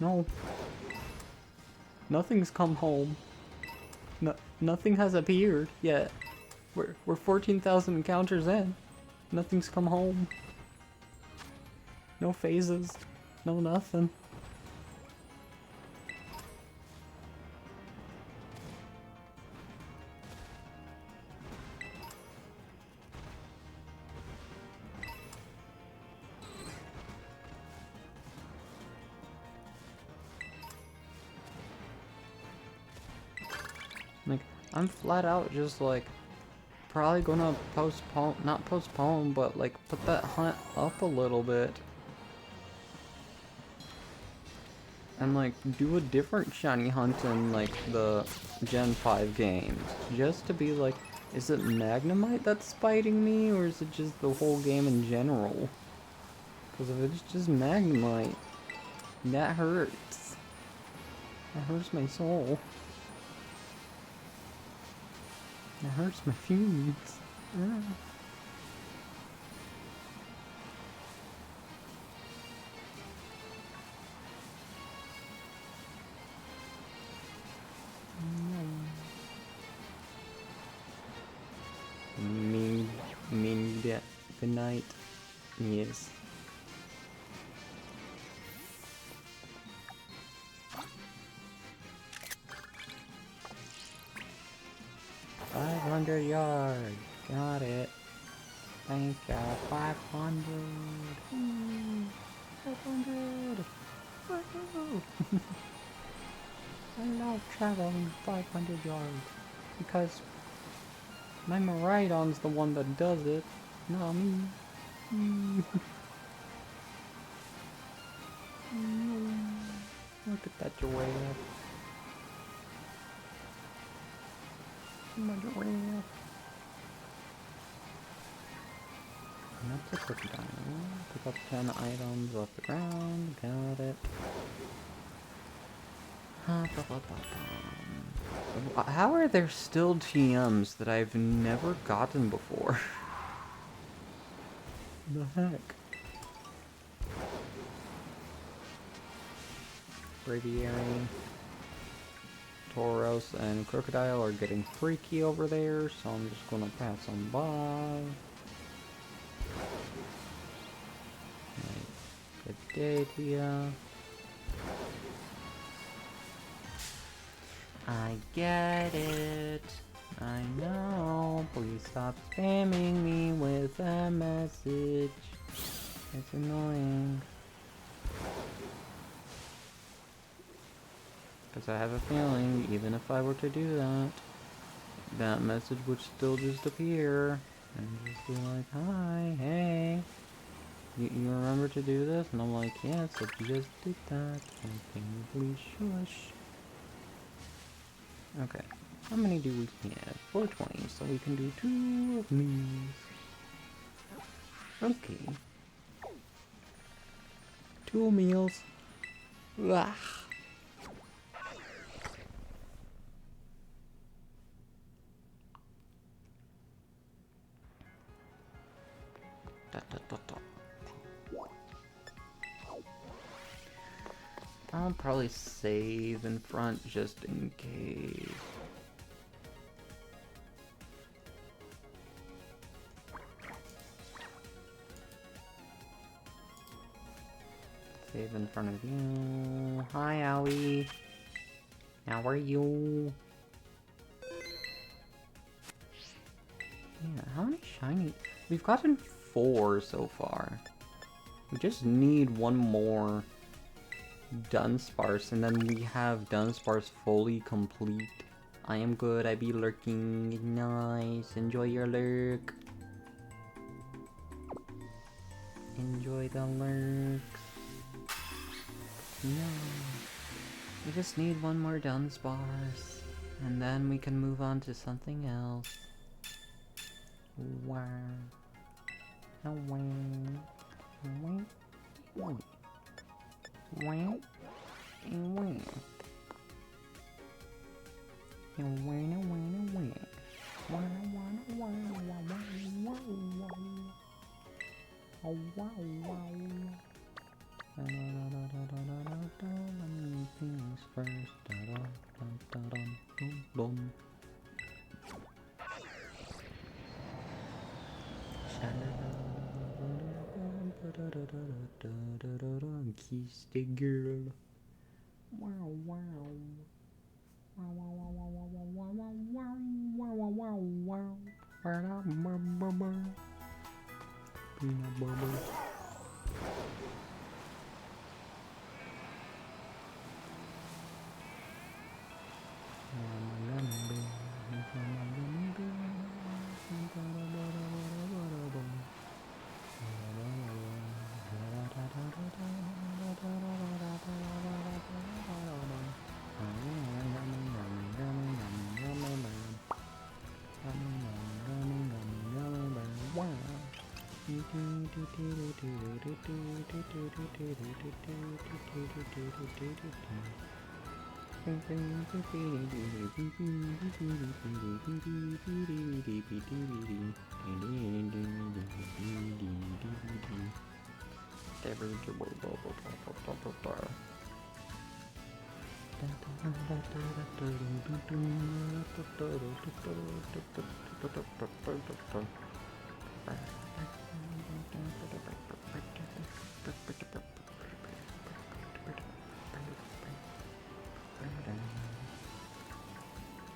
No. Nothing's come home. Nothing has appeared yet. We're 14,000 encounters in. Nothing's come home. No phases. No nothing. Like, I'm flat out just like probably gonna not postpone, but like put that hunt up a little bit. And like do a different shiny hunt in like the Gen 5 games. Just to be like, is it Magnemite that's spiting me, or is it just the whole game in general? Because if it's just Magnemite, that hurts. That hurts my soul. It hurts my feelings. Good night. Yes. 500 yards. Got it. Thank you. 500. Ooh, 500. Woohoo. I love traveling 500 yards because my Miraidon's the one that does it, not me. Look at that giraffe. My giraffe. And that's a crocodile. Pick up 10 items off the ground. Got it. How are there still TMs that I've never gotten before? The heck? Braviary, Tauros, and Crocodile are getting freaky over there, so I'm just gonna pass them by. Good day to ya. I get it. I know. Please stop spamming me with a message. It's annoying. Because I have a feeling, even if I were to do that, that message would still just appear. And just be like, hi, hey. You remember to do this? And I'm like, yes, I just did that. And can you please shush? Okay. How many do we have? 420, so we can do 2 of these. Okay. 2 meals. Ugh. I'll probably save in front just in case. Save in front of you. Hi, Owie. How are you? Yeah, how many shiny? We've gotten 4 so far. We just need one more Dunsparce, and then we have Dunsparce fully complete. I am good, I be lurking. Nice, enjoy your lurk. Enjoy the lurks. No. We just need one more Dunsparce, and then we can move on to something else. Wow. Wow. Wow. Wow. Wow. And wow. And wow. Wow. Oh wow wow. Things first. Kiss the girl. Wow wow. Wow wow wow wow wow wow wow wow wow wow. Peanut butter.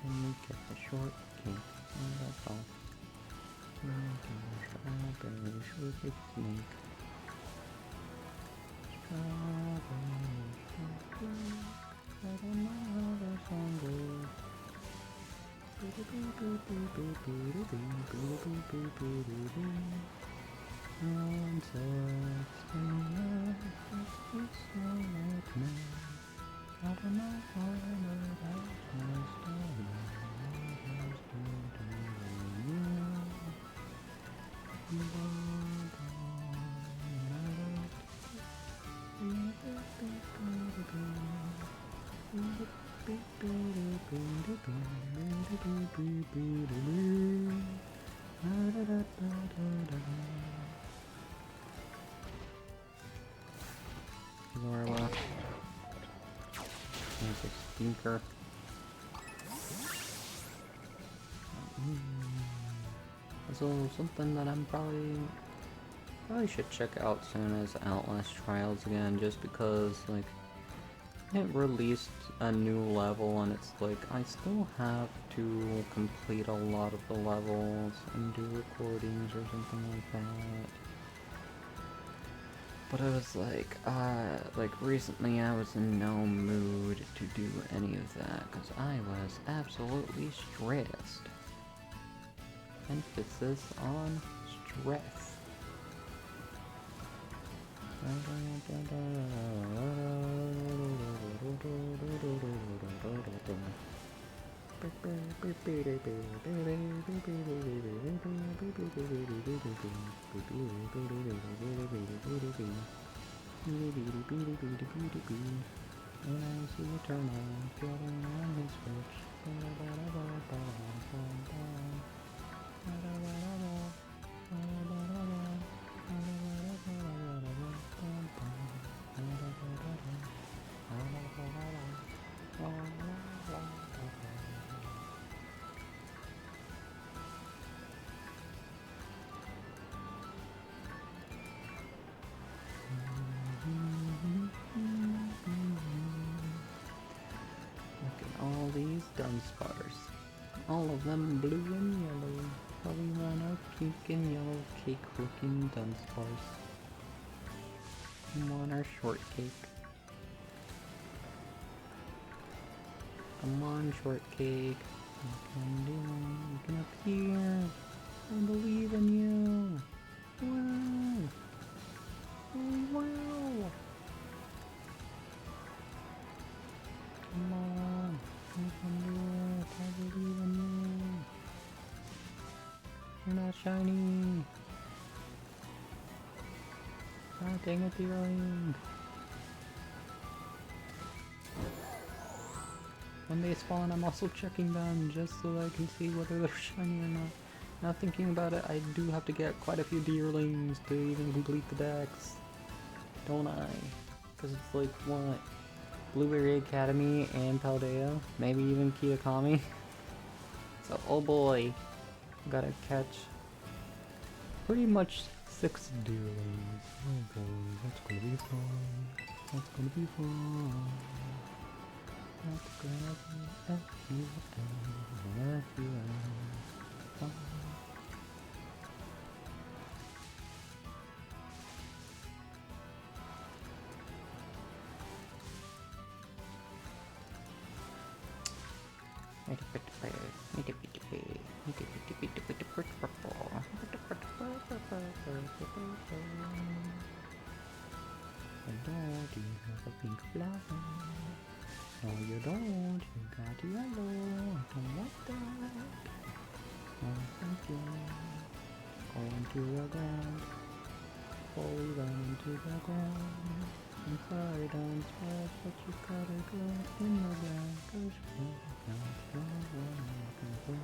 And we get the short king. Strawberry shortcake snake. Strawberry shortcake. I don't know how that song goes. I'm so excited. It's so like me. I don't know how I know that my story. Zorla. There's a stinker. So something that I'm probably should check out soon is Outlast Trials again, just because like it released a new level and it's like I still have to complete a lot of the levels and do recordings or something like that. But I was like recently I was in no mood to do any of that because I was absolutely stressed. Emphasis on stress. When I see Eternal floating on his bridge. Look at all these Dunsparce. All of them blue and yellow. Probably want a pink and yellow cake looking Dunsparce. Come on, our shortcake. Come on, shortcake. You can do it. You can appear. I believe in you. Wow. Oh, wow. Come on. You can do it. I believe in you. You're not shiny. Ah, dang it, Deerling. When they spawn, I'm also checking them just so I can see whether they're shiny or not. Now thinking about it, I do have to get quite a few Deerlings to even complete the decks. Don't I? Because it's like, what? Blueberry Academy and Paldea? Maybe even Kitakami? So, oh boy. Gotta catch pretty much 6 Deerlings. Oh boy, that's gonna be fun. That's gonna be fun. That's gonna be F-U-N, fun. You have a pink flower. No, you don't. You got yellow. I don't like that. Oh, thank you. Go into the ground. Fall down into the ground. I'm sorry, don't sweat, but you gotta go in the ground. 'Cause you're not the one I'm looking for.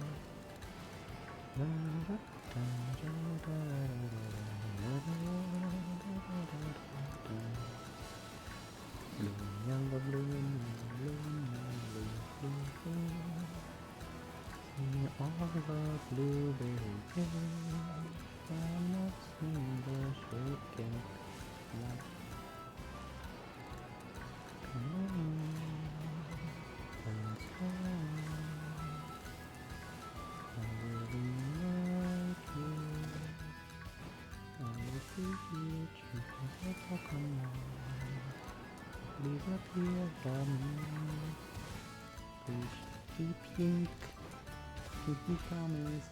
Blue and yellow, blue and yellow, blue and yellow, blue, blue, blue. See all the blueberry cake. I'm not seeing the shortcake. Come on, let's go. I really like you. disappear from me. Please be pink. Keep me promise.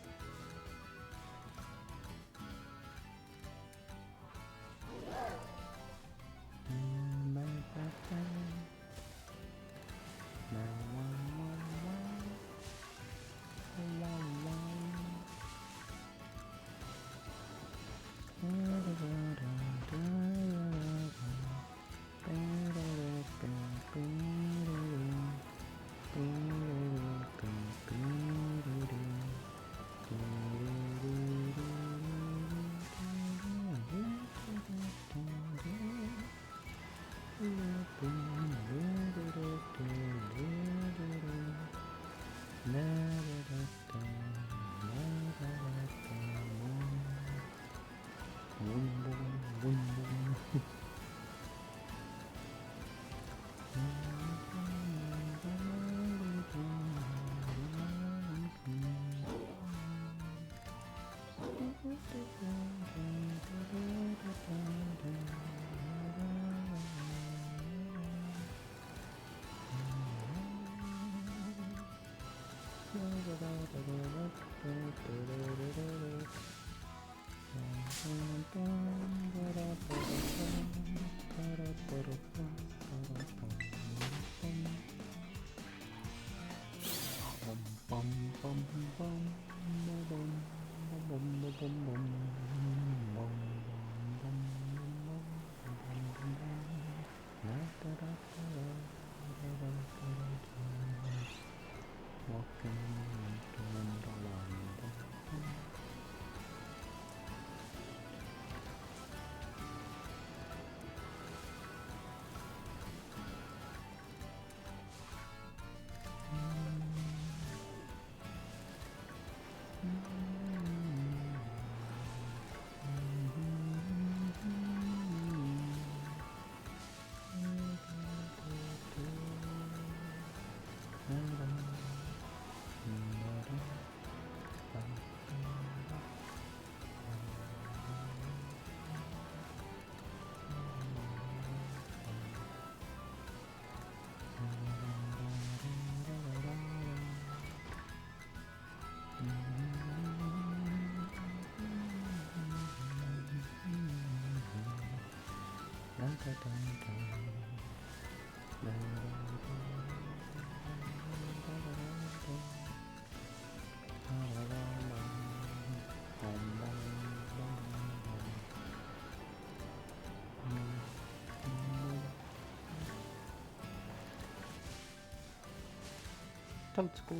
Toadstool,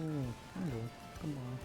hello, come on.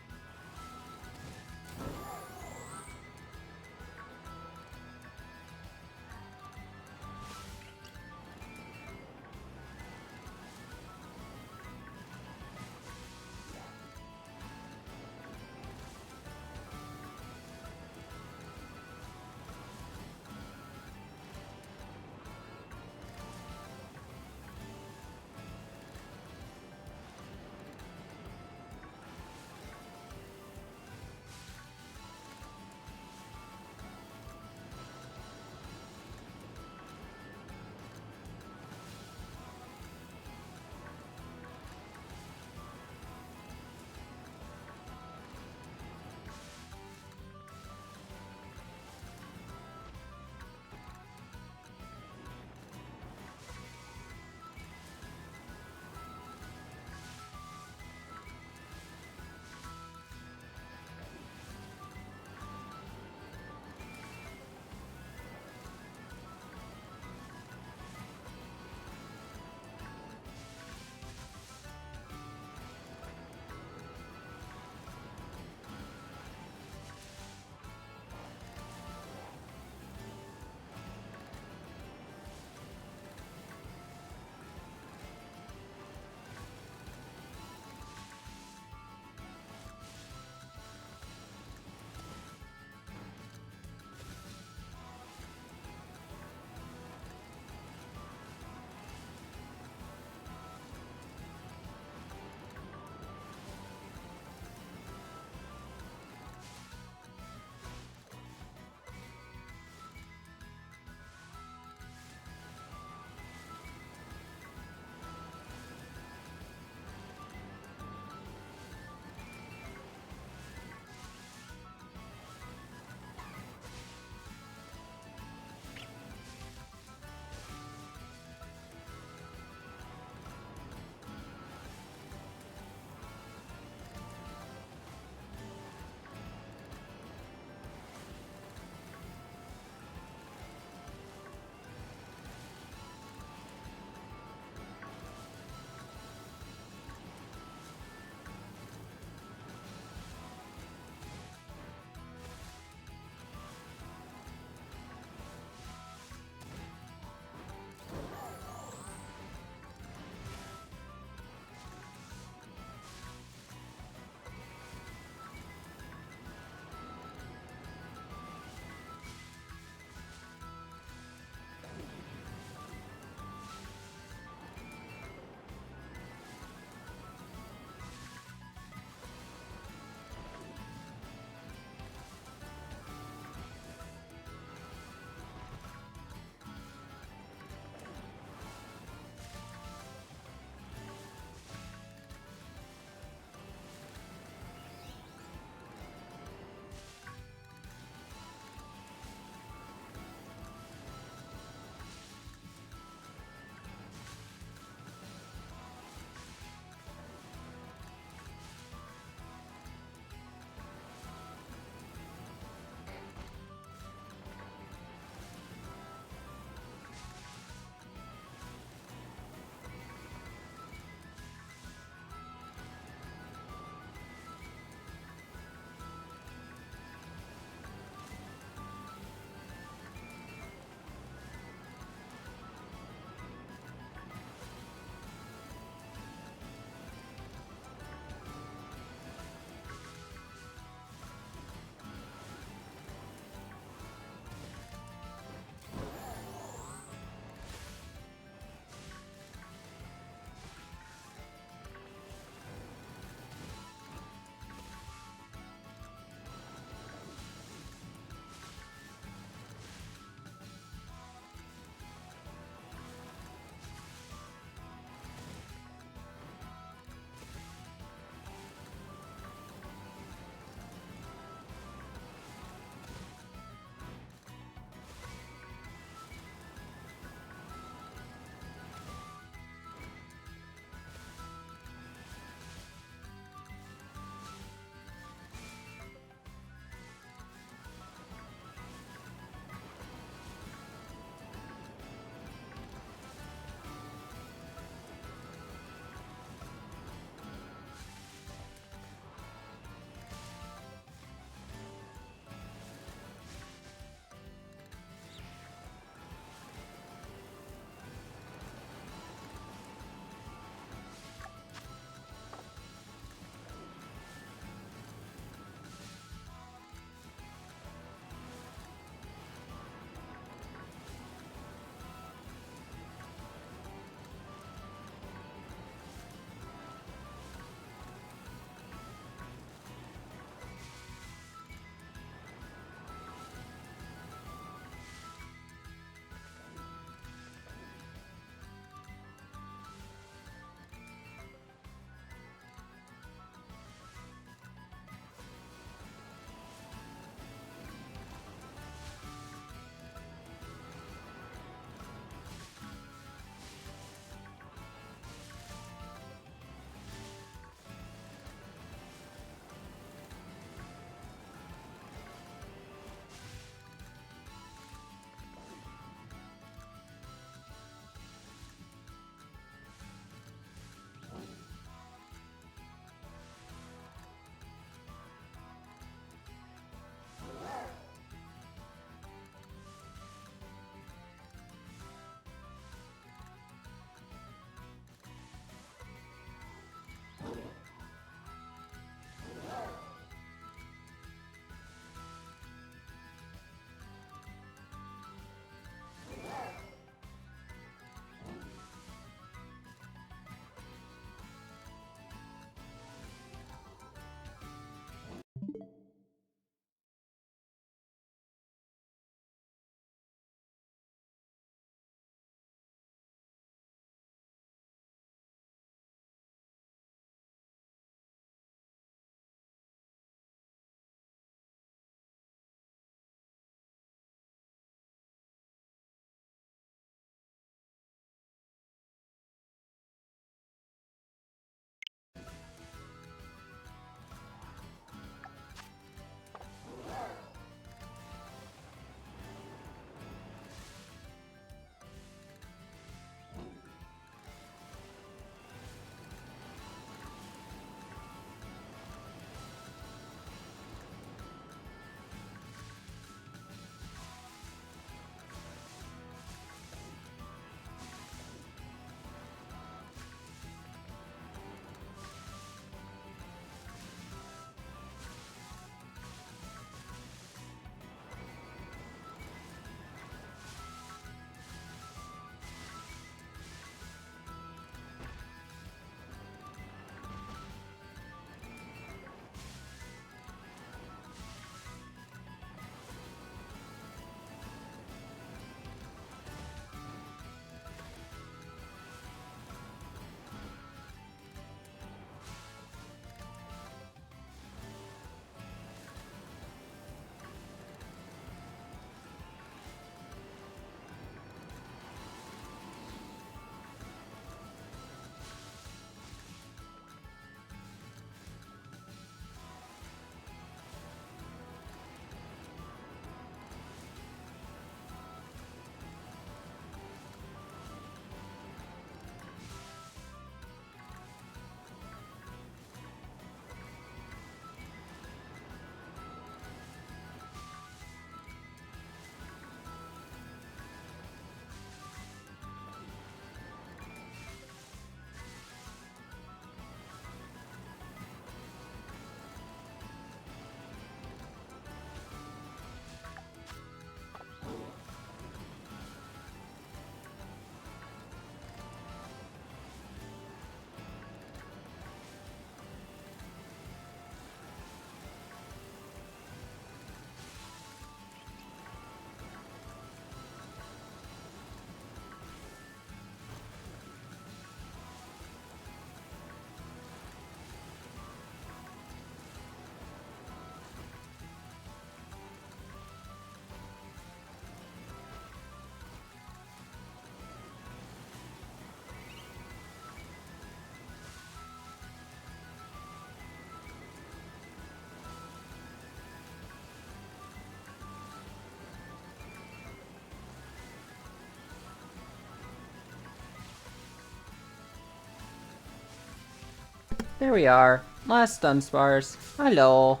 There we are. Last Dunsparce. Hello.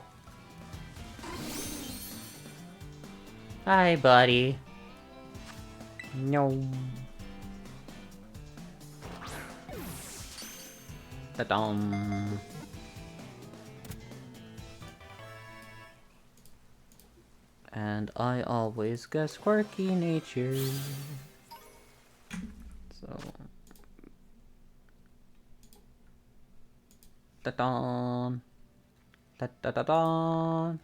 Hi, buddy. No. Ta-dum. And I always guess quirky nature. So. Ta-dum. Ta-da-da-dum.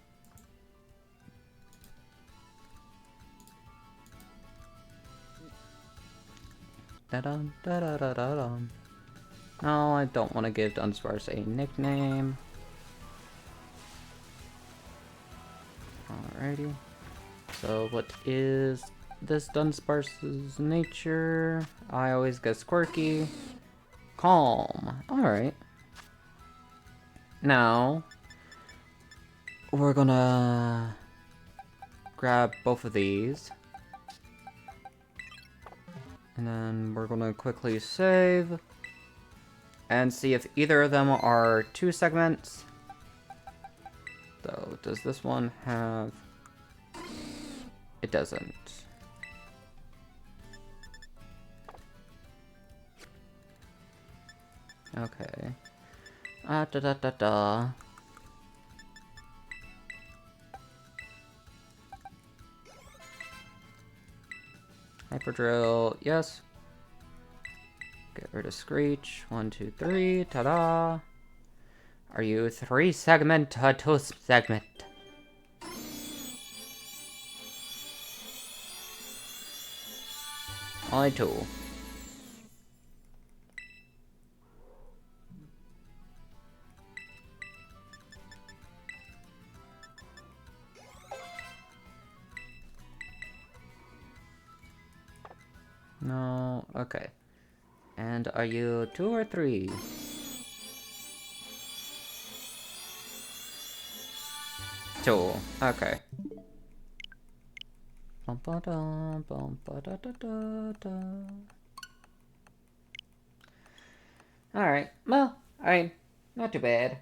Da-dum, da-da-da-da-dum. No, I don't want to give Dunsparce a nickname. Alrighty. So, what is this Dunsparce's nature? I always guess quirky. Calm. Alright. Now, we're gonna grab both of these. And then we're gonna quickly save. And see if either of them are 2 segments. So, does this one have... It doesn't. Okay. Da-da-da-da. Hyper Drill, yes. Get rid of Screech. 1, 2, 3. Ta-da! Are you 3 segment or 2 segment? Only 2. No, okay. And are you 2 or 3? Two. Okay. Bum-ba-dum, bum-ba-da-da-da-da. Alright, well, not too bad.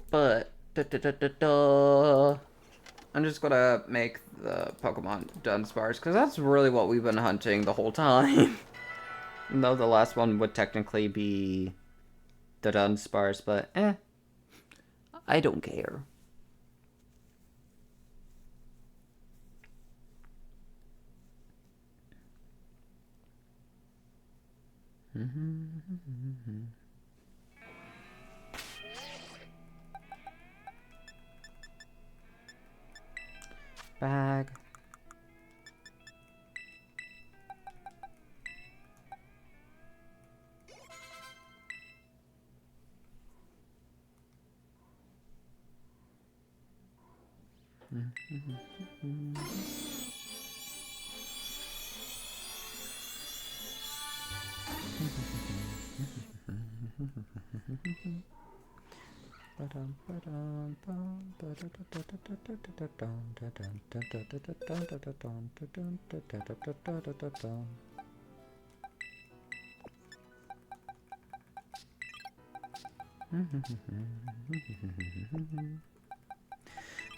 But, I'm just gonna make the Pokemon Dunsparce, because that's really what we've been hunting the whole time. Even though the last one would technically be the Dunsparce, but I don't care. Bag.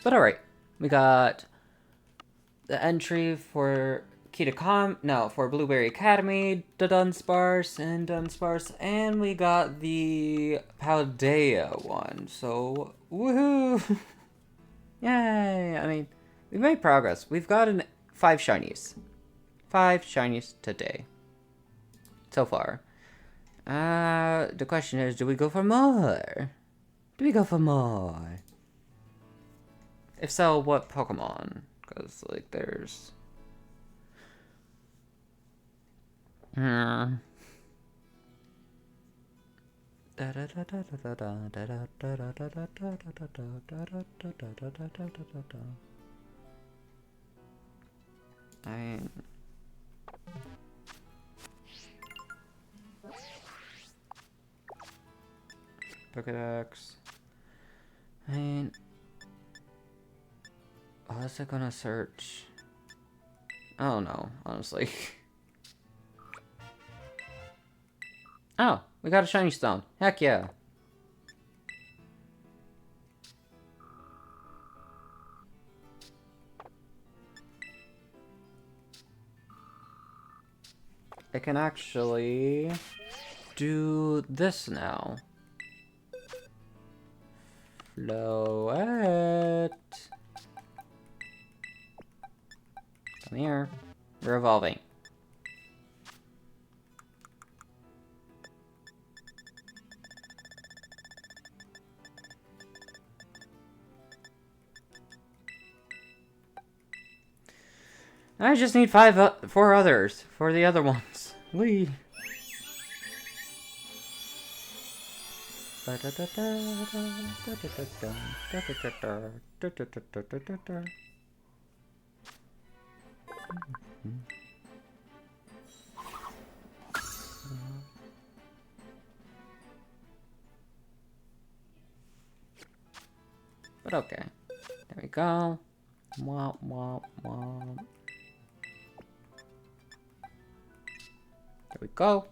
But alright, we got the entry for for Blueberry Academy, the Dunsparce, and we got the Paldea one, so woohoo! Yay! I mean, we made progress. We've gotten 5 shinies. 5 shinies today. So far. The question is, do we go for more? Do we go for more? If so, what Pokemon? Because, like, there's... I mean... Pokedex. I mean... Oh, is it gonna search? Oh no, honestly. Oh, we got a shiny stone. Heck yeah. I can actually do this now. Floette. Come here. We're evolving. I just need four others for the other ones. Wee. But okay. There we go. Womp, womp, womp. There we go.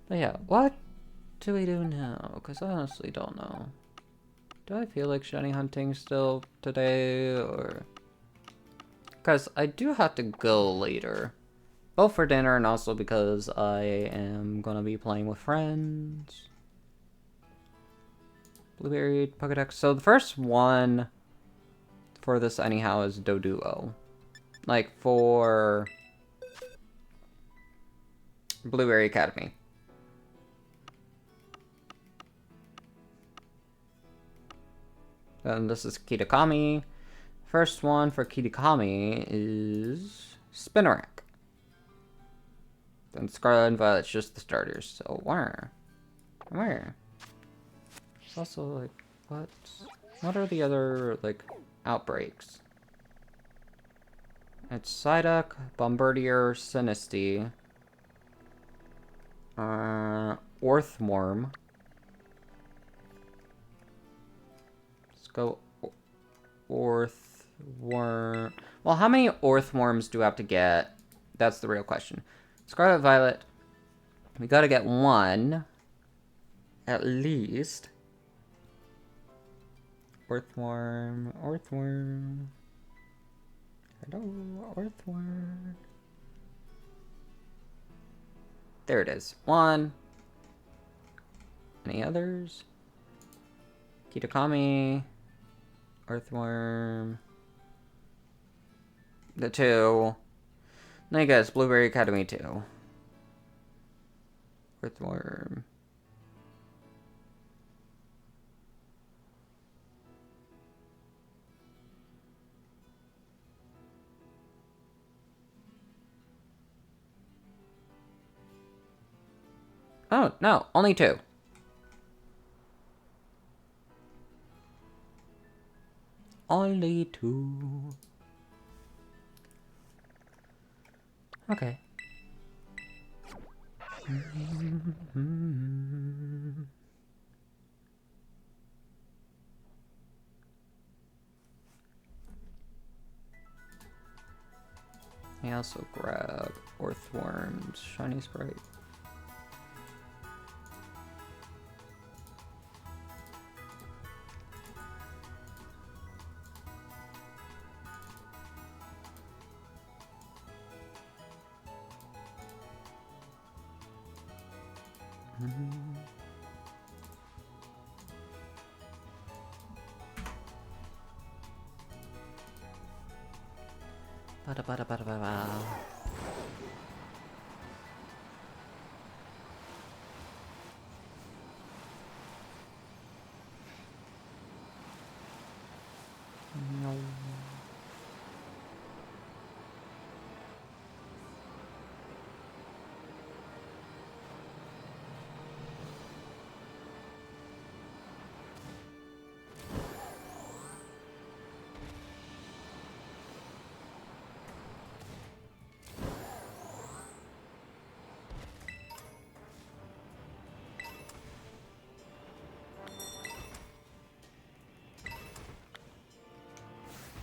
But yeah, what do we do now? Because I honestly don't know. Do I feel like shiny hunting still today, or... Because I do have to go later. Both for dinner and also because I am gonna be playing with friends. Blueberry, Pokedex. So the first one for this anyhow is Doduo. Like for Blueberry Academy. Then this is Kitakami. First one for Kitakami is Spinarak. Then Scarlet and Violet's just the starters. So where? It's also like, what are the other like outbreaks? It's Psyduck, Bombardier, Sinistea, Orthworm. Let's go Orthworm. Well, how many Orthworms do I have to get? That's the real question. Scarlet, Violet. We gotta get one. At least. Orthworm. Hello, Orthworm. There it is. One. Any others? Kitakami. Earthworm. The two. Then I guess Blueberry Academy 2. Earthworm. Oh, no. Only 2. Only 2. Okay. I also grab Orthworm's Shiny Sprite. Ba-da-ba-da-ba-da-ba. No.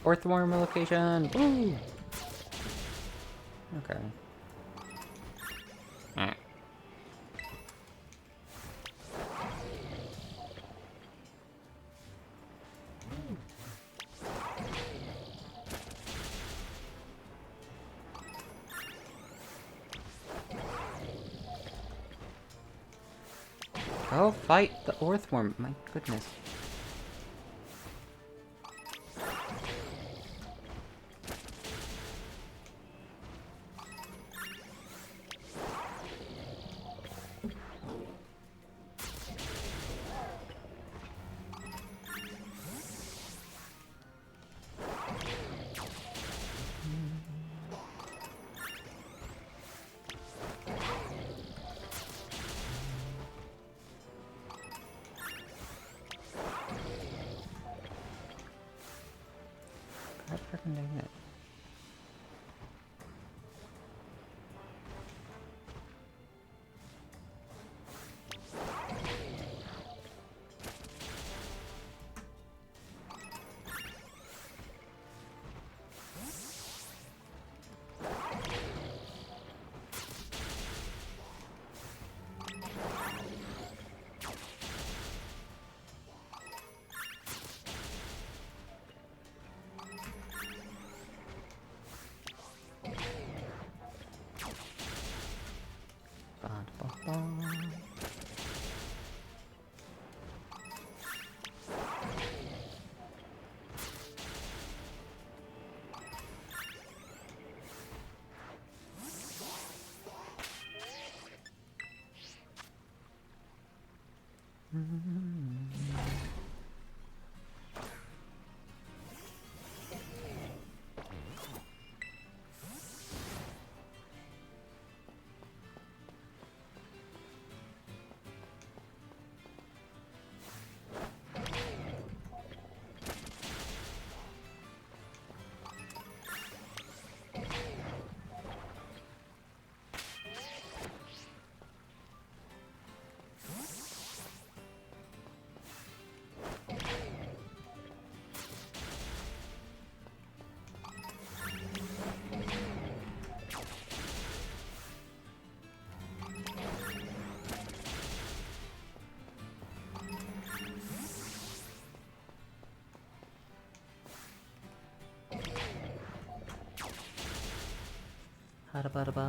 Earthworm location. Woo! Okay. Alright. Go fight the earthworm. My goodness. God freaking dang it. Ba-da-ba-ba. Ba-da-ba-da-ba.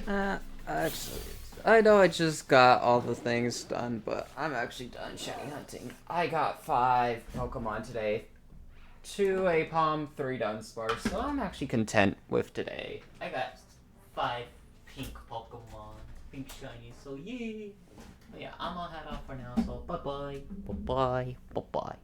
Actually, I know I just got all the things done, but I'm actually done shiny hunting. I got 5 Pokemon today. 2 Apom, 3 Dunsparce, so I'm actually content with today. I got 5 pink Pokemon, pink shiny, so yay! But yeah, I'm gonna head off for now, so bye bye. Bye bye. Bye bye.